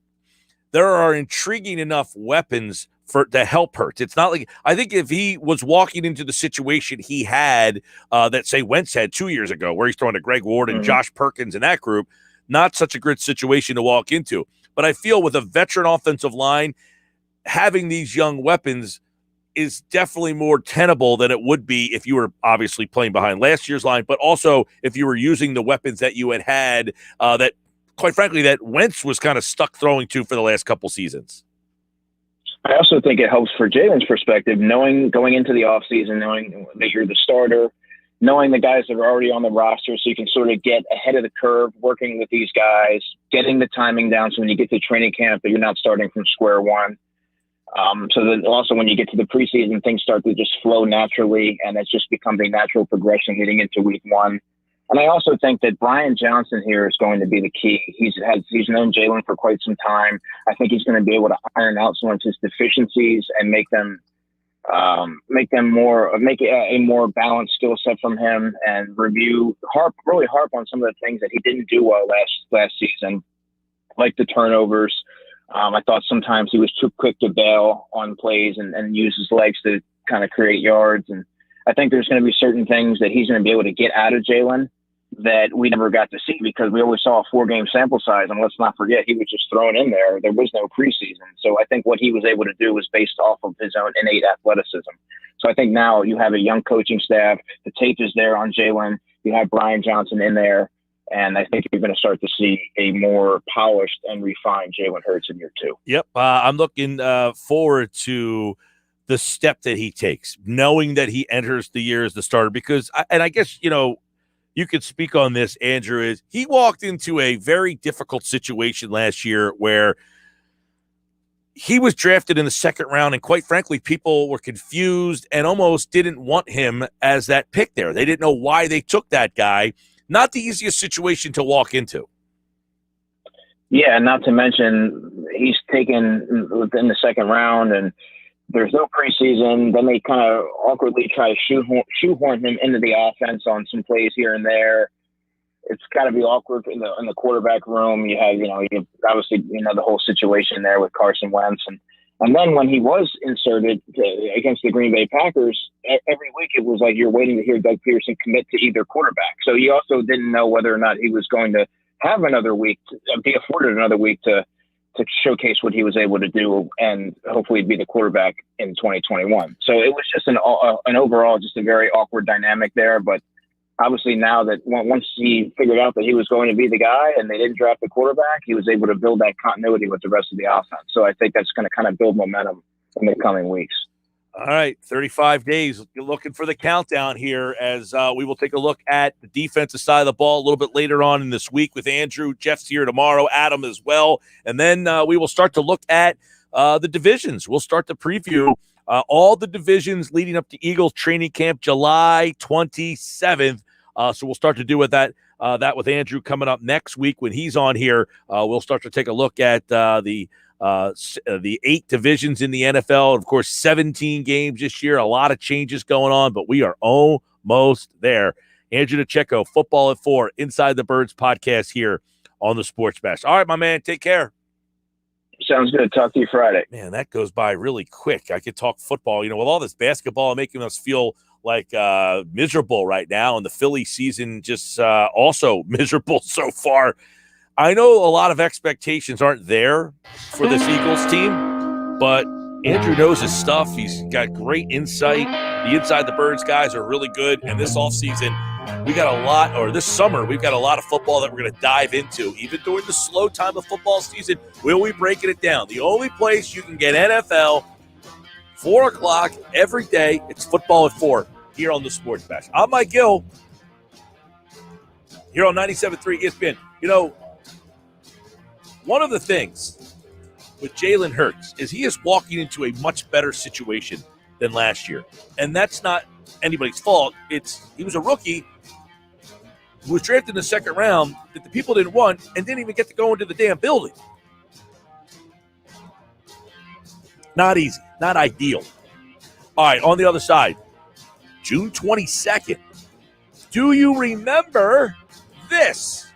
there are intriguing enough weapons to help Hurts. It's not like, I think if he was walking into the situation he had that, say, Wentz had 2 years ago, where he's throwing to Greg Ward and Josh Perkins and that group, not such a good situation to walk into. But I feel with a veteran offensive line, having these young weapons is definitely more tenable than it would be if you were obviously playing behind last year's line, but also if you were using the weapons that you had that, quite frankly, that Wentz was kind of stuck throwing to for the last couple seasons. I also think it helps for Jalen's perspective, going into the offseason, knowing that you're the starter, knowing the guys that are already on the roster, so you can sort of get ahead of the curve, working with these guys, getting the timing down so when you get to training camp that you're not starting from square one. So then also when you get to the preseason, things start to just flow naturally, and it just becomes a natural progression heading into week 1. And I also think that Brian Johnson here is going to be the key. He's known Jalen for quite some time. I think he's going to be able to iron out some of his deficiencies and make a more balanced skill set from him, and really harp on some of the things that he didn't do well last season, like the turnovers. I thought sometimes he was too quick to bail on plays and use his legs to kind of create yards. And I think there's going to be certain things that he's going to be able to get out of Jalen that we never got to see because we always saw a 4-game sample size. And let's not forget, he was just thrown in there. There was no preseason. So I think what he was able to do was based off of his own innate athleticism. So I think now you have a young coaching staff. The tape is there on Jalen. You have Brian Johnson in there. And I think you're going to start to see a more polished and refined Jalen Hurts in year 2. Yep. I'm looking forward to the step that he takes, knowing that he enters the year as the starter. Because, I guess, you could speak on this, Andrew, is he walked into a very difficult situation last year where he was drafted in the 2nd round. And quite frankly, people were confused and almost didn't want him as that pick there. They didn't know why they took that guy. Not the easiest situation to walk into. Yeah, not to mention he's taken within the 2nd round, and there's no preseason. Then they kind of awkwardly try to shoehorn him into the offense on some plays here and there. It's got to be awkward in the quarterback room. You have obviously the whole situation there with Carson Wentz, and then when he was inserted against the Green Bay Packers, every week it was like you're waiting to hear Doug Peterson commit to either quarterback. So he also didn't know whether or not he was going to have another week, be afforded another week to showcase what he was able to do and hopefully be the quarterback in 2021. So it was just an overall, just a very awkward dynamic there. But obviously now that once he figured out that he was going to be the guy and they didn't draft the quarterback, he was able to build that continuity with the rest of the offense. So I think that's going to kind of build momentum in the coming weeks. All right, 35 days. You're looking for the countdown here as we will take a look at the defensive side of the ball a little bit later on in this week with Andrew. Jeff's here tomorrow, Adam as well. And then we will start to look at the divisions. We'll start to preview all the divisions leading up to Eagles training camp July 27th. So we'll start to do with that with Andrew coming up next week when he's on here. We'll start to take a look at the 8 divisions in the NFL. Of course, 17 games this year, a lot of changes going on, but we are almost there. Andrew Dicecco, Football at 4, Inside the Birds podcast here on the Sports Bash. All right, my man, take care. Sounds good. Talk to you Friday. Man, that goes by really quick. I could talk football, with all this basketball making us feel like miserable right now, and the Philly season just also miserable so far. I know a lot of expectations aren't there for this Eagles team, but Andrew knows his stuff. He's got great insight. The Inside the Birds guys are really good. And this offseason, we got a lot, or this summer, we've got a lot of football that we're going to dive into. Even during the slow time of football season, we'll be breaking it down. The only place you can get NFL, 4 o'clock every day, it's football at 4 here on the Sports Bash. I'm Mike Gill here on 97.3 ESPN. You know, one of the things with Jalen Hurts is he is walking into a much better situation than last year. And that's not anybody's fault. He was a rookie who was drafted in the second round that the people didn't want and didn't even get to go into the damn building. Not easy. Not ideal. All right, on the other side, June 22nd. Do you remember this?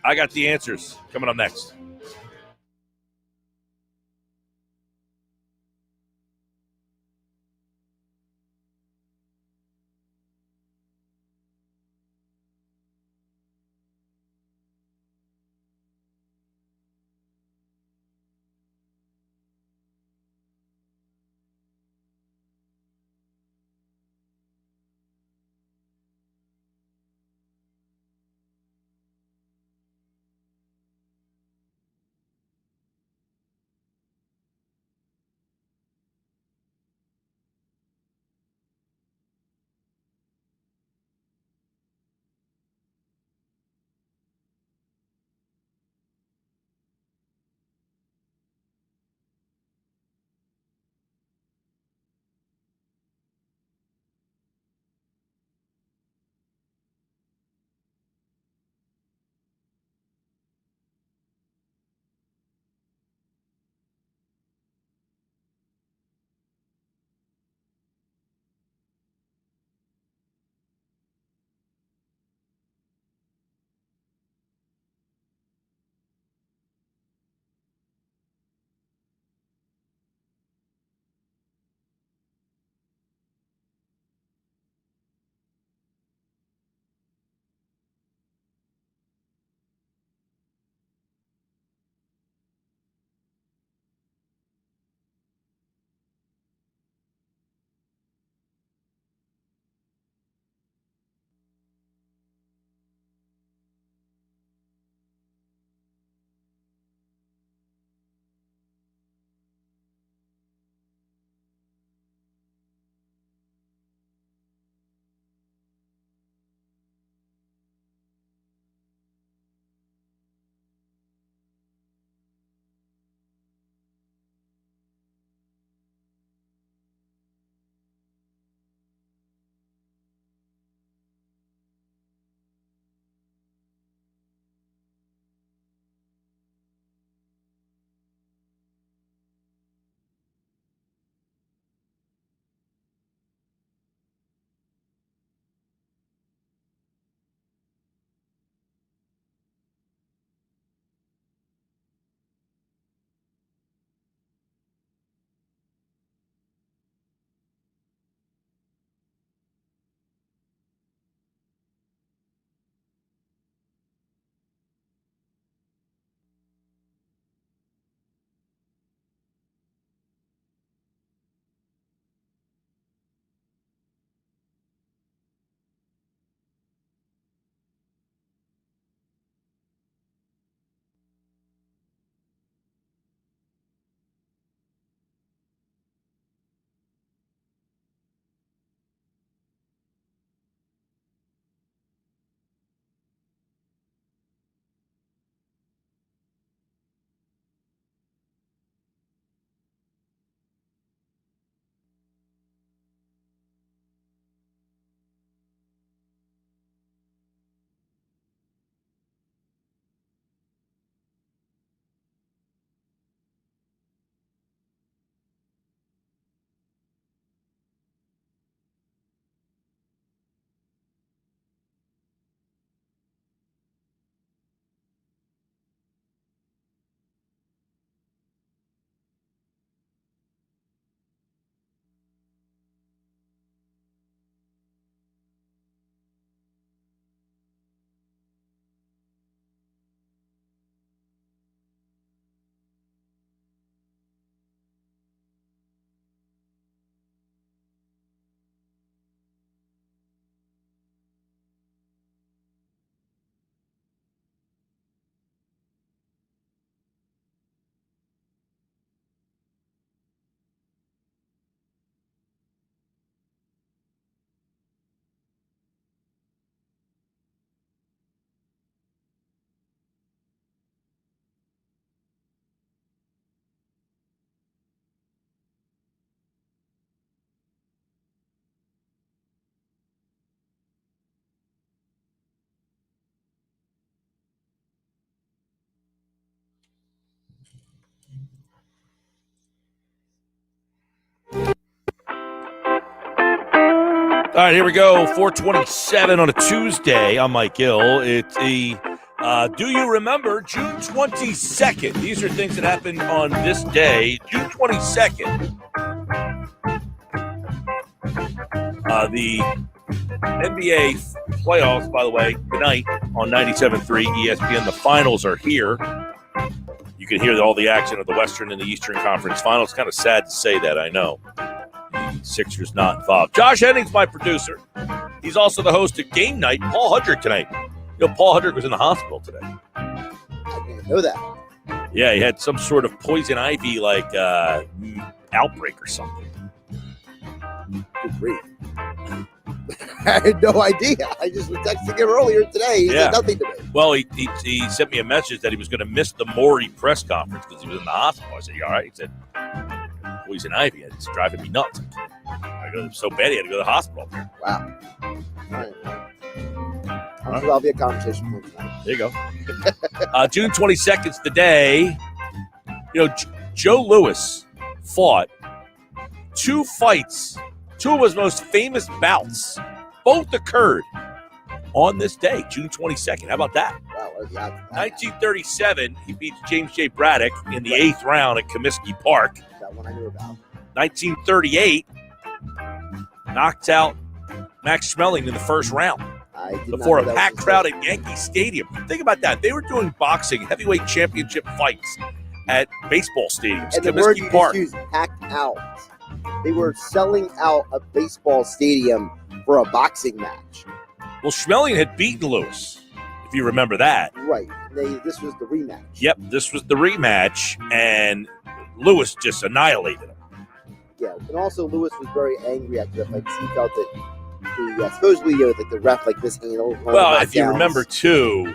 I got the answers coming up next. All right, here we go. 4:27 on a Tuesday. I'm Mike Gill. It's the do you remember June 22nd? These are things that happened on this day, June 22nd. The NBA playoffs, by the way, tonight on 97.3 ESPN. The finals are here. You can hear all the action of the Western and the Eastern Conference Finals. Kind of sad to say that, I know. The Sixers not involved. Josh Henning's my producer. He's also the host of Game Night. Paul Hudrick tonight. You know, Paul Hudrick was in the hospital today. I didn't know that. Yeah, he had some sort of poison ivy outbreak or something. Good grief. I had no idea. I just was texting him earlier today. He said nothing to me. Well, he sent me a message that he was going to miss the Morey press conference because he was in the hospital. I said, "You all right?" He said, "Poison ivy. It's driving me nuts." I go, so bad he had to go to the hospital. Wow. All right. That'll be a conversation for tonight. There you go. June 22nd is the day. You know, Joe Louis fought 2 fights. 2 of his most famous bouts both occurred on this day, June 22nd. How about that? Wow, 1937, he beats James J. Braddock in the 8th round at Comiskey Park. That one I knew about. 1938, knocked out Max Schmeling in the first round before a packed crowd at Yankee Stadium. Think about that. They were doing boxing heavyweight championship fights at baseball stadiums, and the word you Park. just used, packed out. They were selling out a baseball stadium for a boxing match. Well, Schmeling had beaten Louis, if you remember that. Right. This was the rematch. Yep, this was the rematch, and Louis just annihilated him. Yeah, and also Louis was very angry after that. Like, he felt that supposedly the ref mishandled. Well, if you remember too,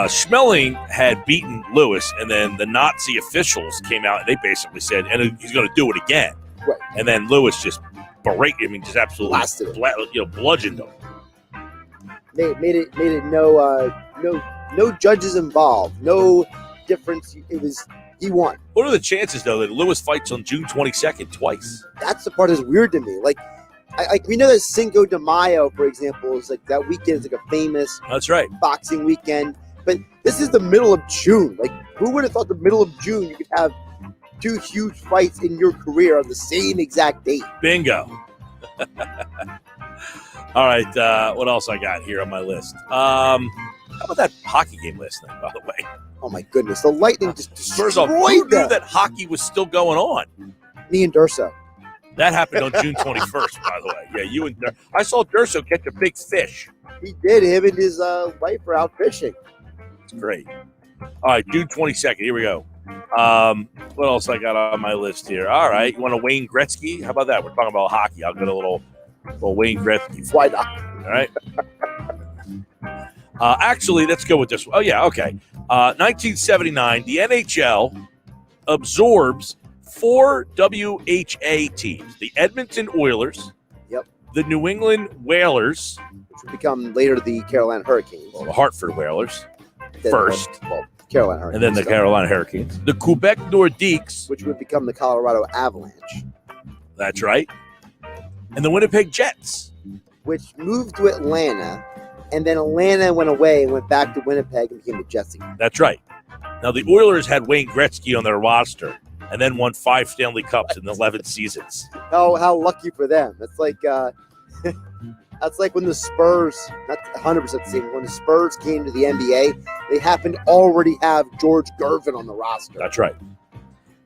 Schmeling had beaten Louis, and then the Nazi officials came out and they basically said, and he's going to do it again. Right. And then Louis just just absolutely bludgeoned him. Made it no judges involved, no difference. It was he won. What are the chances though that Louis fights on June 22nd twice? That's the part that's weird to me. We know that Cinco de Mayo, for example, is that weekend is a famous boxing weekend. But this is the middle of June. Who would have thought the middle of June you could have 2 huge fights in your career on the same exact date? Bingo. All right, what else I got here on my list? How about that hockey game last night, by the way? Oh, my goodness. The Lightning just destroyed First off, who knew that hockey was still going on? Me and Durso. That happened on June 21st, by the way. Yeah, you and I saw Durso catch a big fish. He did. Him and his wife were out fishing. It's great. All right, June 22nd. Here we go. What else I got on my list here? All right, you want a Wayne Gretzky? How about that? We're talking about hockey. I'll get a little Wayne Gretzky. Why not? All right. Actually, let's go with this one. Oh, yeah, okay. 1979, the NHL absorbs 4 WHA teams. The Edmonton Oilers. Yep. The New England Whalers. Which would become later the Carolina Hurricanes. Well, the Hartford Whalers first. Carolina Hurricanes. And then the Carolina Hurricanes. The Quebec Nordiques. Which would become the Colorado Avalanche. That's right. And the Winnipeg Jets. Which moved to Atlanta. And then Atlanta went away and went back to Winnipeg and became the Jets again. That's right. Now, the Oilers had Wayne Gretzky on their roster and then won 5 Stanley Cups in 11 seasons. How lucky for them. That's like that's like when the Spurs, not 100% the same, when the Spurs came to the NBA, they happened to already have George Gervin on the roster. That's right.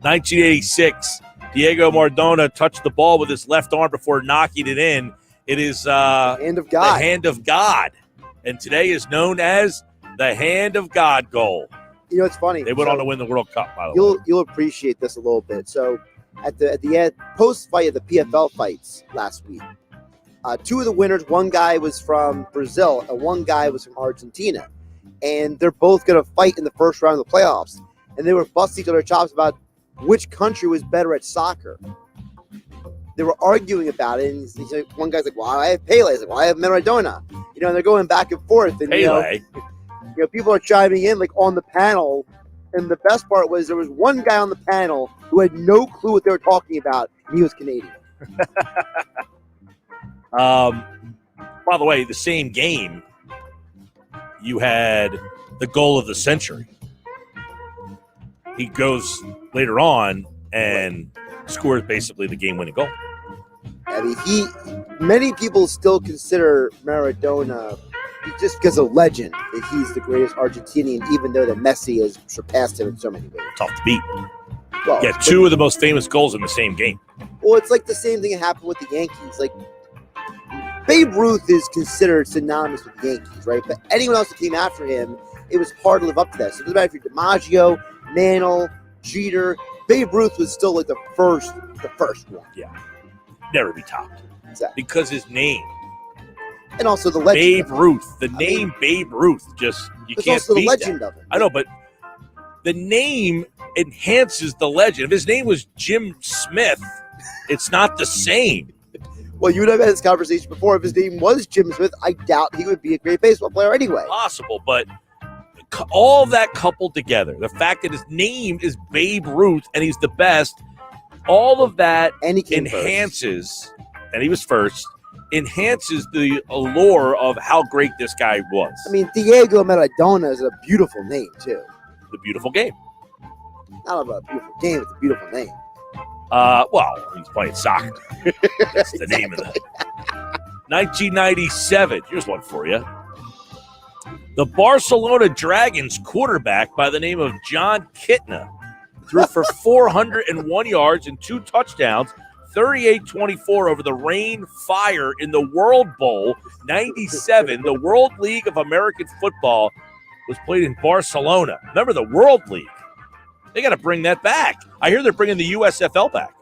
1986, Diego Maradona touched the ball with his left arm before knocking it in. It is the hand of God. The hand of God. And today is known as the hand of God goal. You know, it's funny. They went on to win the World Cup, by the way. You'll appreciate this a little bit. So at the end, post-fight of the PFL fights last week, 2 of the winners, one guy was from Brazil and one guy was from Argentina. And they're both going to fight in the first round of the playoffs. And they were busting each other chops about which country was better at soccer. they were arguing about it, and he's like, one guy's like, well, I have Pele. He's like, well, I have Maradona. And they're going back and forth. And, Pele. People are chiming in, like, on the panel. And the best part was there was one guy on the panel who had no clue what they were talking about, and he was Canadian. By the way, the same game, you had the goal of the century. He goes later on and scores basically the game-winning goal. I mean, many people still consider Maradona, just because of legend, that he's the greatest Argentinian, even though that Messi has surpassed him in so many ways. Tough to beat. Well, yeah, two of the most famous goals in the same game. Well, it's like the same thing that happened with the Yankees. Like, Babe Ruth is considered synonymous with the Yankees, right? But anyone else that came after him, it was hard to live up to that. So it doesn't matter if you're DiMaggio, Mantle, Jeter. Babe Ruth was still like the first one. Yeah. Never be topped. Exactly. Because his name. And also the legend. Babe Ruth. The name Babe Ruth. Just, you can't also beat the legend that. of it. I know, but the name enhances the legend. If his name was Jim Smith, it's not the same. Well, you would have had this conversation before. If his name was Jim Smith, I doubt he would be a great baseball player anyway. Possible, but all of that coupled together, the fact that his name is Babe Ruth and he's the best, all of that and he enhances, and he was first, enhances the allure of how great this guy was. I mean, Diego Maradona is a beautiful name, too. The beautiful game. Not a beautiful game, it's a beautiful name. Well, he's playing soccer. That's the name of it. 1997. Here's one for you. The Barcelona Dragons quarterback by the name of John Kitna threw for 401 yards and 2 touchdowns, 38-24 over the Rain Fire in the World Bowl 97. The World League of American Football was played in Barcelona. Remember the World League? They got to bring that back. I hear they're bringing the USFL back.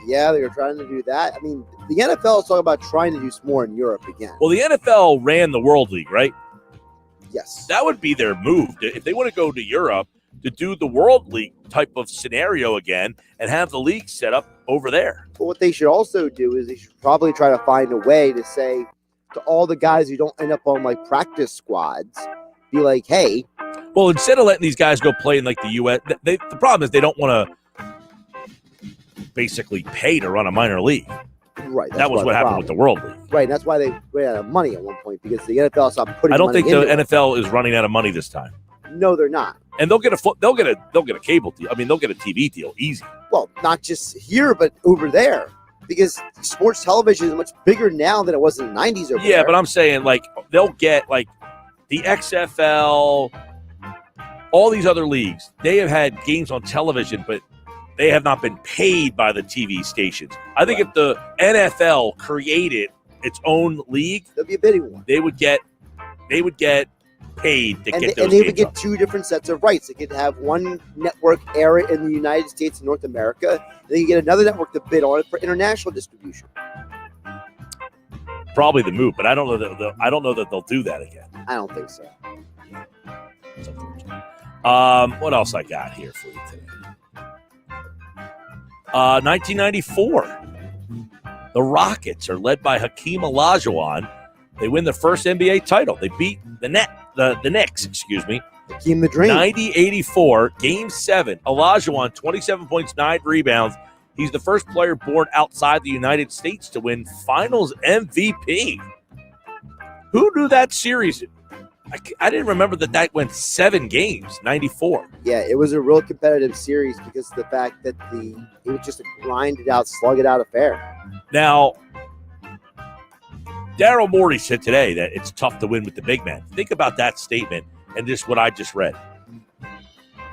Yeah, they're trying to do that. I mean, the NFL is talking about trying to do some more in Europe again. Well, the NFL ran the World League, right? Yes. That would be their move. If they want to go to Europe, to do the World League type of scenario again and have the league set up over there. But what they should also do is they should probably try to find a way to say to all the guys who don't end up on, like, practice squads, be like, hey. Well, instead of letting these guys go play in, like, the U.S., the problem is they don't want to basically pay to run a minor league. Right. That was what happened with the World League. Right. And that's why they ran out of money at one point, because the NFL stopped putting I don't money think the into NFL is running out of money this time. No, they're not. And they'll get a cable deal. I mean, they'll get a TV deal easy. Well, not just here, but over there, because sports television is much bigger now than it was in the 90s over there. Yeah, but I'm saying, like, they'll get, like, the XFL, all these other leagues. They have had games on television, but they have not been paid by the TV stations. I think if the NFL created its own league, there'd be a bidding war. They would get paid to get those games. And they would get 2 different sets of rights. They could have one network air it in the United States and North America. Then you get another network to bid on it for international distribution. Probably the move, but I don't know that they'll do that again. I don't think so. What else I got here for you today? 1994. The Rockets are led by Hakeem Olajuwon. They win their first NBA title. They beat the Knicks, Hakeem the Dream. 90-84, Game 7. Olajuwon, 27 points, 9 rebounds. He's the first player born outside the United States to win Finals MVP. Who knew that series? I didn't remember that went 7 games, 94. Yeah, it was a real competitive series because of the fact that it was just a grind-it-out, slug-it-out affair. Now, Daryl Morey said today that it's tough to win with the big man. Think about that statement and just what I just read.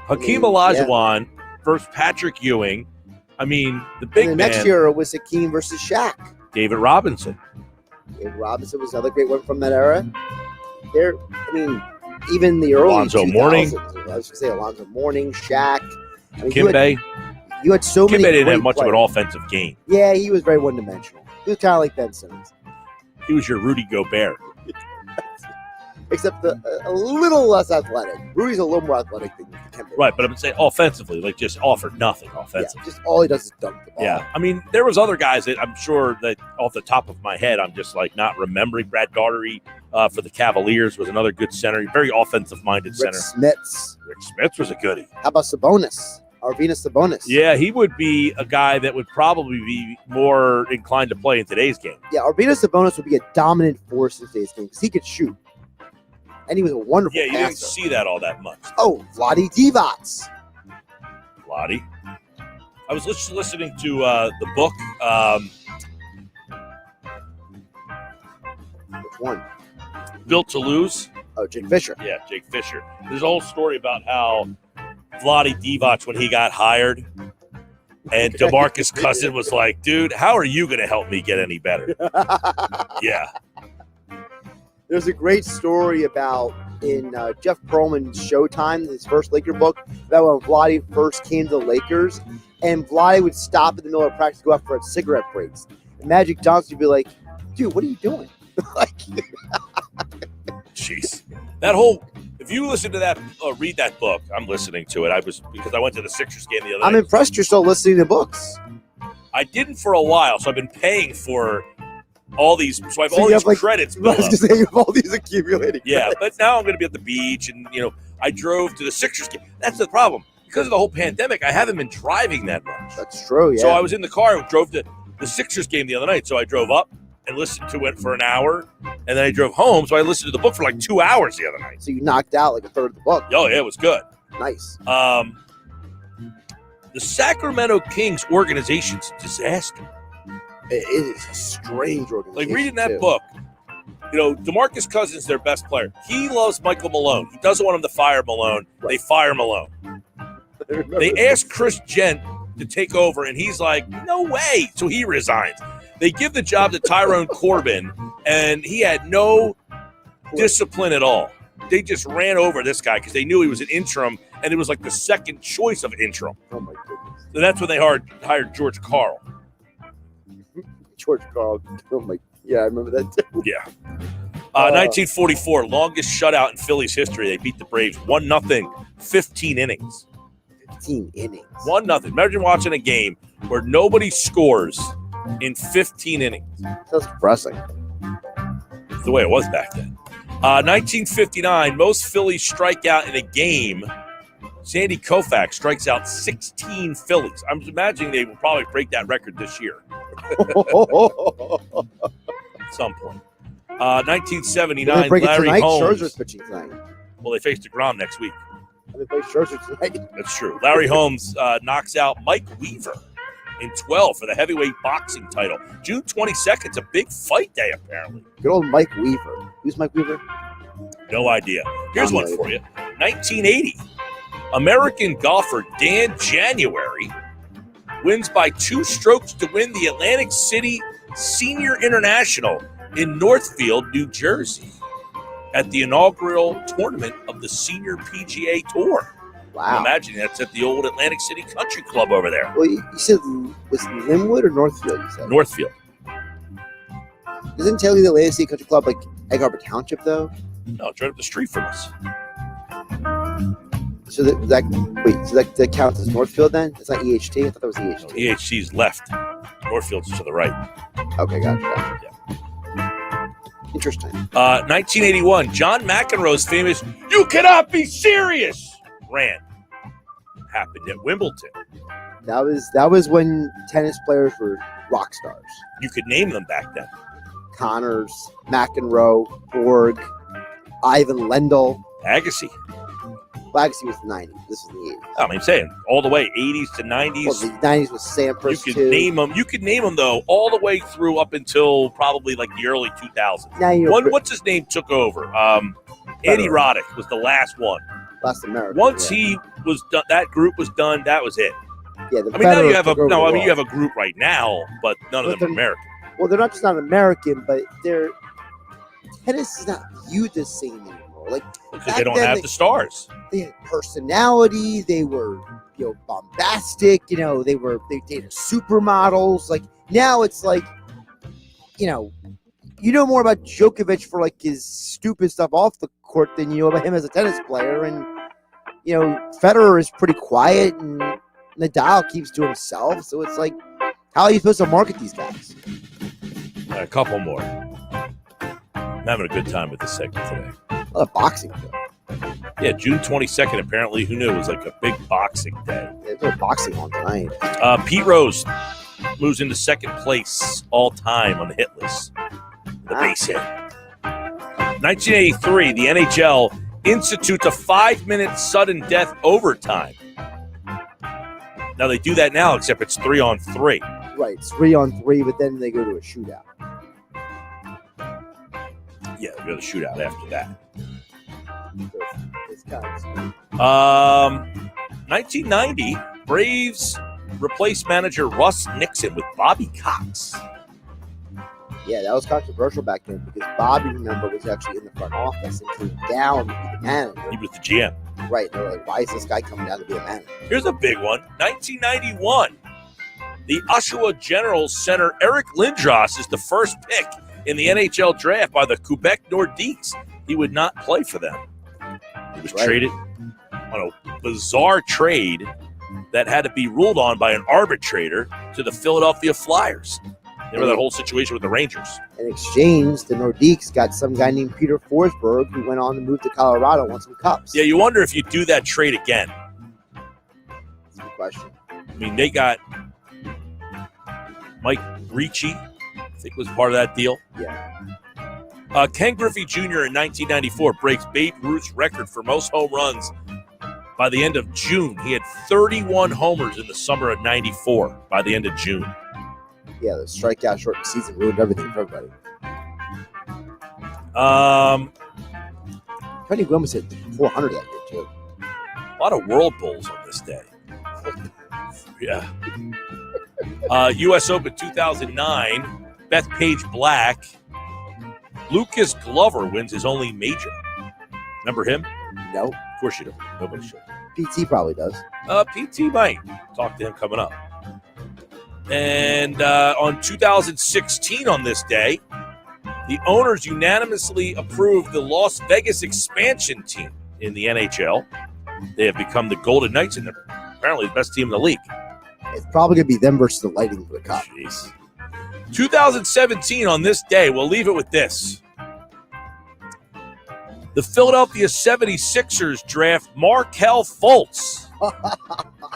Hakeem Olajuwon versus Patrick Ewing. I mean, the big man. Next year it was Hakeem versus Shaq. David Robinson. David Robinson was another great one from that era. Even the early Alonzo 2000s, Mourning. I was going to say Alonzo Mourning, Shaq. Kimbe. You had so many. Kimbe didn't have great much players. of an offensive game. Yeah, he was very one-dimensional. He was kind of like Ben Simmons. He was your Rudy Gobert. Except a little less athletic. Rudy's a little more athletic than Kemba. Right, but I'm saying offensively, like just offered nothing offensively. Yeah, just all he does is dunk the ball. Yeah, I mean, there was other guys that I'm sure that off the top of my head, I'm just like not remembering. Brad Daugherty for the Cavaliers was another good center, very offensive-minded center. Rick Smits was a goodie. How about Sabonis? Arvydas Sabonis. Yeah, he would be a guy that would probably be more inclined to play in today's game. Yeah, Arvydas Sabonis would be a dominant force in today's game because he could shoot. And he was a wonderful Yeah, you passer. didn't see that all that much. Oh, Vlade Divac. Vlade. I was listening to the book. Which one? Built to Lose. Oh, Jake Fisher. Yeah, Jake Fisher. There's a whole story about how Vlade Divac, when he got hired, and DeMarcus Cousins was like, dude, how are you going to help me get any better? Yeah. There's a great story about in Jeff Pearlman's Showtime, his first Laker book, about when Vlade first came to the Lakers, and Vlade would stop in the middle of practice to go out for cigarette breaks. And Magic Johnson would be like, dude, what are you doing? Jeez. That whole, if you listen to that, read that book, I'm listening to it. Because I went to the Sixers game the other I'm night. impressed you're still listening to books. I didn't for a while, so I've been paying for all these, so I have all these credits built up. You have all these accumulating Yeah, credits. but now I'm going to be at the beach, and I drove to the Sixers game. That's the problem. Because of the whole pandemic, I haven't been driving that much. That's true, yeah. So I was in the car, drove to the Sixers game the other night, so I drove up and listened to it for an hour, and then I drove home, so I listened to the book for like 2 hours the other night. So you knocked out like a third of the book. Oh, yeah, it was good. Nice. The Sacramento Kings organization's a disaster. It is a strange organization. Like reading that book, DeMarcus Cousins, their best player. He loves Michael Malone. He doesn't want him to fire Malone. Right. They fire Malone. They asked Chris Gent to take over, and he's like, no way. So he resigns. They give the job to Tyrone Corbin, and he had no discipline at all. They just ran over this guy because they knew he was an interim, and it was like the second choice of interim. Oh, my goodness. So that's when they hired George Karl. George Karl. Oh, my. Yeah, I remember that too. Yeah. 1944, longest shutout in Phillies history. They beat the Braves 1-0, 15 innings. 15 innings. 1-0. Imagine watching a game where nobody scores in 15 innings. That's depressing. That's the way it was back then. 1959, most Phillies strike out in a game. Sandy Koufax strikes out 16 Phillies. I'm imagining they will probably break that record this year. At some point. 1979, Larry Holmes. Scherzer's pitching tonight. Well, they face DeGrom next week. They play Scherzer tonight. That's true. Larry Holmes knocks out Mike Weaver in 12 for the heavyweight boxing title. June 22nd, it's a big fight day, apparently. Good old Mike Weaver. Who's Mike Weaver? No idea. Here's one for you. 1980, American golfer Dan January wins by 2 strokes to win the Atlantic City Senior International in Northfield, New Jersey, at the inaugural tournament of the Senior PGA Tour. Wow. Imagine that's at the old Atlantic City Country Club over there. Well, you said, was it Linwood or Northfield? You said? Northfield. Isn't Taylor the Atlantic City Country Club like Egg Harbor Township, though? No, it's right up the street from us. So that counts as Northfield then? It's not EHT? I thought that was EHT. No, EHC's left. Northfield's to the right. Okay, gotcha. Yeah. Interesting. 1981, John McEnroe's famous "You Cannot Be Serious" rant happened at Wimbledon. That was when tennis players were rock stars. You could name them back then. Connors, McEnroe, Borg, Ivan Lendl. Agassi. Well, Agassi was the 90s. This was the 80s. I'm saying all the way 80s to 90s. Well, the 90s was Sampras, You could name them. You could name them though, all the way through up until probably like the early 2000s. What's his name took over? Andy Roddick was the last one. Last American. Once he was done, that group was done. That was it. Yeah, I mean, now you have you have a group right now, but none of them are American. Well, they're not just not American, but tennis is not viewed the same anymore. Like because they don't have the stars. They had personality. They were, bombastic. They dated supermodels. Like now, it's like, you know more about Djokovic for like his stupid stuff off the court than you know about him as a tennis player. And Federer is pretty quiet, and Nadal keeps to himself. So it's like, how are you supposed to market these guys? A couple more. I'm having a good time with this segment today. A lot of boxing, though. Yeah, June 22nd, apparently, who knew, it was like a big boxing day. There's no boxing on tonight. Pete Rose moves into second place all time on the hit list. The base hit. 1983, the NHL institutes a 5-minute sudden death overtime. Now they do that now, except it's 3-on-3. Right, it's 3-on-3, but then they go to a shootout. Yeah, they go to shootout after that. It's kind of 1990, Braves replaced manager Russ Nixon with Bobby Cox. Yeah, that was controversial back then because Bobby, remember, was actually in the front office and came down to be the manager. He was the GM. Right. They were like, why is this guy coming down to be a manager? Here's a big one. 1991. The Oshawa Generals center Eric Lindros is the first pick in the NHL draft by the Quebec Nordiques. He would not play for them. He was traded on a bizarre trade that had to be ruled on by an arbitrator to the Philadelphia Flyers. Remember that whole situation with the Rangers? In exchange, the Nordiques got some guy named Peter Forsberg who went on to move to Colorado and won some cups. Yeah, you wonder if you do that trade again. That's a good question. I mean, they got Mike Ricci, I think was part of that deal. Yeah. Ken Griffey Jr. in 1994 breaks Babe Ruth's record for most home runs by the end of June. He had 31 homers in the summer of 94 by the end of June. Yeah, the strikeout short season ruined everything for everybody. Tony Gwynn hit 400 that year, too. A lot of World Bowls on this day. Yeah. U.S. Open 2009, Beth Page Black. Lucas Glover wins his only major. Remember him? No. Of course you don't. Nobody should. PT probably does. PT might. Talk to him coming up. And on 2016 on this day, the owners unanimously approved the Las Vegas expansion team in the NHL. They have become the Golden Knights and they're apparently the best team in the league. It's probably going to be them versus the Lightning for the Cup. Jeez. 2017 on this day, we'll leave it with this. The Philadelphia 76ers draft Markelle Fultz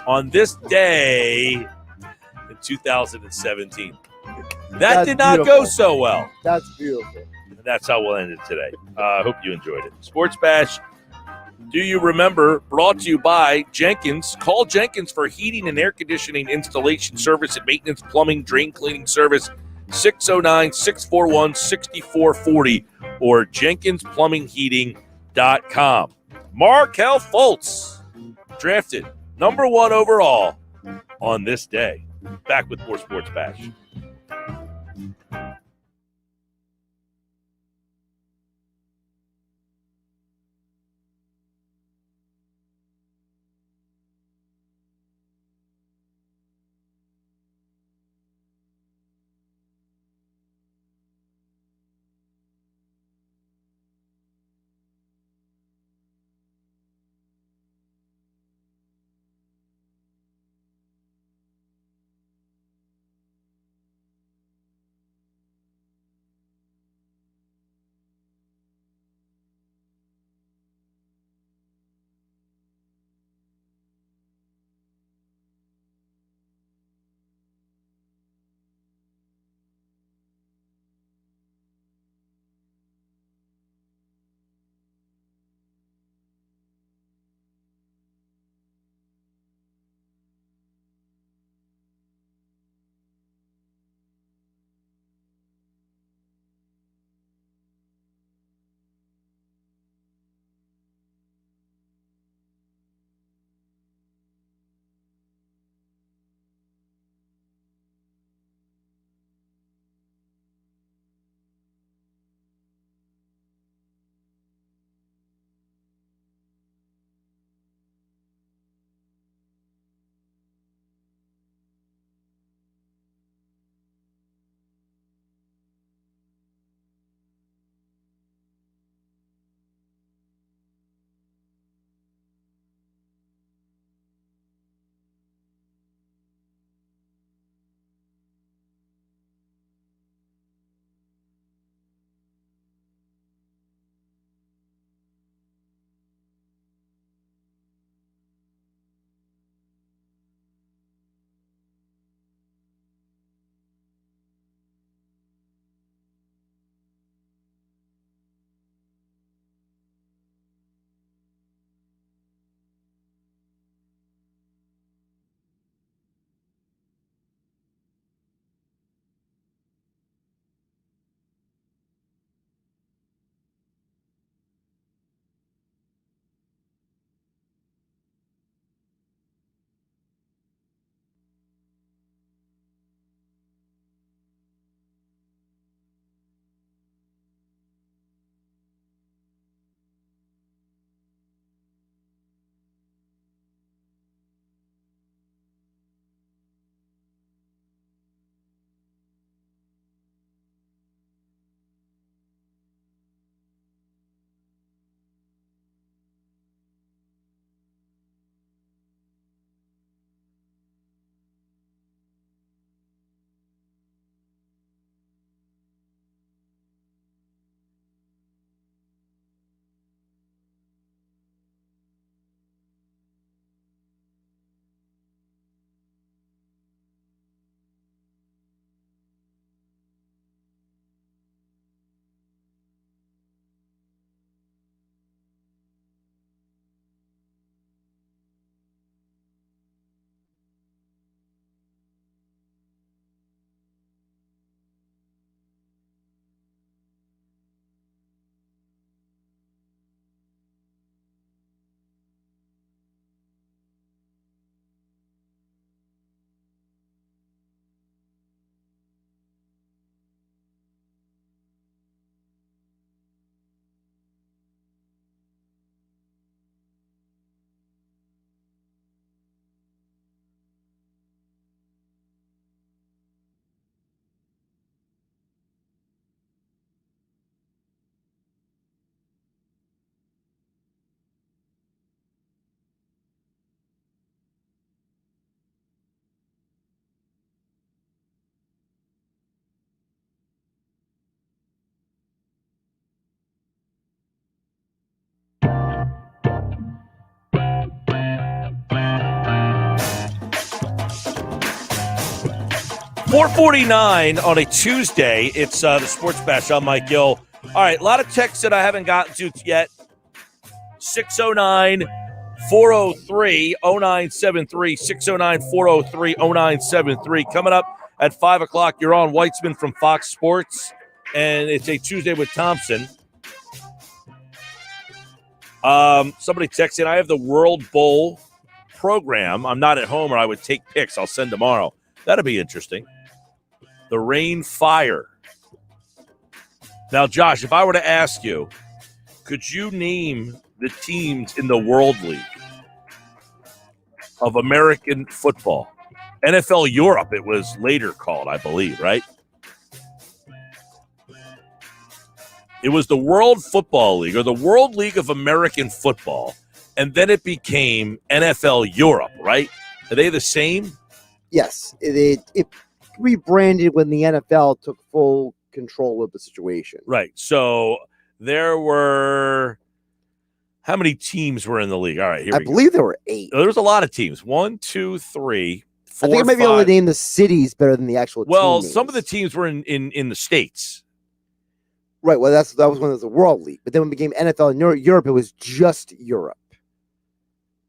on this day in 2017. That did not go so well. That's beautiful. And that's how we'll end it today. I hope you enjoyed it. Sports Bash, do you remember, brought to you by Jenkins. Call Jenkins for heating and air conditioning installation service and maintenance, plumbing, drain cleaning service, 609-641-6440 or jenkinsplumbingheating.com. Markelle Fultz, drafted number 1 overall on this day. Back with more Sports Bash. 4:49 on a Tuesday. It's the Sports Bash. I'm Mike Gill. All right, a lot of texts that I haven't gotten to yet. 609-403-0973. 609-403-0973. Coming up at 5 o'clock, you're on Weitzman from Fox Sports, and it's a Tuesday with Thompson. Somebody texted in, I have the World Bowl program. I'm not at home, or I would take pics. I'll send tomorrow. That'll be interesting. The Rain Fire. Now, Josh, if I were to ask you, could you name the teams in the World League of American football? NFL Europe, it was later called, I believe, right? It was the World Football League, or the World League of American Football, and then it became NFL Europe, right? Are they the same? Yes. It rebranded when the NFL took full control of the situation. Right. So there were... How many teams were in the league? All right, here we go. I believe there were 8. There was a lot of teams. 1, 2, 3, 4, I think I might be able to name the cities better than the actual team names. Some of the teams were in the States. Right. Well, that was when it was the World League. But then when it became NFL in Europe, it was just Europe.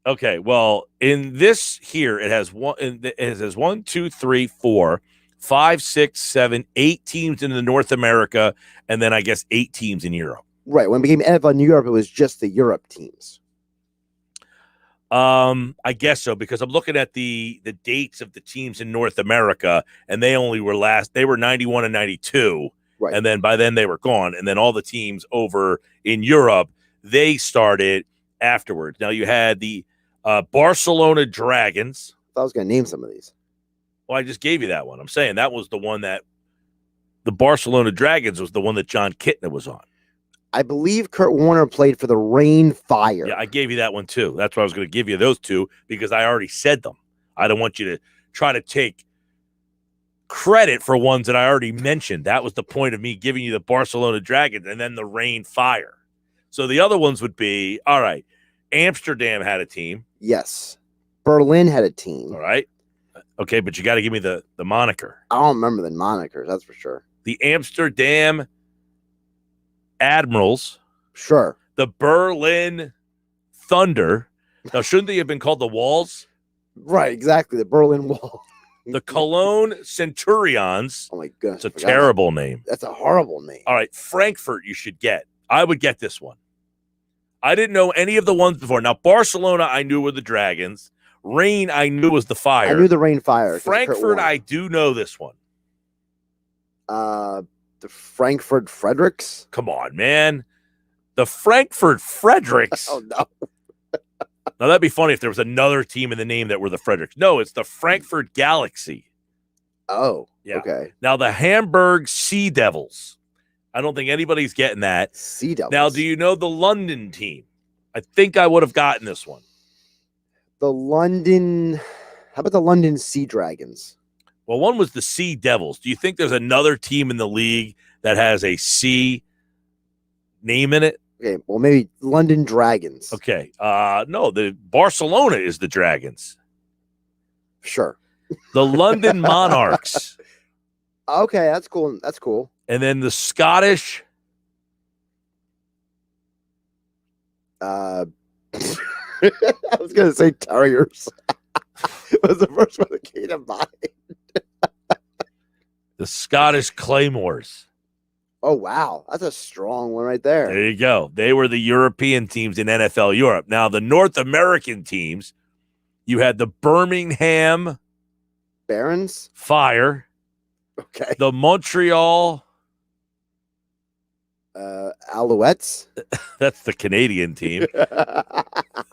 Okay. Well, in this here, it has 1, 2, 3, 4, 5, 6, 7, 8 teams in the North America, and then I guess 8 teams in Europe. Right. When it became NFL in Europe, it was just the Europe teams. I guess so, because I'm looking at the dates of the teams in North America, and they only were they were 91 and 92. Right. And then by then they were gone. And then all the teams over in Europe, they started afterwards. Now you had the Barcelona Dragons. I thought I was going to name some of these. Well, I just gave you that one. I'm saying that was the one that the Barcelona Dragons was the one that John Kitna was on. I believe Kurt Warner played for the Rain Fire. Yeah, I gave you that one too. That's why I was going to give you those two, because I already said them. I don't want you to try to take credit for ones that I already mentioned. That was the point of me giving you the Barcelona Dragons and then the Rain Fire. So the other ones would be, all right, Amsterdam had a team. Yes. Berlin had a team. All right. Okay, but you got to give me the moniker. I don't remember the monikers, that's for sure. The Amsterdam Admirals. Sure. The Berlin Thunder. Now, shouldn't they have been called the Walls? Right, exactly. The Berlin Wall. The Cologne Centurions. Oh, my goodness. It's a terrible name. That's a horrible name. All right, Frankfurt you should get. I would get this one. I didn't know any of the ones before. Now, Barcelona I knew were the Dragons. Rain I knew was the Fire. I knew the Rain Fire. Frankfurt I do know this one. The Frankfurt Fredericks? Come on, man. The Frankfurt Fredericks. Oh, no. Now, that'd be funny if there was another team in the name that were the Fredericks. No, it's the Frankfurt Galaxy. Oh, yeah. Okay. Now, the Hamburg Sea Devils. I don't think anybody's getting that. Sea Devils. Now, do you know the London team? I think I would have gotten this one. How about the London Sea Dragons? Well, one was the Sea Devils. Do you think there's another team in the league that has a sea name in it? Okay, well, maybe London Dragons. Okay. No, the Barcelona is the Dragons. Sure. The London Monarchs. Okay, that's cool. That's cool. And then the Scottish. I was going to say Terriers. It was the first one that came to mind. The Scottish Claymores. Oh, wow. That's a strong one right there. There you go. They were the European teams in NFL Europe. Now, the North American teams, you had the Birmingham Barons Fire. Okay. The Montreal Alouettes. That's the Canadian team.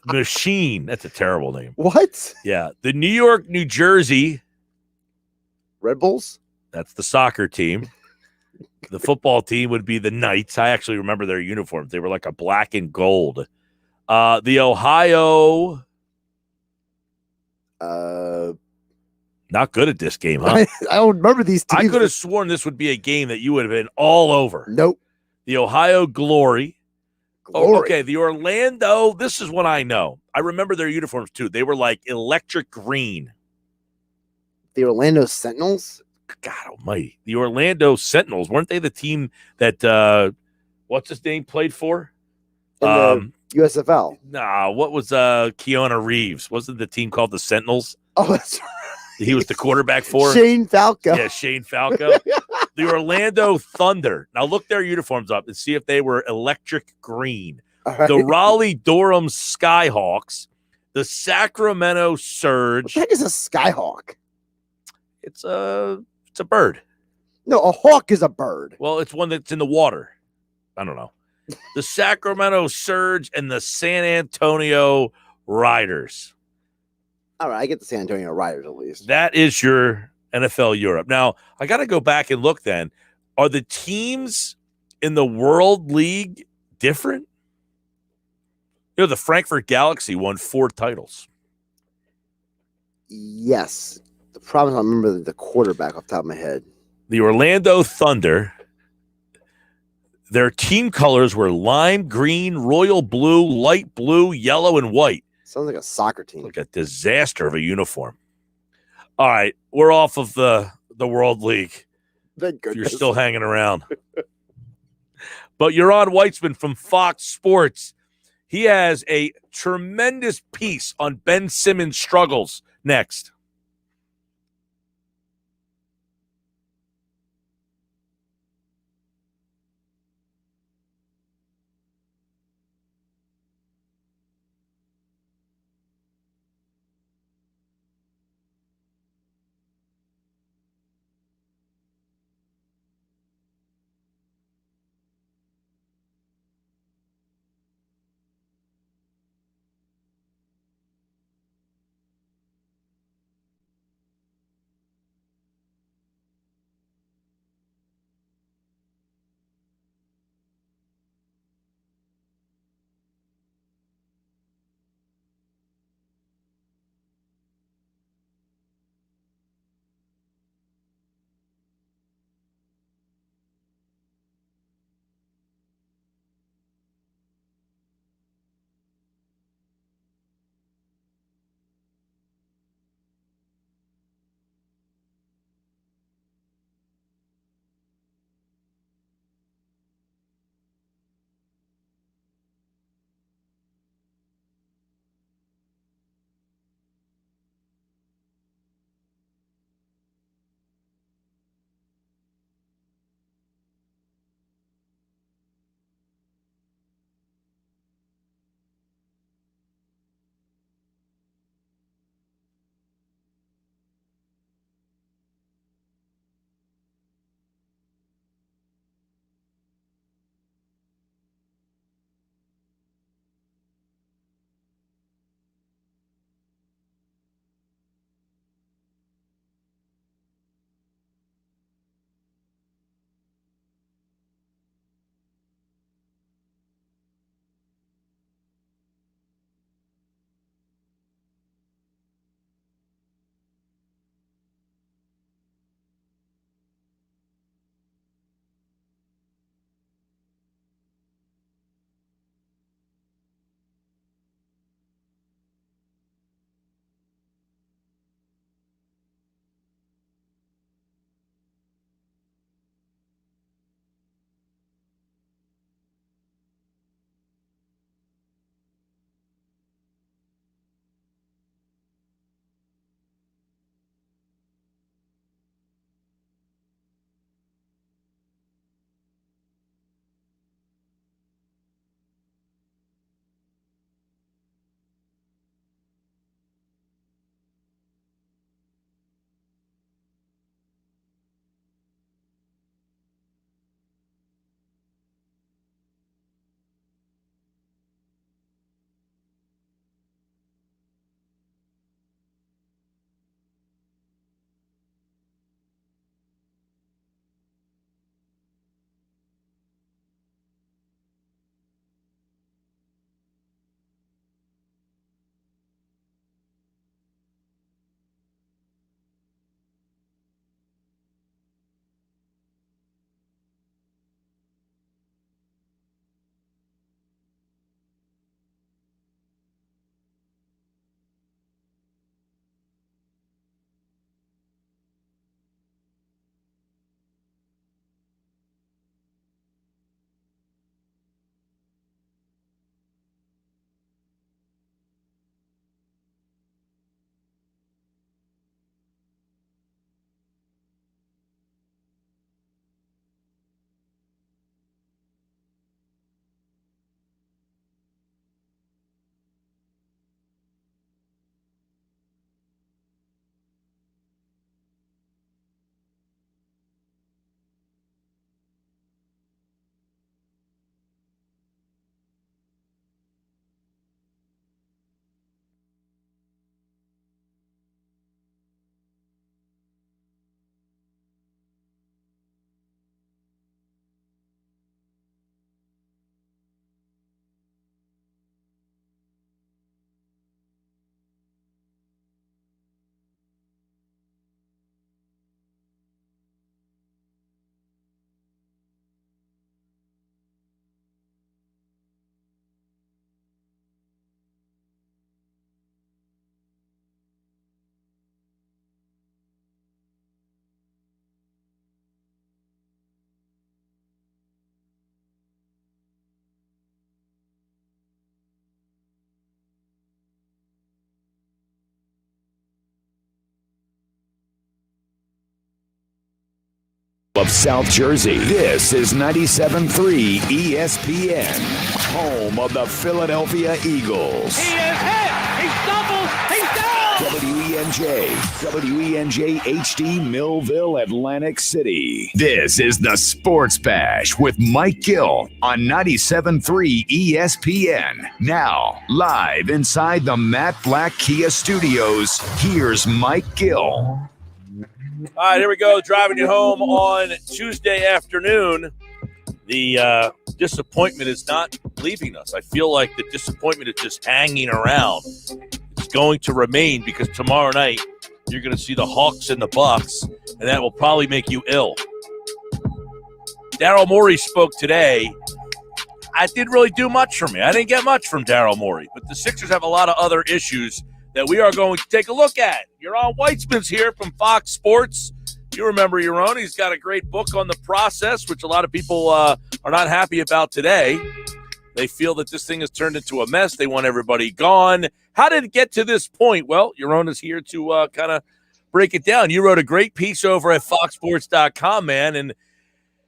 Machine. That's a terrible name. What? Yeah. The New York, New Jersey Red Bulls. That's the soccer team. The football team would be the Knights. I actually remember their uniforms. They were like a black and gold. The Ohio. Not good at this game, huh? I don't remember these teams. I could have sworn this would be a game that you would have been all over. Nope. The Ohio Glory. Glory. Oh, okay. The Orlando. This is one I know. I remember their uniforms too. They were like electric green. The Orlando Sentinels. God almighty. The Orlando Sentinels, weren't they the team that what's his name played for? In the USFL. Nah, what was Keanu Reeves? Wasn't the team called the Sentinels? Oh, that's right. He was the quarterback for Shane Falco. Yeah, Shane Falco. The Orlando Thunder. Now look their uniforms up and see if they were electric green. Right. The Raleigh-Durham Skyhawks. The Sacramento Surge. What the heck is a skyhawk? It's a bird. No, a hawk is a bird. Well, it's one that's in the water. I don't know. The Sacramento Surge and the San Antonio Riders. All right, I get the San Antonio Riders at least. That is your NFL Europe. Now, I got to go back and look then. Are the teams in the World League different? You know, the Frankfurt Galaxy won 4 titles. Yes. The problem is I remember the quarterback off the top of my head. The Orlando Thunder, their team colors were lime green, royal blue, light blue, yellow, and white. Sounds like a soccer team. Like a disaster of a uniform. All right, we're off of the World League. Thank goodness. You're still hanging around. But Yaron Weitzman from Fox Sports, he has a tremendous piece on Ben Simmons' struggles next. of South Jersey. This is 97.3 ESPN, home of the Philadelphia Eagles. He is hit. He stumbles. He's down. WENJ HD Millville, Atlantic City. This is the Sports Bash with Mike Gill on 97.3 ESPN. Now, live inside the Matt Black Kia Studios, here's Mike Gill. All right, here we go. Driving you home on Tuesday afternoon. The disappointment is not leaving us. I feel like the disappointment is just hanging around. It's going to remain because tomorrow night you're going to see the Hawks and the Bucks, and that will probably make you ill. Daryl Morey spoke today. I didn't really do much for me. I didn't get much from Daryl Morey, but the Sixers have a lot of other issues that we are going to take a look at. Yaron Weitzman's here from Fox Sports. You remember Yaron. He's got a great book on the process, which a lot of people are not happy about today. They feel that this thing has turned into a mess. They want everybody gone. How did it get to this point? Well, Yaron is here to kind of break it down. You wrote a great piece over at foxsports.com, man, and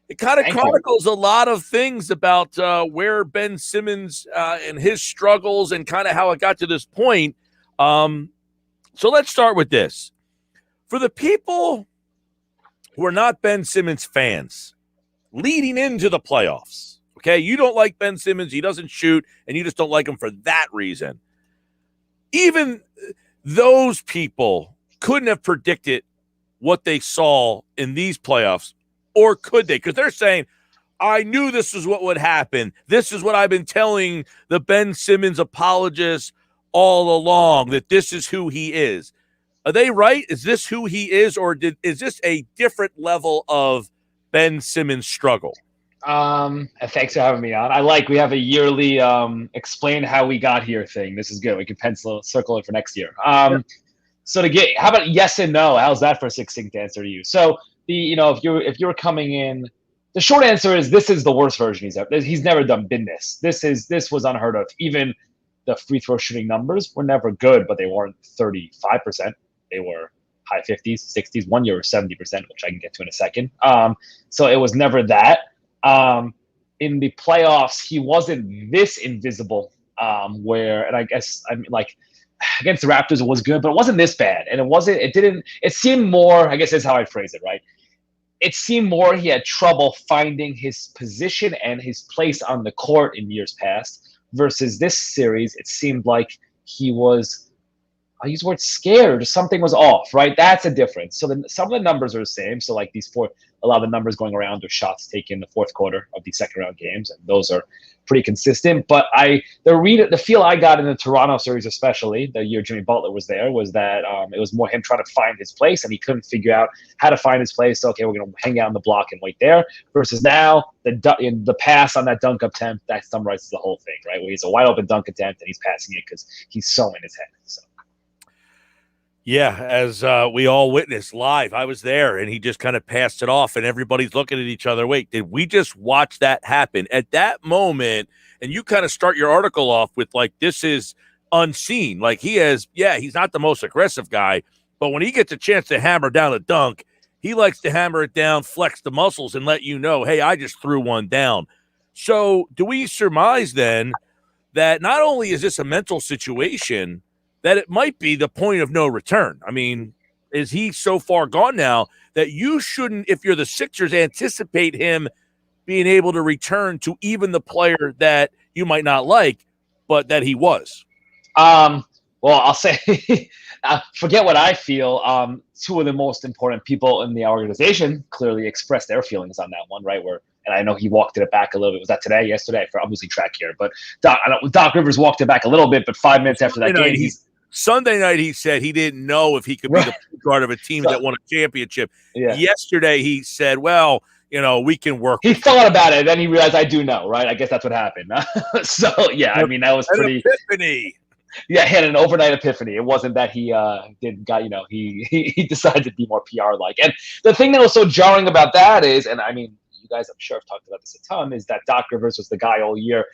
it kind of chronicles a lot of things about where Ben Simmons and his struggles and kind of how it got to this point. So let's start with this. For the people who are not Ben Simmons fans, leading into the playoffs, okay, you don't like Ben Simmons, he doesn't shoot, and you just don't like him for that reason. Even those people couldn't have predicted what they saw in these playoffs, or could they? Because they're saying, I knew this is what would happen. This is what I've been telling the Ben Simmons apologists all along, that this is who he is. Are they right? Is this who he is, or is this a different level of Ben Simmons struggle? Thanks for having me on. We have a yearly explain how we got here thing. This is good. We can circle it for next year. So how about yes and no? How's that for a succinct answer to you? So if you're coming in, the short answer is this is the worst version he's never been this. This was unheard of. Even the free throw shooting numbers were never good, but they weren't 35%. They were high 50s, 60s. One year was 70%, which I can get to in a second. So it was never that. In the playoffs, he wasn't this invisible. And I guess against the Raptors, it was good, but it wasn't this bad. And it seemed more, I guess that's how I'd phrase it, right? It seemed more he had trouble finding his position and his place on the court in years past. Versus this series, it seemed like he was, I use the word scared, something was off, right? That's a difference. So some of the numbers are the same. So like a lot of the numbers going around are shots taken in the fourth quarter of the second round games, and those are pretty consistent. But the feel I got in the Toronto series, especially the year Jimmy Butler was there, was that it was more him trying to find his place, and he couldn't figure out how to find his place. So, okay, we're going to hang out on the block and wait there. Versus now, the pass on that dunk attempt, that summarizes the whole thing, right? Where he's a wide open dunk attempt and he's passing it because he's so in his head. So. Yeah, as we all witnessed live, I was there, and he just kind of passed it off, and everybody's looking at each other. Wait, did we just watch that happen? At that moment, and you kind of start your article off with, this is unseen. He's not the most aggressive guy, but when he gets a chance to hammer down a dunk, he likes to hammer it down, flex the muscles, and let you know, hey, I just threw one down. So do we surmise then that not only is this a mental situation, that it might be the point of no return? I mean, is he so far gone now that you shouldn't, if you're the Sixers, anticipate him being able to return to even the player that you might not like, but that he was? Well, I'll say, forget what I feel. Two of the most important people in the organization clearly expressed their feelings on that one, right? And I know he walked it back a little bit. Was that today? Yesterday? For obviously track here. But Doc Rivers walked it back a little bit, but 5 minutes after that game, Sunday night, he said he didn't know if he could be the point guard of a team that won a championship. Yeah. Yesterday, he said, well, we can work. He thought about it, then he realized I do know, right? I guess that's what happened. So, yeah, I mean, that was pretty. Epiphany. Yeah, he had an overnight epiphany. It wasn't that he he decided to be more PR-like. And the thing that was so jarring about that is, and I mean, you guys, I'm sure have talked about this a ton, is that Doc Rivers was the guy all year,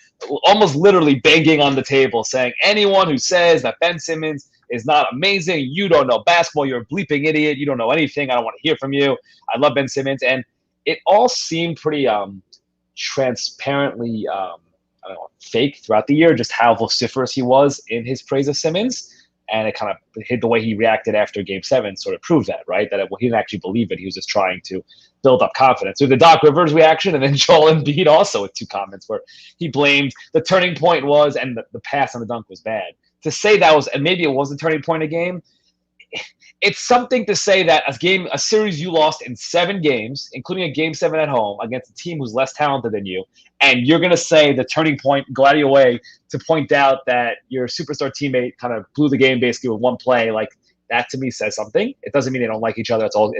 almost literally banging on the table saying, anyone who says that Ben Simmons is not amazing, you don't know basketball, you're a bleeping idiot, you don't know anything, I don't want to hear from you. I love Ben Simmons. And it all seemed pretty transparently I don't know, fake throughout the year, just how vociferous he was in his praise of Simmons. And it kind of hit the way he reacted after Game 7 sort of proved that, right? That he didn't actually believe it. He was just trying to build up confidence. So the Doc Rivers reaction, and then Joel Embiid also with 2 comments where he blamed the turning point was, and the pass on the dunk was bad. To say that was, and maybe it was the turning point of the game, it's something to say that a series you lost in 7 games, including a Game 7 at home against a team who's less talented than you, and you're going to say the turning point, go out of your way to point out that your superstar teammate kind of blew the game basically with 1 play. Like, that to me says something. It doesn't mean they don't like each other. It's all.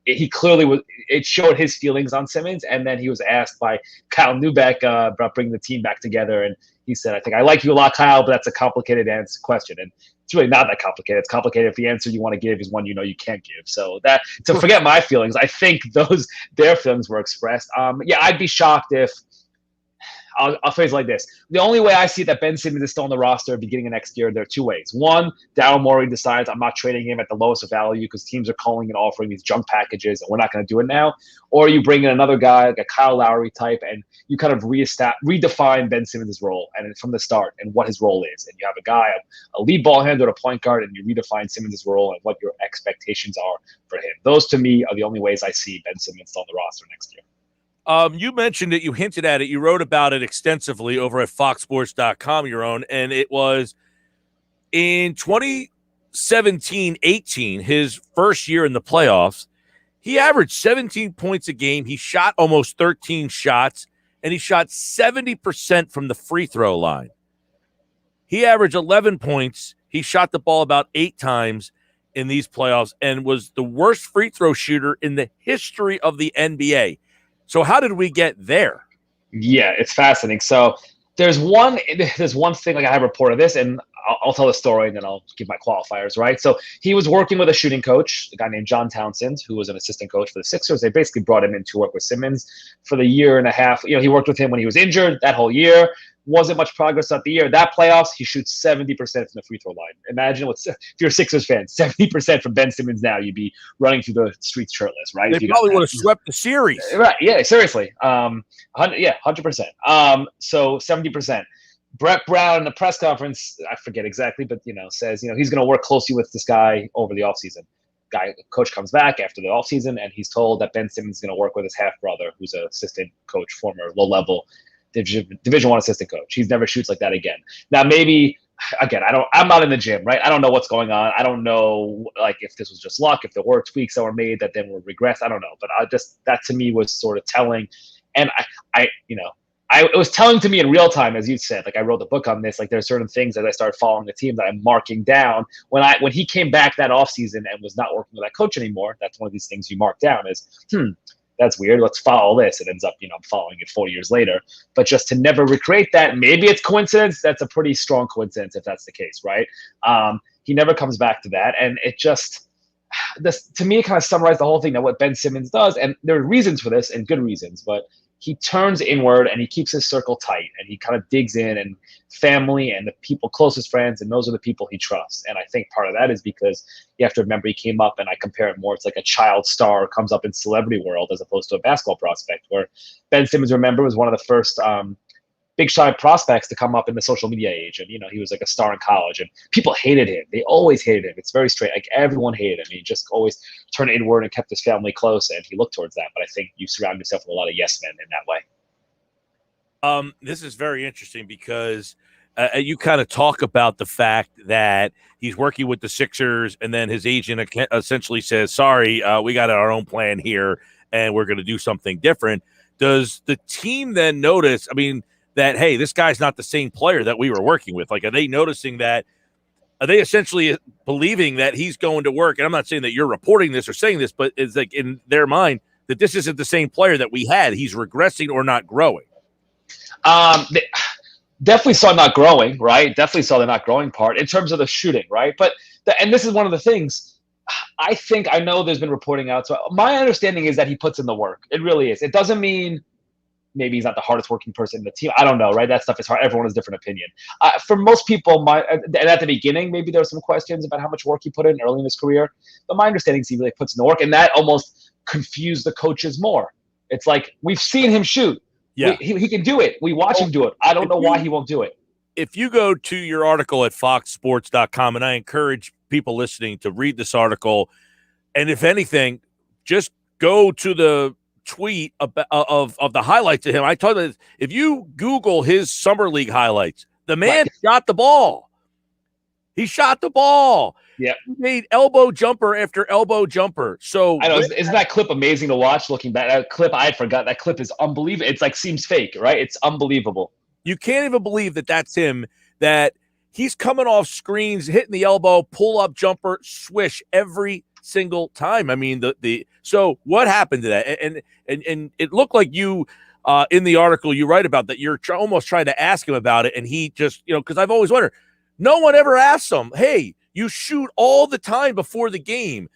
He clearly was. It showed his feelings on Simmons, and then he was asked by Kyle Neubeck about bringing the team back together, and he said, "I think I like you a lot, Kyle, but that's a complicated question." And it's really not that complicated. It's complicated if the answer you want to give is one you know you can't give. So that to forget my feelings, I think their feelings were expressed. Yeah, I'd be shocked if. I'll phrase it like this. The only way I see that Ben Simmons is still on the roster beginning of next year, there are 2 ways. One, Daryl Morey decides I'm not trading him at the lowest of value because teams are calling and offering these junk packages and we're not going to do it now. Or you bring in another guy, like a Kyle Lowry type, and you kind of redefine Ben Simmons' role and from the start and what his role is. And you have a guy, a lead ball handler, a point guard, and you redefine Simmons' role and what your expectations are for him. Those, to me, are the only ways I see Ben Simmons still on the roster next year. You mentioned it. You hinted at it. You wrote about it extensively over at foxsports.com, Yaron, and it was in 2017-18, his first year in the playoffs, he averaged 17 points a game. He shot almost 13 shots, and he shot 70% from the free throw line. He averaged 11 points. He shot the ball about 8 times in these playoffs and was the worst free throw shooter in the history of the NBA. So how did we get there? Yeah, it's fascinating. So there's one thing, like I have reported this, and I'll tell the story and then I'll give my qualifiers, right? So he was working with a shooting coach, a guy named John Townsend, who was an assistant coach for the Sixers. They basically brought him in to work with Simmons for the year and a half. You know, he worked with him when he was injured that whole year. Wasn't much progress throughout the year. That playoffs, he shoots 70% from the free throw line. Imagine if you're a Sixers fan, 70% from Ben Simmons now, you'd be running through the streets shirtless, right? They probably would have swept the series. Right, yeah, seriously. 100%. So 70%. Brett Brown in the press conference, I forget exactly, but, says, he's going to work closely with this guy over the offseason. Coach comes back after the offseason, and he's told that Ben Simmons is going to work with his half-brother, who's an assistant coach, former low-level Division I assistant coach. He never shoots like that again. Now, maybe, again, I'm not in the gym, right? I don't know what's going on. I don't know, if this was just luck, if there were tweaks that were made that then were regressed. I don't know. But that to me was sort of telling. And it was telling to me in real time, as you said, I wrote the book on this, there are certain things as I started following the team that I'm marking down. When he came back that offseason and was not working with that coach anymore, that's one of these things you mark down is, that's weird. Let's follow this. It ends up, I'm following it 40 years later. But just to never recreate that, maybe it's coincidence. That's a pretty strong coincidence if that's the case, right? He never comes back to that. And it just, to me, it kind of summarized the whole thing, that what Ben Simmons does. And there are reasons for this and good reasons, but he turns inward and he keeps his circle tight and he kind of digs in, and family and the people, closest friends, and those are the people he trusts. And I think part of that is because you have to remember he came up, and I compare it more, it's like a child star comes up in celebrity world as opposed to a basketball prospect, where Ben Simmons, remember, was one of the first big shot prospects to come up in the social media age. And, he was like a star in college and people hated him. They always hated him. It's very straight. Everyone hated him. He just always turned inward and kept his family close, and he looked towards that. But I think you surround yourself with a lot of yes men in that way. This is very interesting because you kind of talk about the fact that he's working with the Sixers, and then his agent essentially says, sorry, we got our own plan here and we're going to do something different. Does the team then notice, that, hey, this guy's not the same player that we were working with? Are they noticing that? Are they essentially believing that he's going to work? And I'm not saying that you're reporting this or saying this, but it's in their mind that this isn't the same player that we had. He's regressing or not growing. They definitely saw not growing, right? Definitely saw the not growing part in terms of the shooting, right? But and this is one of the things I know there's been reporting out. So my understanding is that he puts in the work. It really is. It doesn't mean maybe he's not the hardest working person in the team. I don't know, right? That stuff is hard. Everyone has a different opinion. For most people, and at the beginning, maybe there were some questions about how much work he put in early in his career. But my understanding is he really puts in the work, and that almost confused the coaches more. It's like we've seen him shoot. Yeah. He can do it. We watch him do it. I don't know why he won't do it. If you go to your article at foxsports.com, and I encourage people listening to read this article, and if anything, just go to the tweet of the highlights of him. I told you, if you Google his summer league highlights, the man shot the ball. He shot the ball. Yeah, he made elbow jumper after elbow jumper. So I know, isn't that clip amazing to watch? Looking back, that clip I had forgot. That clip is unbelievable. It's like seems fake, right? It's unbelievable. You can't even believe that that's him. That he's coming off screens, hitting the elbow, pull up jumper, swish every single time. I mean, so what happened to that? And it looked like you in the article you write about that you're almost trying to ask him about it, and he just because I've always wondered, no one ever asks him, hey, you shoot all the time before the game.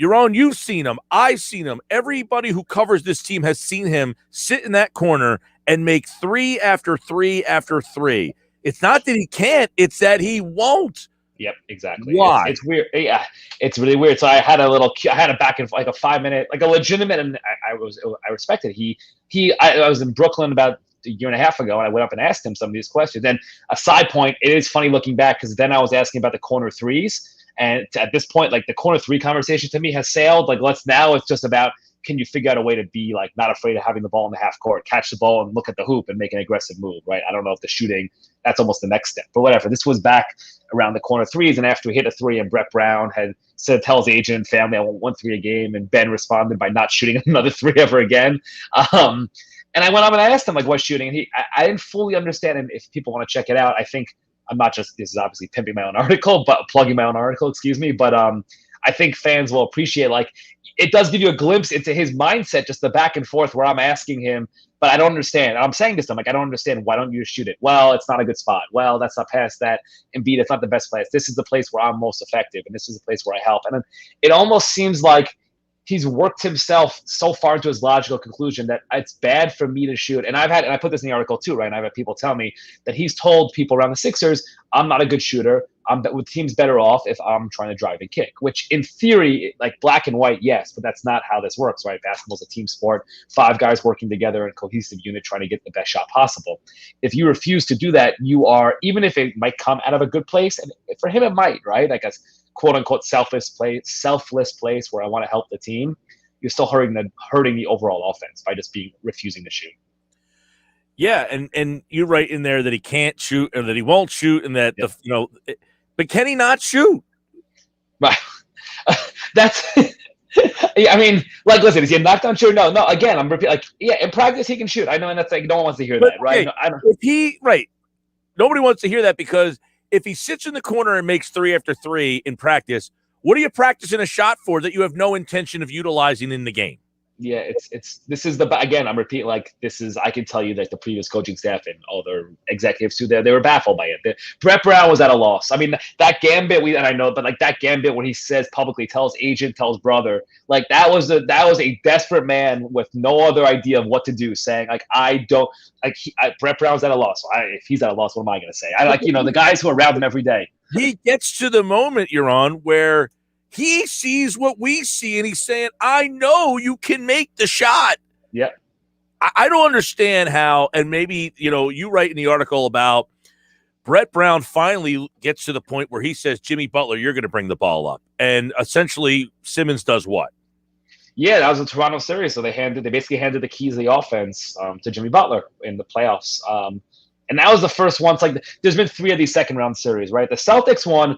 Yaron, you've seen him. I've seen him. Everybody who covers this team has seen him sit in that corner and make 3 after 3 after 3. It's not that he can't, it's that he won't. Yep, exactly. Why? It's weird. Yeah, it's really weird. So I had a back and like a 5-minute, like a legitimate, and I respected it. I was in Brooklyn about a year and a half ago, and I went up and asked him some of these questions. And a side point, it is funny looking back because then I was asking about the corner threes, and at this point, like the corner three conversation to me has sailed. Like now it's just about, can you figure out a way to be like not afraid of having the ball in the half court, catch the ball and look at the hoop and make an aggressive move, right? I don't know if the shooting, that's almost the next step, but whatever. This was back around the corner threes, and after we hit a 3 and Brett Brown had said, tell his agent and family I want 1 3 a game, and Ben responded by not shooting another 3 ever again. And I went up and I asked him like what's shooting, and I didn't fully understand. And if people want to check it out, I think I'm not just, this is obviously pimping my own article, but plugging my own article, excuse me. But I think fans will appreciate, like, it does give you a glimpse into his mindset, just the back and forth where I'm asking him, but I don't understand. And I'm saying this to him, like, I don't understand. Why don't you shoot it? Well, it's not a good spot. Well, that's not past that. And B, that's not the best place. This is the place where I'm most effective, and this is the place where I help. And then it almost seems like he's worked himself so far into his logical conclusion that it's bad for me to shoot. And I put this in the article too, right? And I've had people tell me that he's told people around the Sixers, I'm not a good shooter. The team's better off if I'm trying to drive and kick, which in theory, like black and white, yes, but that's not how this works, right? Basketball's a team sport, 5 guys working together in a cohesive unit trying to get the best shot possible. If you refuse to do that, you are, even if it might come out of a good place, and for him it might, right? Like a quote unquote selfless place where I want to help the team, you're still hurting the overall offense by just refusing to shoot. Yeah, and you write in there that he can't shoot, or that he won't shoot, and that but can he not shoot? Right. That's. I mean, like, listen, is he a knockdown shooter? No. Again, I'm repeating. Like, yeah, in practice he can shoot. I know, and that's like no one wants to hear that, right? Okay, nobody wants to hear that, because if he sits in the corner and makes 3 after 3 in practice, what are you practicing a shot for that you have no intention of utilizing in the game? Yeah, this is again, I'm repeating, like, this is, I can tell you that the previous coaching staff and all their executives too, they were baffled by it. Brett Brown was at a loss. I mean, that gambit, and I know, but like that gambit when he says publicly, tells agent, tells brother, like that was a desperate man with no other idea of what to do, saying like, I don't, like, Brett Brown's at a loss. So if he's at a loss, what am I going to say? I like, the guys who are around him every day. He gets to the moment you're on where he sees what we see, and he's saying, I know you can make the shot. Yeah. I don't understand how, and maybe, you write in the article about Brett Brown finally gets to the point where he says, Jimmy Butler, you're going to bring the ball up. And essentially Simmons does what? Yeah, that was a Toronto series. So they basically handed the keys of the offense to Jimmy Butler in the playoffs. And that was the first one. It's like there's been 3 of these second round series, right? The Celtics one,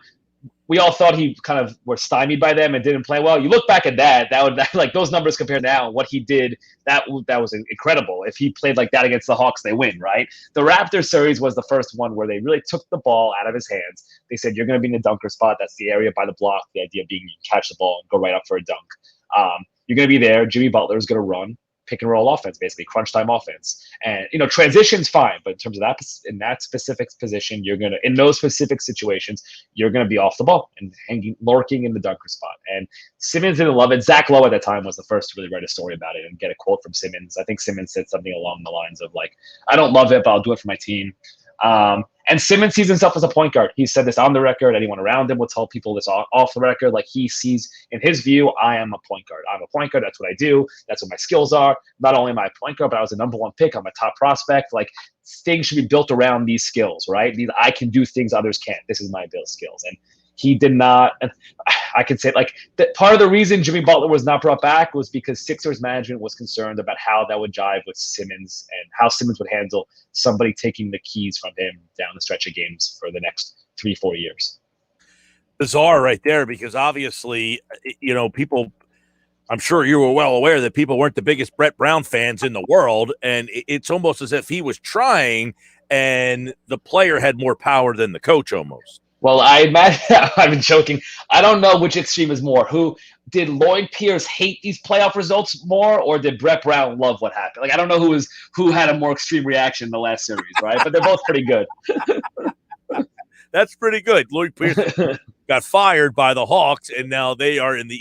we all thought he kind of were stymied by them and didn't play well. You look back at that like those numbers compared now and what he did, that was incredible. If he played like that against the Hawks, they win, right? The Raptors series was the first one where they really took the ball out of his hands. They said, you're going to be in the dunker spot. That's the area by the block. The idea being you catch the ball and go right up for a dunk. You're going to be there. Jimmy Butler is going to run. Pick and roll offense, basically crunch time offense, and transition's fine, but in terms of that, in that specific position, in those specific situations, you're gonna be off the ball and lurking in the dunker spot. And Simmons didn't love it. Zach Lowe at the time was the first to really write a story about it and get a quote from Simmons. I think Simmons said something along the lines of like, "I don't love it, but I'll do it for my team." And Simmons sees himself as a point guard. He said this on the record. Anyone around him will tell people this off the record. Like, he sees, in his view, I am a point guard. I'm a point guard. That's what I do. That's what my skills are. Not only am I a point guard, but I was the number one pick. I'm a top prospect. Like, things should be built around these skills, right? I can do things others can't. This is my build skills. And he did not. And I could say, like, that part of the reason Jimmy Butler was not brought back was because Sixers management was concerned about how that would jive with Simmons and how Simmons would handle somebody taking the keys from him down the stretch of games for the next 3-4 years. Bizarre right there, because obviously, people, I'm sure you were well aware that people weren't the biggest Brett Brown fans in the world, and it's almost as if he was trying and the player had more power than the coach almost. Well, I imagine, I've been joking. I don't know which extreme is more. Who did Lloyd Pierce hate these playoff results more, or did Brett Brown love what happened? Like, I don't know who had a more extreme reaction in the last series, right? But they're both pretty good. That's pretty good. Lloyd Pierce got fired by the Hawks, and now they are in the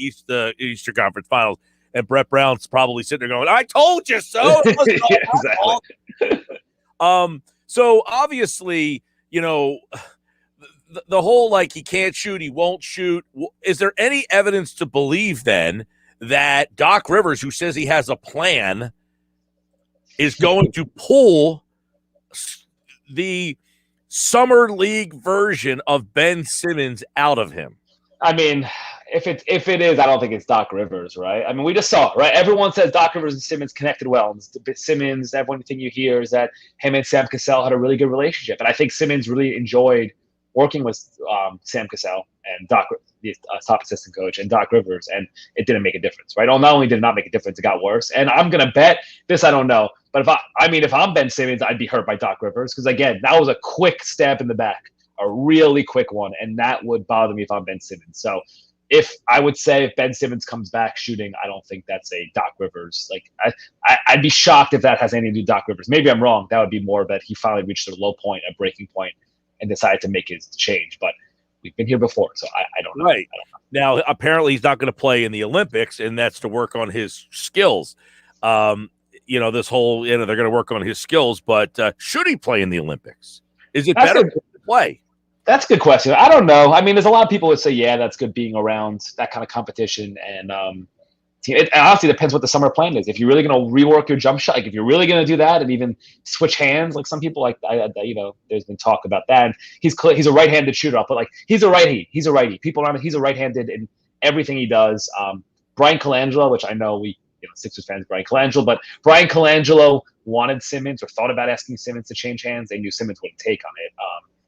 Eastern Conference Finals. And Brett Brown's probably sitting there going, "I told you so." Exactly. So obviously, the whole, like, he can't shoot, he won't shoot. Is there any evidence to believe then that Doc Rivers, who says he has a plan, is going to pull the summer league version of Ben Simmons out of him? I mean, if it is, I don't think it's Doc Rivers, right? I mean, we just saw, right? Everyone says Doc Rivers and Simmons connected well. And Simmons, everything you hear is that him and Sam Cassell had a really good relationship. And I think Simmons really enjoyed working with Sam Cassell and Doc, the top assistant coach, and Doc Rivers, and it didn't make a difference, right? Not only did it not make a difference, it got worse. And I'm going to bet this, I don't know, but if I'm Ben Simmons, I'd be hurt by Doc Rivers, because, again, that was a quick stab in the back, a really quick one, and that would bother me if I'm Ben Simmons. So if Ben Simmons comes back shooting, I don't think that's a Doc Rivers. Like, I'd be shocked if that has anything to do with Doc Rivers. Maybe I'm wrong. That would be more that he finally reached a low point, a breaking point, and decided to make his change. But we've been here before, so I don't know. Right. Now, apparently he's not going to play in the Olympics, and that's to work on his skills. This whole, they're going to work on his skills, but should he play in the Olympics? Is it better to play? That's a good question. I don't know. I mean, there's a lot of people that say, yeah, that's good being around that kind of competition. And it honestly depends what the summer plan is. If you're really going to rework your jump shot, like if you're really going to do that and even switch hands, like some people, like, there's been talk about that. And he's a right-handed shooter, but like he's a righty. He's a righty. People around him, he's a right-handed in everything he does. Brian Colangelo, which I know Sixers fans, Brian Colangelo, but Brian Colangelo wanted Simmons or thought about asking Simmons to change hands. They knew Simmons wouldn't take on it.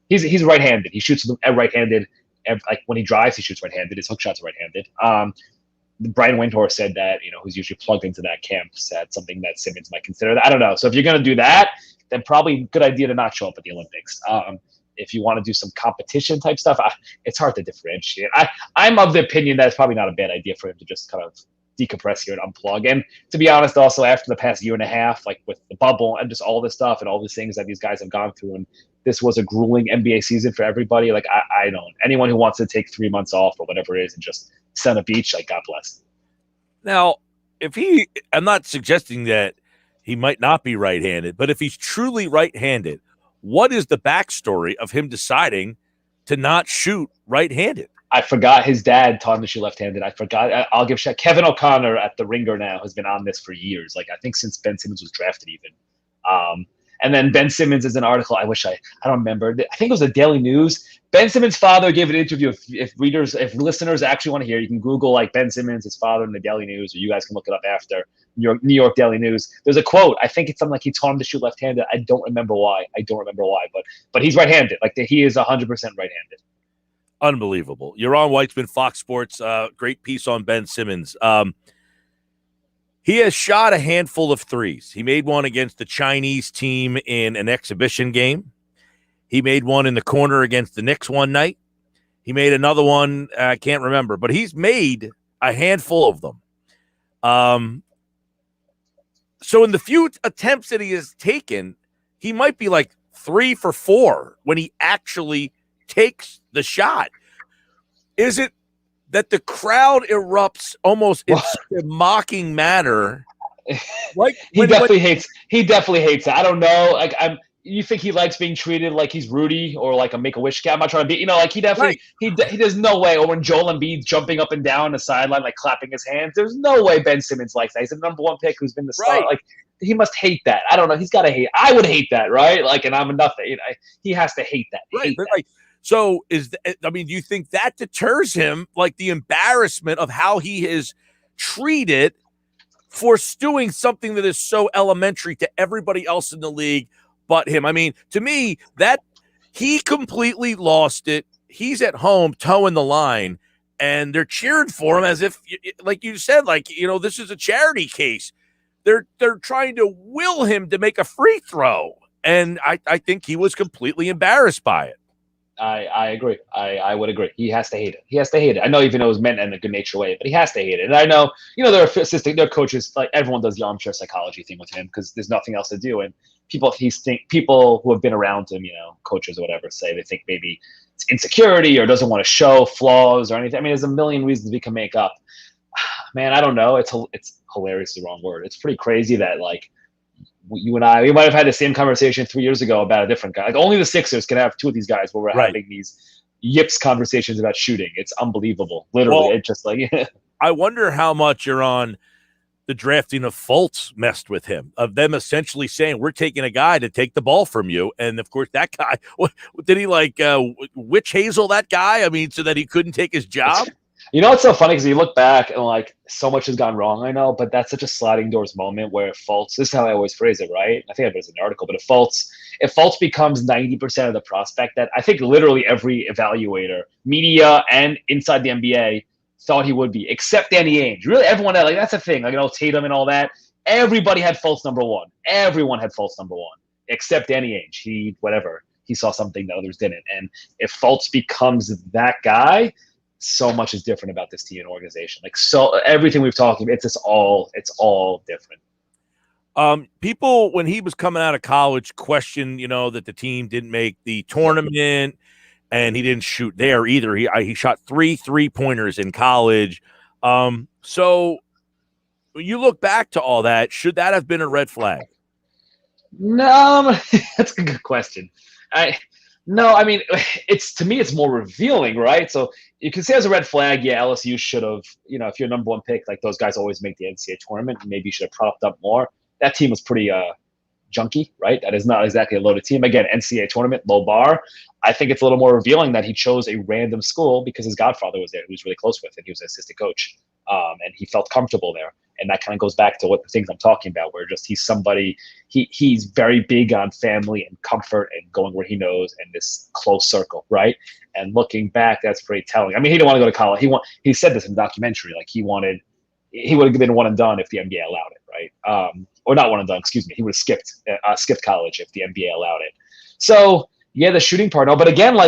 He's right-handed. He shoots right-handed. Like when he drives, he shoots right-handed. His hook shots are right-handed. Brian Windhorst said that, who's usually plugged into that camp, said something that Simmons might consider. I don't know. So if you're going to do that, then probably good idea to not show up at the Olympics. If you want to do some competition type stuff, it's hard to differentiate. I'm of the opinion that it's probably not a bad idea for him to just kind of decompress here and unplug. And to be honest, also after the past year and a half, like with the bubble and just all this stuff and all these things that these guys have gone through, and this was a grueling NBA season for everybody. Like I don't. Anyone who wants to take 3 months off or whatever it is and just sit on a beach, like, God bless. Now, I'm not suggesting that he might not be right-handed, but if he's truly right-handed, what is the backstory of him deciding to not shoot right-handed? I forgot his dad taught him to shoot left-handed. I forgot. I'll give shout. Kevin O'Connor at The Ringer now has been on this for years. Like, I think since Ben Simmons was drafted even. And then Ben Simmons is an article. I don't remember. I think it was the Daily News. Ben Simmons' father gave an interview. If listeners actually want to hear, you can Google like Ben Simmons, his father in the Daily News, or you guys can look it up after New York Daily News. There's a quote. I think it's something like he taught him to shoot left-handed. I don't remember why. But he's right-handed. Like he is 100% right-handed. Unbelievable. Yaron Weitzman, Fox Sports, great piece on Ben Simmons. He has shot a handful of threes. He made one against the Chinese team in an exhibition game. He made one in the corner against the Knicks one night. He made another one, I can't remember, but he's made a handful of them. So in the few attempts that he has taken, he might be like 3 for 4 when he actually takes the shot. Is it that the crowd erupts almost in a mocking manner? Like he definitely hates it. I don't know. Like you think he likes being treated like he's Rudy or like a Make-A-Wish kid? I'm not trying to be, like he definitely he there's no way. Or when Joel Embiid's jumping up and down the sideline, like clapping his hands, there's no way Ben Simmons likes that. He's the number one pick who's been the star. Like he must hate that. I don't know. He's got to hate. I would hate that, right? Like, and I'm nothing. He has to hate that. Right. But like, so do you think that deters him? Like the embarrassment of how he is treated for doing something that is so elementary to everybody else in the league but him. I mean, to me, that he completely lost it. He's at home towing the line, and they're cheering for him as if, like you said, this is a charity case. They're trying to will him to make a free throw, and I think he was completely embarrassed by it. I agree. I would agree. He has to hate it. He has to hate it. I know, even though it was meant in a good natured way, but he has to hate it. And I know, there are their coaches, like everyone does the armchair psychology thing with him because there's nothing else to do. And people who have been around him, coaches or whatever, say they think maybe it's insecurity or doesn't want to show flaws or anything. I mean, there's a million reasons we can make up. Man, I don't know. It's hilarious, the wrong word. It's pretty crazy that you and we might have had the same conversation 3 years ago about a different guy. Like only the Sixers can have two of these guys where we're having these yips conversations about shooting. It's unbelievable. Literally, it's just like. I wonder how much you're on the drafting of Fultz messed with him, of them essentially saying, we're taking a guy to take the ball from you. And of course, that guy, did he witch hazel that guy? I mean, so that he couldn't take his job? It's so funny because you look back and so much has gone wrong, I know, but that's such a sliding doors moment where Fultz, this is how I always phrase it, right? I think I read an article, but if Fultz becomes 90% of the prospect that I think literally every evaluator, media and inside the NBA thought he would be, except Danny Ainge. Really, everyone had, that's the thing, Tatum and all that. Everybody had Fultz number one. Everyone had Fultz number one, except Danny Ainge. He saw something that others didn't. And if Fultz becomes that guy, so much is different about this team and organization. So everything we've talked about, it's all different. People, when he was coming out of college, questioned, that the team didn't make the tournament and he didn't shoot there either. He shot 3 3-pointers in college. So when you look back to all that, should that have been a red flag? No, that's a good question. No, I mean, to me, it's more revealing, right? So you can say as a red flag, yeah, LSU should have, if you're number one pick, those guys always make the NCAA tournament, maybe you should have propped up more. That team was pretty junky, right? That is not exactly a loaded team. Again, NCAA tournament, low bar. I think it's a little more revealing that he chose a random school because his godfather was there, who he was really close with, and he was an assistant coach, and he felt comfortable there. And that kind of goes back to what the things I'm talking about, where just he's somebody, he's very big on family and comfort and going where he knows and this close circle, right? And looking back, that's pretty telling. I mean, he didn't want to go to college. He said this in the documentary, he would have been one and done if the NBA allowed it, right? Or not one and done, excuse me. He would have skipped college if the NBA allowed it. So yeah, the shooting part, no. But again,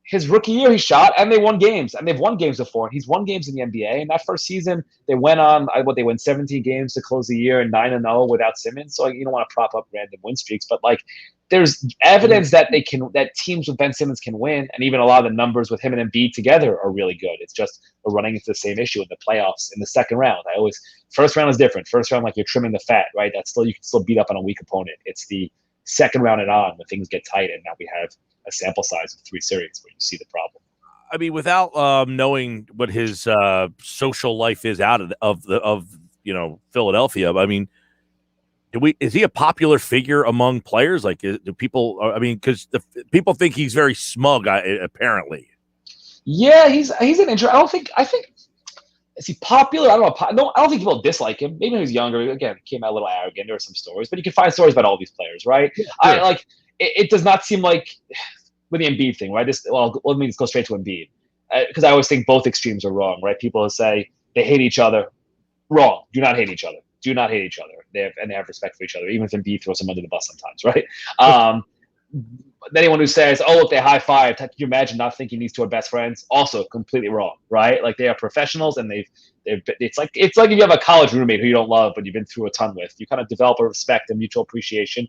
his rookie year, he shot, and they won games, and they've won games before. He's won games in the NBA, and that first season, they went on they win 17 games to close the year, and 9-0 without Simmons. So you don't want to prop up random win streaks, but there's evidence that that teams with Ben Simmons can win, and even a lot of the numbers with him and Embiid together are really good. It's just we're running into the same issue in the playoffs in the second round. First round is different. First round, you're trimming the fat, right? You can still beat up on a weak opponent. It's the second round and on when things get tight, and now we have a sample size of 3 series where you see the problem. I mean, without knowing what his social life is out of Philadelphia, I mean, is he a popular figure among players? Do people? I mean, because people think he's very smug. Apparently, yeah, he's an interesting. I think is he popular? I don't know. I don't think people dislike him. Maybe when he was younger. Again, he came out a little arrogant. There were some stories, but you can find stories about all these players, right? Yeah, sure. It does not seem like with the Embiid thing, right? Let me just go straight to Embiid because I always think both extremes are wrong, right? People say they hate each other. Wrong. Do not hate each other. Do not hate each other. They have respect for each other, even if Embiid throws them under the bus sometimes, right? Anyone who says, "Oh, look, they high five," can you imagine not thinking these two are best friends? Also, completely wrong, right? They are professionals, and it's like if you have a college roommate who you don't love, but you've been through a ton with, you kind of develop a respect and mutual appreciation,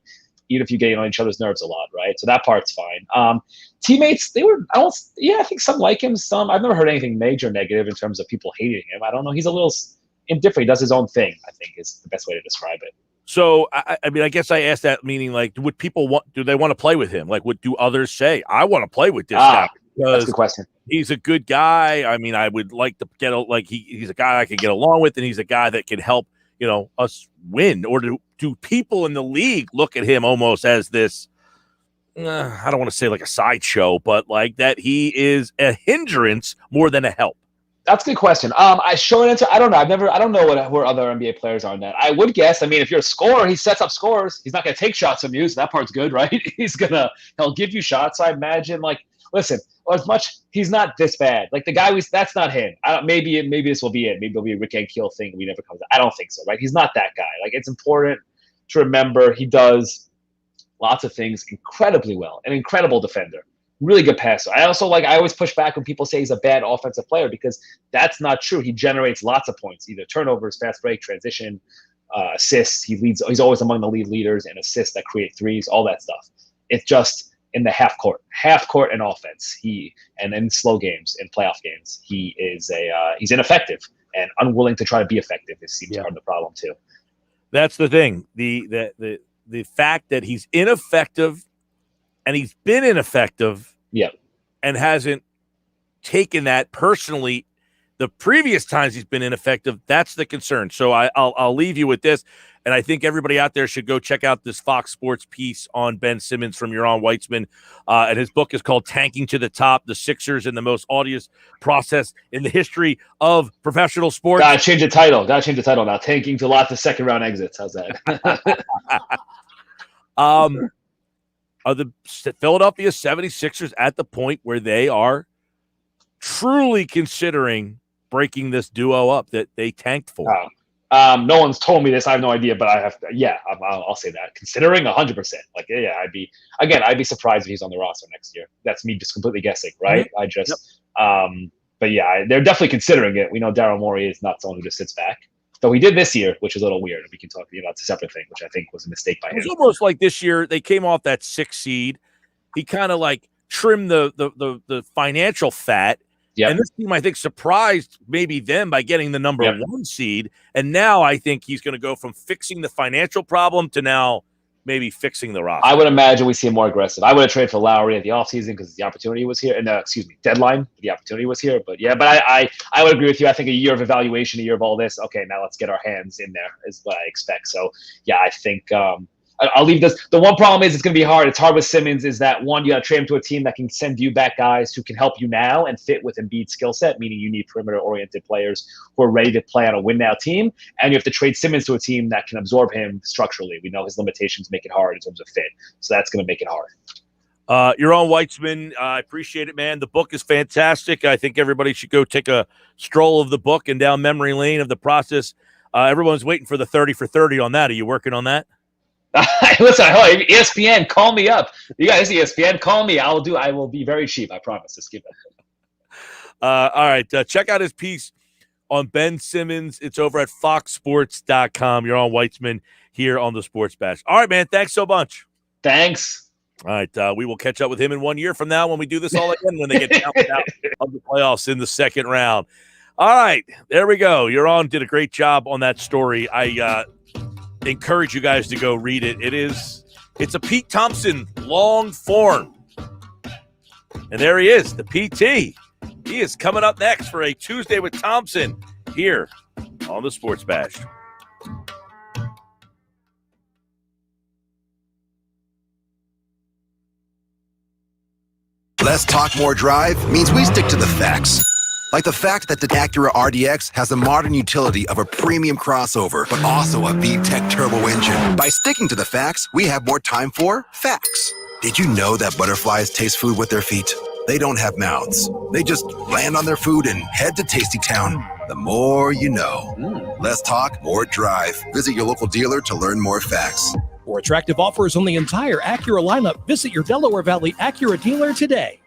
even if you get on each other's nerves a lot, right? So that part's fine. Teammates, I think some like him, some I've never heard anything major negative in terms of people hating him. I don't know. He's a little indifferent. He does his own thing, I think, is the best way to describe it. So, I mean, I guess I asked that meaning like, would people do they want to play with him? Like, what do others say? I want to play with this guy because that's a good question. He's a good guy. I mean, I would like to he's a guy I can get along with, and he's a guy that can help, us win. Or do people in the league look at him almost as this, I don't want to say like a sideshow, but like that he is a hindrance more than a help? That's a good question. Short answer, I don't know. I don't know where other NBA players are on that. I would guess. I mean, if you're a scorer, he sets up scores. He's not going to take shots from you, so that part's good, right? He'll give you shots. I imagine. Like, listen, he's not this bad. Like the guy that's not him. Maybe this will be it. Maybe it'll be a Rick Ankiel thing. And we never comes out. I don't think so, right? He's not that guy. Like it's important to remember he does lots of things incredibly well. An incredible defender. Really good passer. I always push back when people say he's a bad offensive player because that's not true. He generates lots of points, either turnovers, fast break, transition, assists. He's always among the lead leaders in assists that create threes, all that stuff. It's just in the half court and offense. And in slow games, in playoff games, he's ineffective and unwilling to try to be effective. It seems part of the problem too. That's the thing. The fact that he's ineffective. And he's been ineffective and hasn't taken that personally. The previous times he's been ineffective, that's the concern. So I'll leave you with this, and I think everybody out there should go check out this Fox Sports piece on Ben Simmons from Yaron Weitzman. And his book is called Tanking to the Top, the Sixers and the Most Odious Process in the History of Professional Sports. Gotta change the title now. Tanking to lots of second-round exits. How's that? Are the Philadelphia 76ers at the point where they are truly considering breaking this duo up that they tanked for? No one's told me this. I have no idea, but I have to. Yeah, I'll say that. Considering 100%. Like, yeah, I'd be surprised if he's on the roster next year. That's me just completely guessing, right? Mm-hmm. But yeah, they're definitely considering it. We know Daryl Morey is not someone who just sits back. Though he did this year, which is a little weird. We can talk, it's a separate thing, which I think was a mistake by him. It was almost like this year they came off that 6th seed. He kind of like trimmed the financial fat. Yep. And this team, I think, surprised maybe them by getting the number 1 seed. And now I think he's going to go from fixing the financial problem to now maybe fixing the roster. I would imagine we see him more aggressive. I would have traded for Lowry at the offseason because the opportunity was here. And deadline, the opportunity was here. But yeah, I would agree with you. I think a year of evaluation, a year of all this. Okay, now let's get our hands in there is what I expect. So yeah, I think I'll leave this. The one problem is it's going to be hard. It's hard with Simmons is that, one, you got to trade him to a team that can send you back guys who can help you now and fit with Embiid's skill set, meaning you need perimeter-oriented players who are ready to play on a win-now team. And you have to trade Simmons to a team that can absorb him structurally. We know his limitations make it hard in terms of fit. So that's going to make it hard. Yaron Weitzman, I appreciate it, man. The book is fantastic. I think everybody should go take a stroll of the book and down memory lane of the process. Everyone's waiting for the 30 for 30 on that. Are you working on that? Listen, ESPN, call me up. You guys, ESPN, call me. I will be very cheap. I promise. Just give it. All right. Check out his piece on Ben Simmons. It's over at foxsports.com. You're on Weitzman here on the Sports Bash. All right, man. Thanks so much. Thanks. All right. We will catch up with him in 1 year from now when we do this all again, when they get counted out of the playoffs in the second round. All right. There we go. Yaron did a great job on that story. I encourage you guys to go read it. It's a Pete Thompson long form. And there he is, the PT. He is coming up next for a Tuesday with Thompson here on the Sports Bash. Less talk, more drive means we stick to the facts. Like the fact that the Acura RDX has the modern utility of a premium crossover, but also a VTEC turbo engine. By sticking to the facts, we have more time for facts. Did you know that butterflies taste food with their feet? They don't have mouths. They just land on their food and head to Tasty Town. The more you know. Less talk, more drive. Visit your local dealer to learn more facts. For attractive offers on the entire Acura lineup, visit your Delaware Valley Acura dealer today.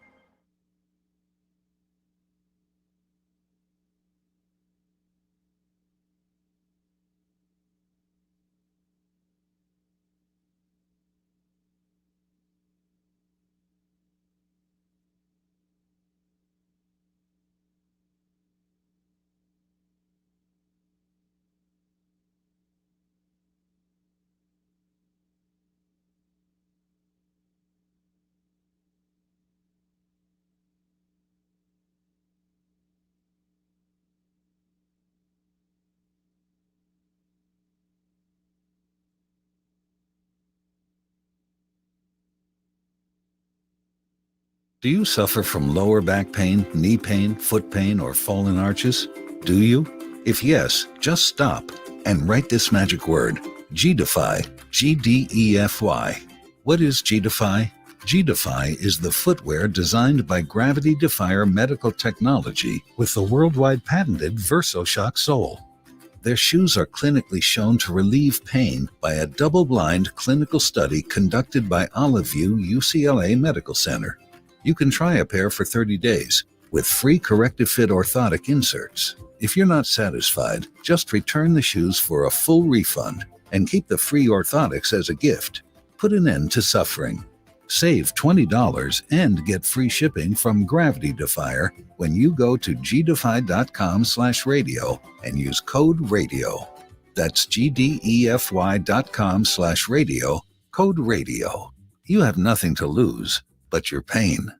Do you suffer from lower back pain, knee pain, foot pain, or fallen arches? Do you? If yes, just stop and write this magic word, G-Defy, G-D-E-F-Y. What is G-Defy? G-Defy is the footwear designed by Gravity Defier Medical Technology with the worldwide patented VersoShock sole. Their shoes are clinically shown to relieve pain by a double-blind clinical study conducted by Olive View UCLA Medical Center. You can try a pair for 30 days with free corrective fit orthotic inserts. If you're not satisfied, just return the shoes for a full refund and keep the free orthotics as a gift. Put an end to suffering. Save $20 and get free shipping from Gravity Defier when you go to gdefy.com/radio and use code RADIO. That's gdefy.com/radio, code RADIO. You have nothing to lose but your pain.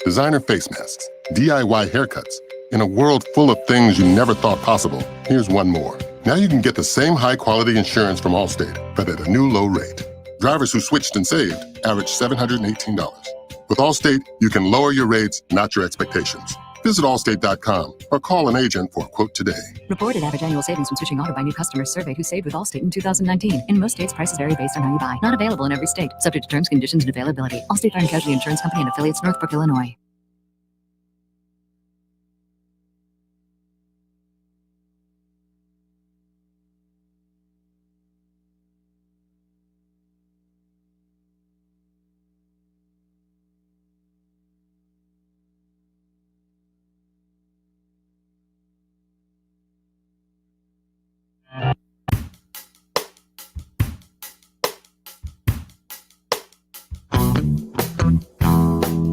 Designer face masks, DIY haircuts. In a world full of things you never thought possible, here's one more. Now you can get the same high-quality insurance from Allstate, but at a new low rate. Drivers who switched and saved averaged $718. With Allstate, you can lower your rates, not your expectations. Visit allstate.com or call an agent for a quote today. Reported average annual savings from switching auto by new customers surveyed who saved with Allstate in 2019. In most states, prices vary based on how you buy. Not available in every state. Subject to terms, conditions, and availability. Allstate Fire and Casualty Insurance Company and affiliates, Northbrook, Illinois.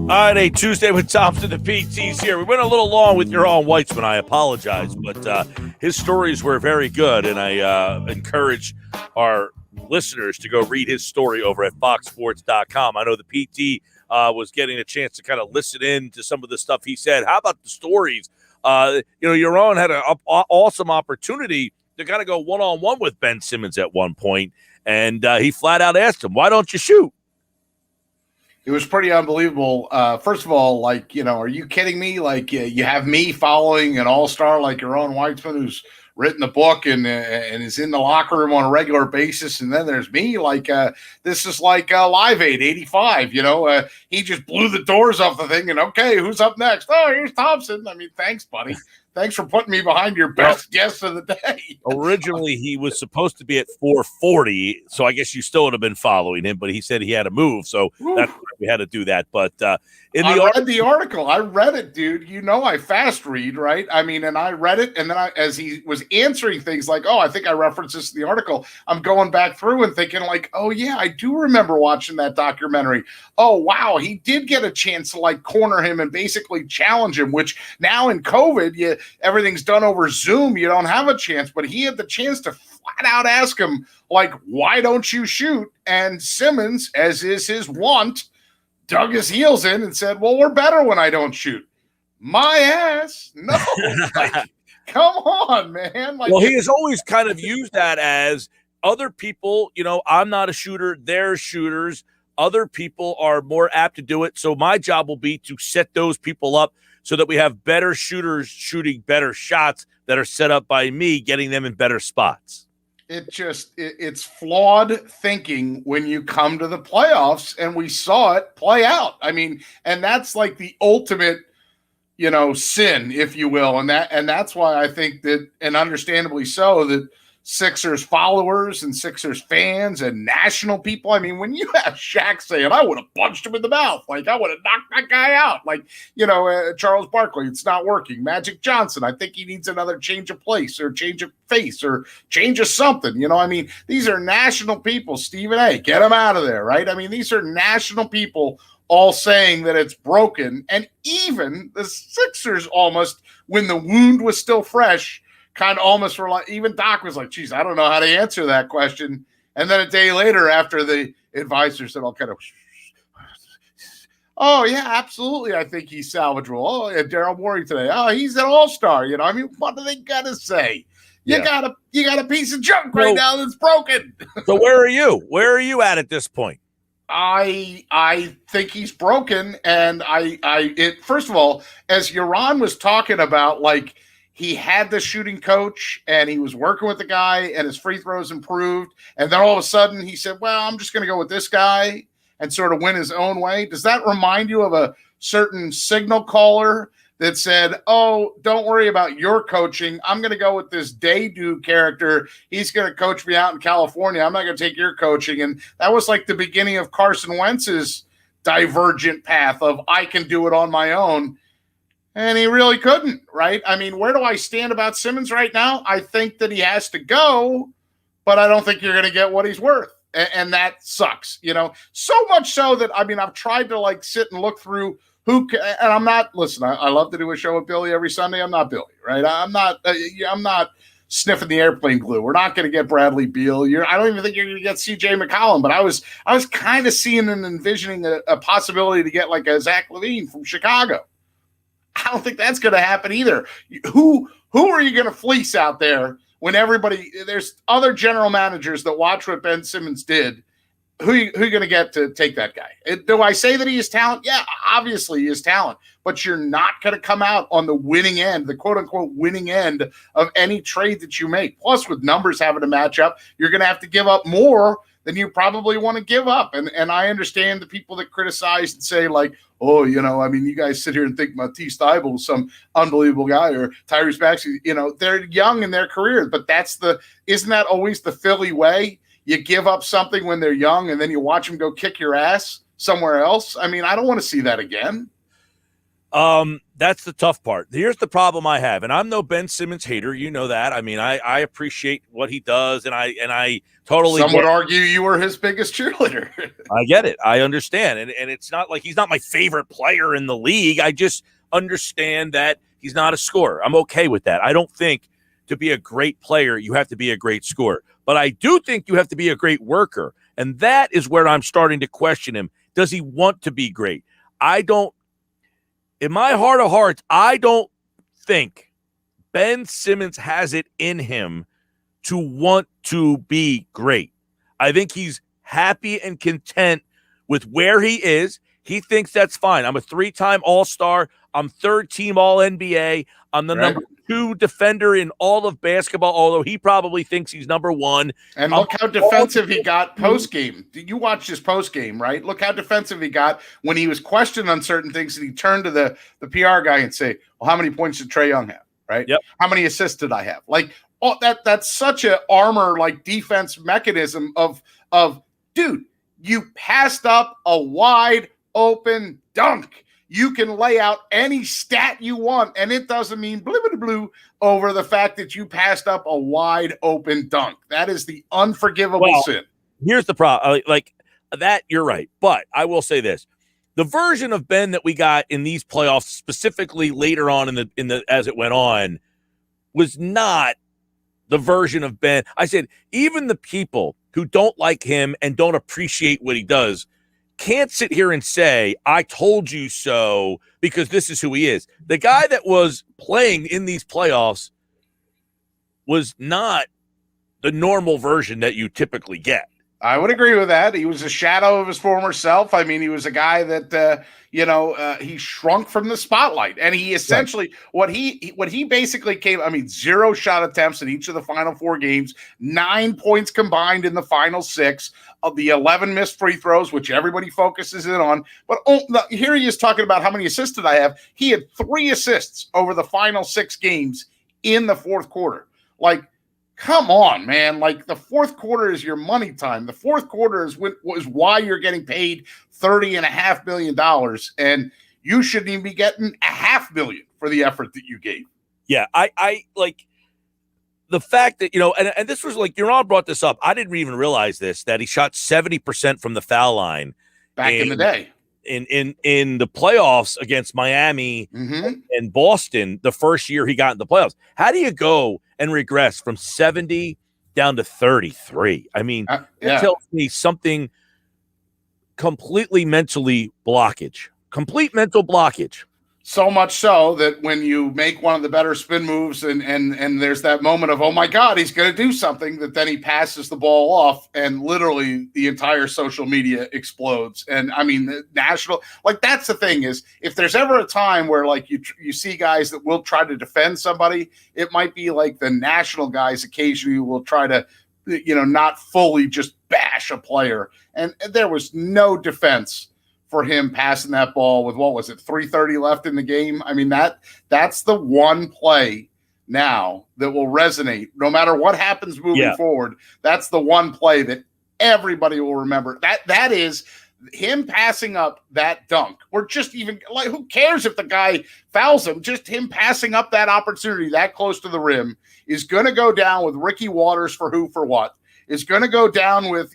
All right, a Tuesday with Thompson, the PT's here. We went a little long with Yaron Weitzman. I apologize, but his stories were very good, and I encourage our listeners to go read his story over at foxsports.com. I know the PT was getting a chance to kind of listen in to some of the stuff he said. How about the stories? Yaron had an awesome opportunity to kind of go one-on-one with Ben Simmons at one point, and he flat out asked him, why don't you shoot? It was pretty unbelievable. First of all, are you kidding me? You have me following an all-star like Yaron Weitzman, who's written the book and is in the locker room on a regular basis, and then there's me. This is like Live Aid 85. He just blew the doors off the thing, and okay, who's up next? Oh, here's Thompson. I mean, thanks, buddy. Thanks for putting me behind your best guest of the day. Originally, he was supposed to be at 440, so I guess you still would have been following him, but he said he had to move, so that's why we had to do that. But I read the article. I read it, dude. I fast read, right? I mean, and I read it, and then as he was answering things like, I think I referenced this in the article, I'm going back through and thinking oh, yeah, I do remember watching that documentary. Oh, wow, he did get a chance to, corner him and basically challenge him, which now in COVID, everything's done over Zoom. You don't have a chance, but he had the chance to flat out ask him, why don't you shoot? And Simmons, as is his wont, dug his heels in and said, well, we're better when I don't shoot. My ass. No. Like, come on, man. Like, well, he has always kind of used that as other people, I'm not a shooter, they're shooters. Other people are more apt to do it. So my job will be to set those people up so that we have better shooters shooting better shots that are set up by me, getting them in better spots. It's flawed thinking when you come to the playoffs, and we saw it play out. I mean, and that's like the ultimate, sin, if you will. And that's why I think that, and understandably so, that Sixers followers and Sixers fans and national people. I mean, when you have Shaq saying, I would have punched him in the mouth, like I would have knocked that guy out, like, Charles Barkley, it's not working. Magic Johnson, I think he needs another change of place or change of face or change of something. I mean, these are national people. Stephen A., get him out of there, right? I mean, these are national people all saying that it's broken. And even the Sixers almost, when the wound was still fresh, kind of almost were like, even Doc was like, geez, I don't know how to answer that question. And then a day later, after the advisor said, I'll kind of, oh, yeah, absolutely. I think he's salvageable. Oh, yeah, Daryl Morey today. Oh, he's an all-star. I mean, what do they got to say? You got a piece of junk right now that's broken. So where are you? Where are you at this point? I think he's broken. And first of all, as Yaron was talking about, like, he had the shooting coach and he was working with the guy and his free throws improved. And then all of a sudden he said, well, I'm just going to go with this guy and sort of win his own way. Does that remind you of a certain signal caller that said, oh, don't worry about your coaching. I'm going to go with this Nadu character. He's going to coach me out in California. I'm not going to take your coaching. And that was like the beginning of Carson Wentz's divergent path of I can do it on my own. And he really couldn't, right? I mean, where do I stand about Simmons right now? I think that he has to go, but I don't think you're going to get what he's worth. And that sucks, so much so that, I mean, I've tried to like sit and look through and I'm not, listen, I love to do a show with Billy every Sunday. I'm not Billy, right? I'm not sniffing the airplane glue. We're not going to get Bradley Beal. I don't even think you're going to get CJ McCollum, but I was kind of seeing and envisioning a possibility to get like a Zach LaVine from Chicago. I don't think that's going to happen either. Who are you going to fleece out there when there's other general managers that watch what Ben Simmons did? Who are you going to get to take that guy? Do I say that he is talent? Yeah, obviously he is talent, but you're not going to come out on the winning end, the quote unquote winning end of any trade that you make. Plus with numbers having to match up, you're going to have to give up more than you probably want to give up. And I understand the people that criticize and say like, oh, I mean, you guys sit here and think Matisse Thybulle is some unbelievable guy or Tyrese Maxey, they're young in their careers, but isn't that always the Philly way? You give up something when they're young and then you watch them go kick your ass somewhere else. I mean, I don't want to see that again. That's the tough part. Here's the problem I have, and I'm no Ben Simmons hater. You know that. I mean, I appreciate what he does, and I totally. Some would argue you were his biggest cheerleader. I get it. I understand, and it's not like he's not my favorite player in the league. I just understand that he's not a scorer. I'm okay with that. I don't think to be a great player you have to be a great scorer, but I do think you have to be a great worker, and that is where I'm starting to question him. Does he want to be great? I don't. In my heart of hearts, I don't think Ben Simmons has it in him to want to be great. I think he's happy and content with where he is. He thinks that's fine. I'm a 3-time All-Star. I'm 3rd-team All-NBA. I'm the number 2 defender in all of basketball, although he probably thinks he's number 1. And look how defensive he got post-game. You watched his post-game, right? Look how defensive he got when he was questioned on certain things, and he turned to the PR guy and say, well, how many points did Trae Young have, right? Yep. How many assists did I have? Like, oh, that's such an armor, like, defense mechanism of dude, you passed up a wide open dunk. You can lay out any stat you want, and it doesn't mean blue over the fact that you passed up a wide open dunk. That is the unforgivable sin. Here's the problem. Like that, you're right. But I will say this. The version of Ben that we got in these playoffs, specifically later on in the as it went on, was not the version of Ben. I said, even the people who don't like him and don't appreciate what he does, can't sit here and say, I told you so, because this is who he is. The guy that was playing in these playoffs was not the normal version that you typically get. I would agree with that. He was a shadow of his former self. I mean, he was a guy that, he shrunk from the spotlight. And he essentially, what he basically came, 0 shot attempts in each of the final 4 games, 9 points combined in the final 6 of the 11 missed free throws, which everybody focuses in on. But here he is talking about how many assists did I have. He had 3 assists over the final 6 games in the fourth quarter. Like, come on, man. Like, the fourth quarter is your money time. The fourth quarter is why you're getting paid $30.5 million, and you shouldn't even be getting $500,000 for the effort that you gave. Yeah, I like the fact that, and this was like, Yaron brought this up. I didn't even realize this, that he shot 70% from the foul line. Back in the day. In the playoffs against Miami and Boston, the first year he got in the playoffs. How do you go and regress from 70 down to 33? I mean, it tells me something completely complete mental blockage. So much so that when you make one of the better spin moves and there's that moment of, oh my God, he's going to do something, that then he passes the ball off and literally the entire social media explodes. And I mean, the national, like, that's the thing is, if there's ever a time where like you see guys that will try to defend somebody, it might be like the national guys occasionally will try to, not fully just bash a player. And there was no defense for him passing that ball with, 3:30 left in the game. I mean, that's the one play now that will resonate no matter what happens moving forward. That's the one play that everybody will remember. That is him passing up that dunk, or just even, like, who cares if the guy fouls him? Just him passing up that opportunity that close to the rim is going to go down with Ricky Waters for who for what. Is going to go down with,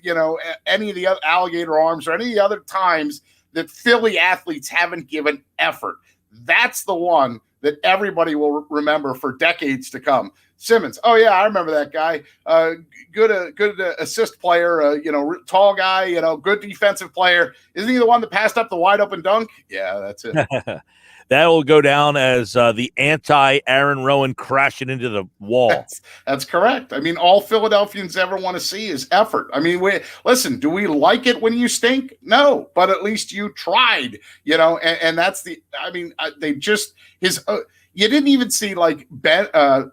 any of the other alligator arms or any of the other times that Philly athletes haven't given effort. That's the one that everybody will remember for decades to come. Simmons. Oh yeah, I remember that guy. Good assist player, tall guy, good defensive player. Isn't he the one that passed up the wide open dunk? Yeah, that's it. That will go down as the anti-Aaron Rowan crashing into the wall. That's correct. I mean, all Philadelphians ever want to see is effort. I mean, listen, do we like it when you stink? No, but at least you tried, and that's you didn't even see, like,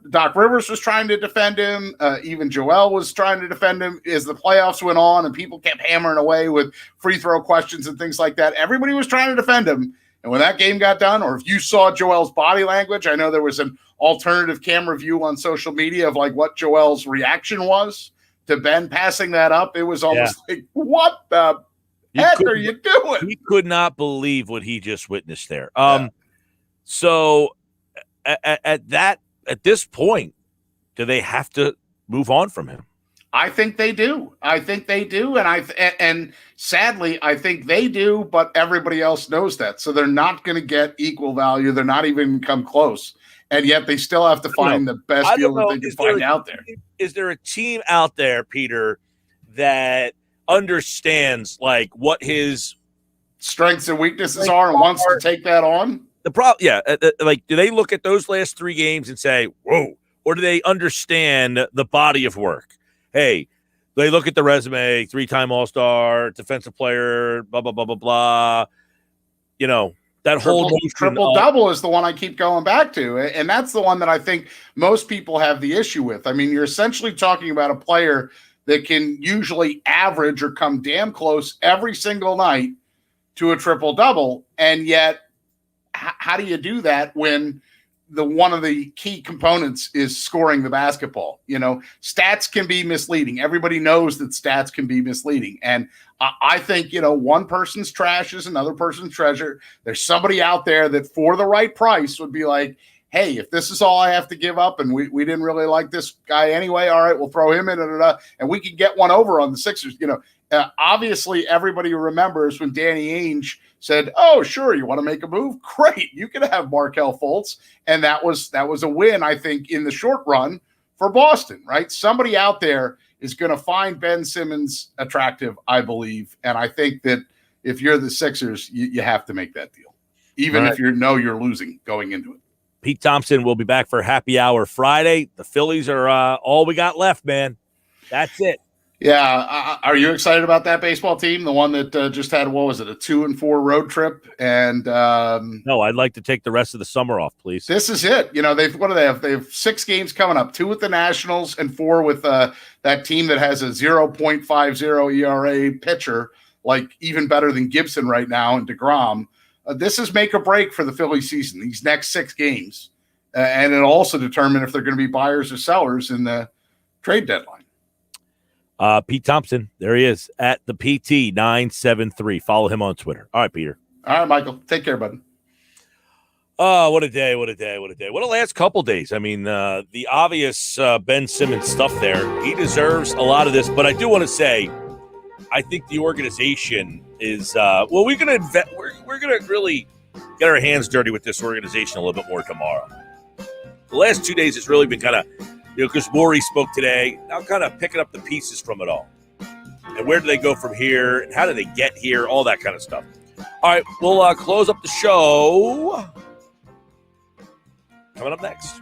Doc Rivers was trying to defend him. Even Joel was trying to defend him as the playoffs went on and people kept hammering away with free throw questions and things like that. Everybody was trying to defend him. And when that game got done, or if you saw Joel's body language, I know there was an alternative camera view on social media of like what Joel's reaction was to Ben passing that up. It was almost like, what the heck are you doing? He could not believe what he just witnessed there. So at this point, do they have to move on from him? I think they do. And sadly, I think they do, but everybody else knows that. So they're not going to get equal value. They're not even come close. And yet they still have to find the best deal that they can find out there. Is there a team out there, Peter, that understands like what his strengths and weaknesses are and wants to take that on? Like, do they look at those last 3 games and say, whoa, or do they understand the body of work? Hey, they look at the resume, 3-time All-Star, defensive player, blah, blah, blah, blah, blah. That whole triple-double is the one I keep going back to. And that's the one that I think most people have the issue with. I mean, you're essentially talking about a player that can usually average or come damn close every single night to a triple-double. And yet, how do you do that when one of the key components is scoring the basketball? Stats can be misleading. Everybody knows that stats can be misleading. And I think, one person's trash is another person's treasure. There's somebody out there that for the right price would be like, hey, if this is all I have to give up and we didn't really like this guy anyway, all right, we'll throw him in and we can get one over on the Sixers. Obviously everybody remembers when Danny Ainge said, oh, sure, you want to make a move? Great. You can have Markelle Fultz. And that was a win, I think, in the short run for Boston, right? Somebody out there is going to find Ben Simmons attractive, I believe. And I think that if you're the Sixers, you have to make that deal, even Right. if you know you're losing going into it. Pete Thompson will be back for happy hour Friday. The Phillies are all we got left, man. That's it. Yeah, are you excited about that baseball team? The one that just had, what was it, a 2-4 road trip? And no, I'd like to take the rest of the summer off, please. This is it. You know, what do they have? They have 6 games coming up: 2 with the Nationals and 4 with that team that has a 0.50 ERA pitcher, like even better than Gibson right now, and DeGrom. This is make or break for the Phillies season. These next 6 games, and it'll also determine if they're going to be buyers or sellers in the trade deadline. Pete Thompson, there he is at the PT 973. Follow him on Twitter. All right, Peter. All right, Michael. Take care, buddy. Oh, what a day, what a day, what a day. What a last couple days. I mean, the obvious Ben Simmons stuff there, he deserves a lot of this. But I do want to say, I think the organization is, we're going to really get our hands dirty with this organization a little bit more tomorrow. The last 2 days has really been kind of, because Morey spoke today, now kind of picking up the pieces from it all. And where do they go from here? And how do they get here? All that kind of stuff. All right, we'll close up the show. Coming up next.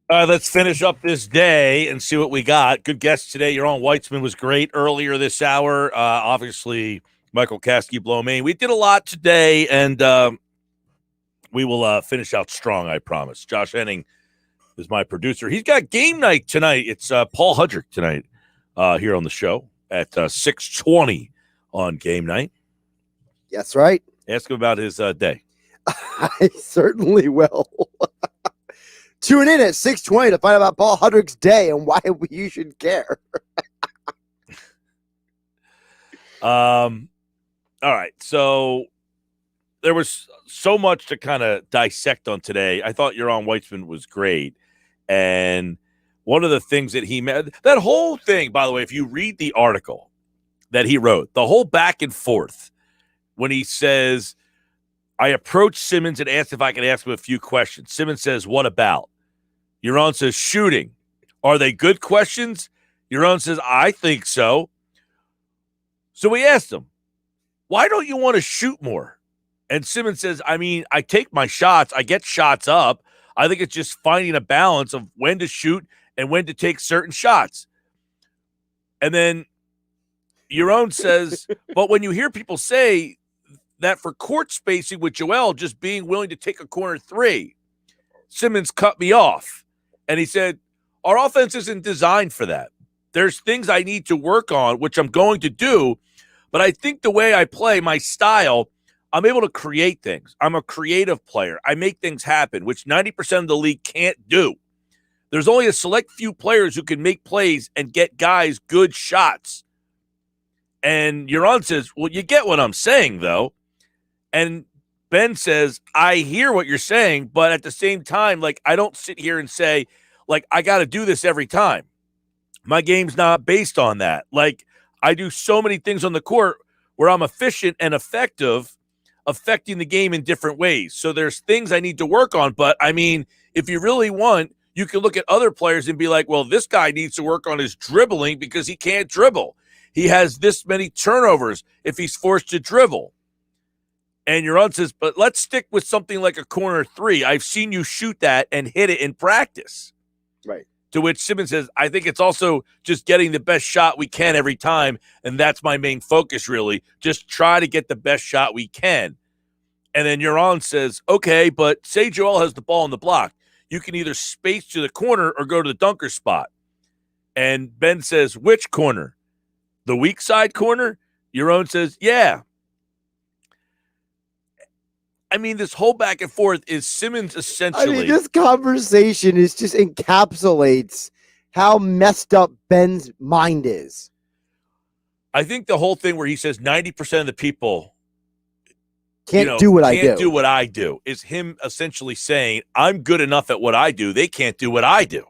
Let's finish up this day and see what we got. Good guest today. Yaron Weitzman was great earlier this hour. Obviously, Michael Kaskey-Blomain. We did a lot today, and we will finish out strong, I promise. Josh Henning is my producer. He's got game night tonight. It's Paul Hudrick tonight here on the show at 6:20 on game night. That's right. Ask him about his day. I certainly will. Tune in at 6:20 to find out about Paul Hudrick's day and why you should care. All right. So there was so much to kind of dissect on today. I thought Yaron Weitzman was great. And one of the things that he meant, that whole thing, by the way, if you read the article that he wrote, the whole back and forth, when he says, I approached Simmons and asked if I could ask him a few questions. Simmons says, what about? Yaron says, shooting. Are they good questions? Yaron says, I think so. So we asked him, why don't you want to shoot more? And Simmons says, I mean, I take my shots. I get shots up. I think it's just finding a balance of when to shoot and when to take certain shots. And then Yaron says, but when you hear people say that for court spacing with Joel, just being willing to take a corner three, Simmons cut me off. And he said, our offense isn't designed for that. There's things I need to work on, which I'm going to do. But I think the way I play, my style, I'm able to create things. I'm a creative player. I make things happen, which 90% of the league can't do. There's only a select few players who can make plays and get guys good shots. And Yaron says, well, you get what I'm saying, though. And Ben says, I hear what you're saying, but at the same time, like, I don't sit here and say, like, I got to do this every time. My game's not based on that. Like, I do so many things on the court where I'm efficient and effective, affecting the game in different ways. So there's things I need to work on. But, I mean, if you really want, you can look at other players and be like, well, this guy needs to work on his dribbling because he can't dribble. He has this many turnovers if he's forced to dribble. And Yaron says, but let's stick with something like a corner three. I've seen you shoot that and hit it in practice. Right. To which Simmons says, I think it's also just getting the best shot we can every time, and that's my main focus, really. Just try to get the best shot we can. And then Yaron says, okay, but say Joel has the ball in the block. You can either space to the corner or go to the dunker spot. And Ben says, which corner? The weak side corner? Yaron says, yeah. I mean, this whole back and forth is Simmons essentially. I mean, this conversation is just encapsulates how messed up Ben's mind is. I think the whole thing where he says 90% of the people can't do what I do. Can't do what I do is him essentially saying, I'm good enough at what I do. They can't do what I do.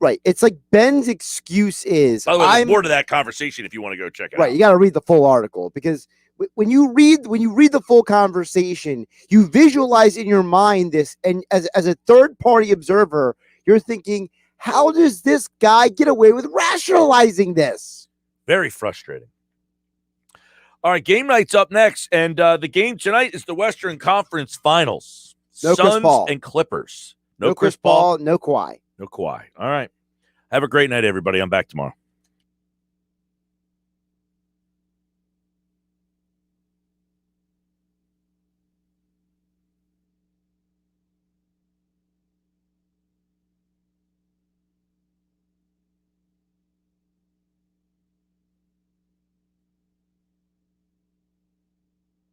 Right. It's like Ben's excuse is. By the way, there's more to that conversation if you want to go check it out. Right. You got to read the full article because when you read the full conversation, you visualize in your mind this, and as a third-party observer, you're thinking, how does this guy get away with rationalizing this? Very frustrating. All right, game night's up next, and the game tonight is the Western Conference Finals. No Suns Chris Paul. And Clippers. No Chris Paul, no Kawhi. No Kawhi. All right. Have a great night, everybody. I'm back tomorrow.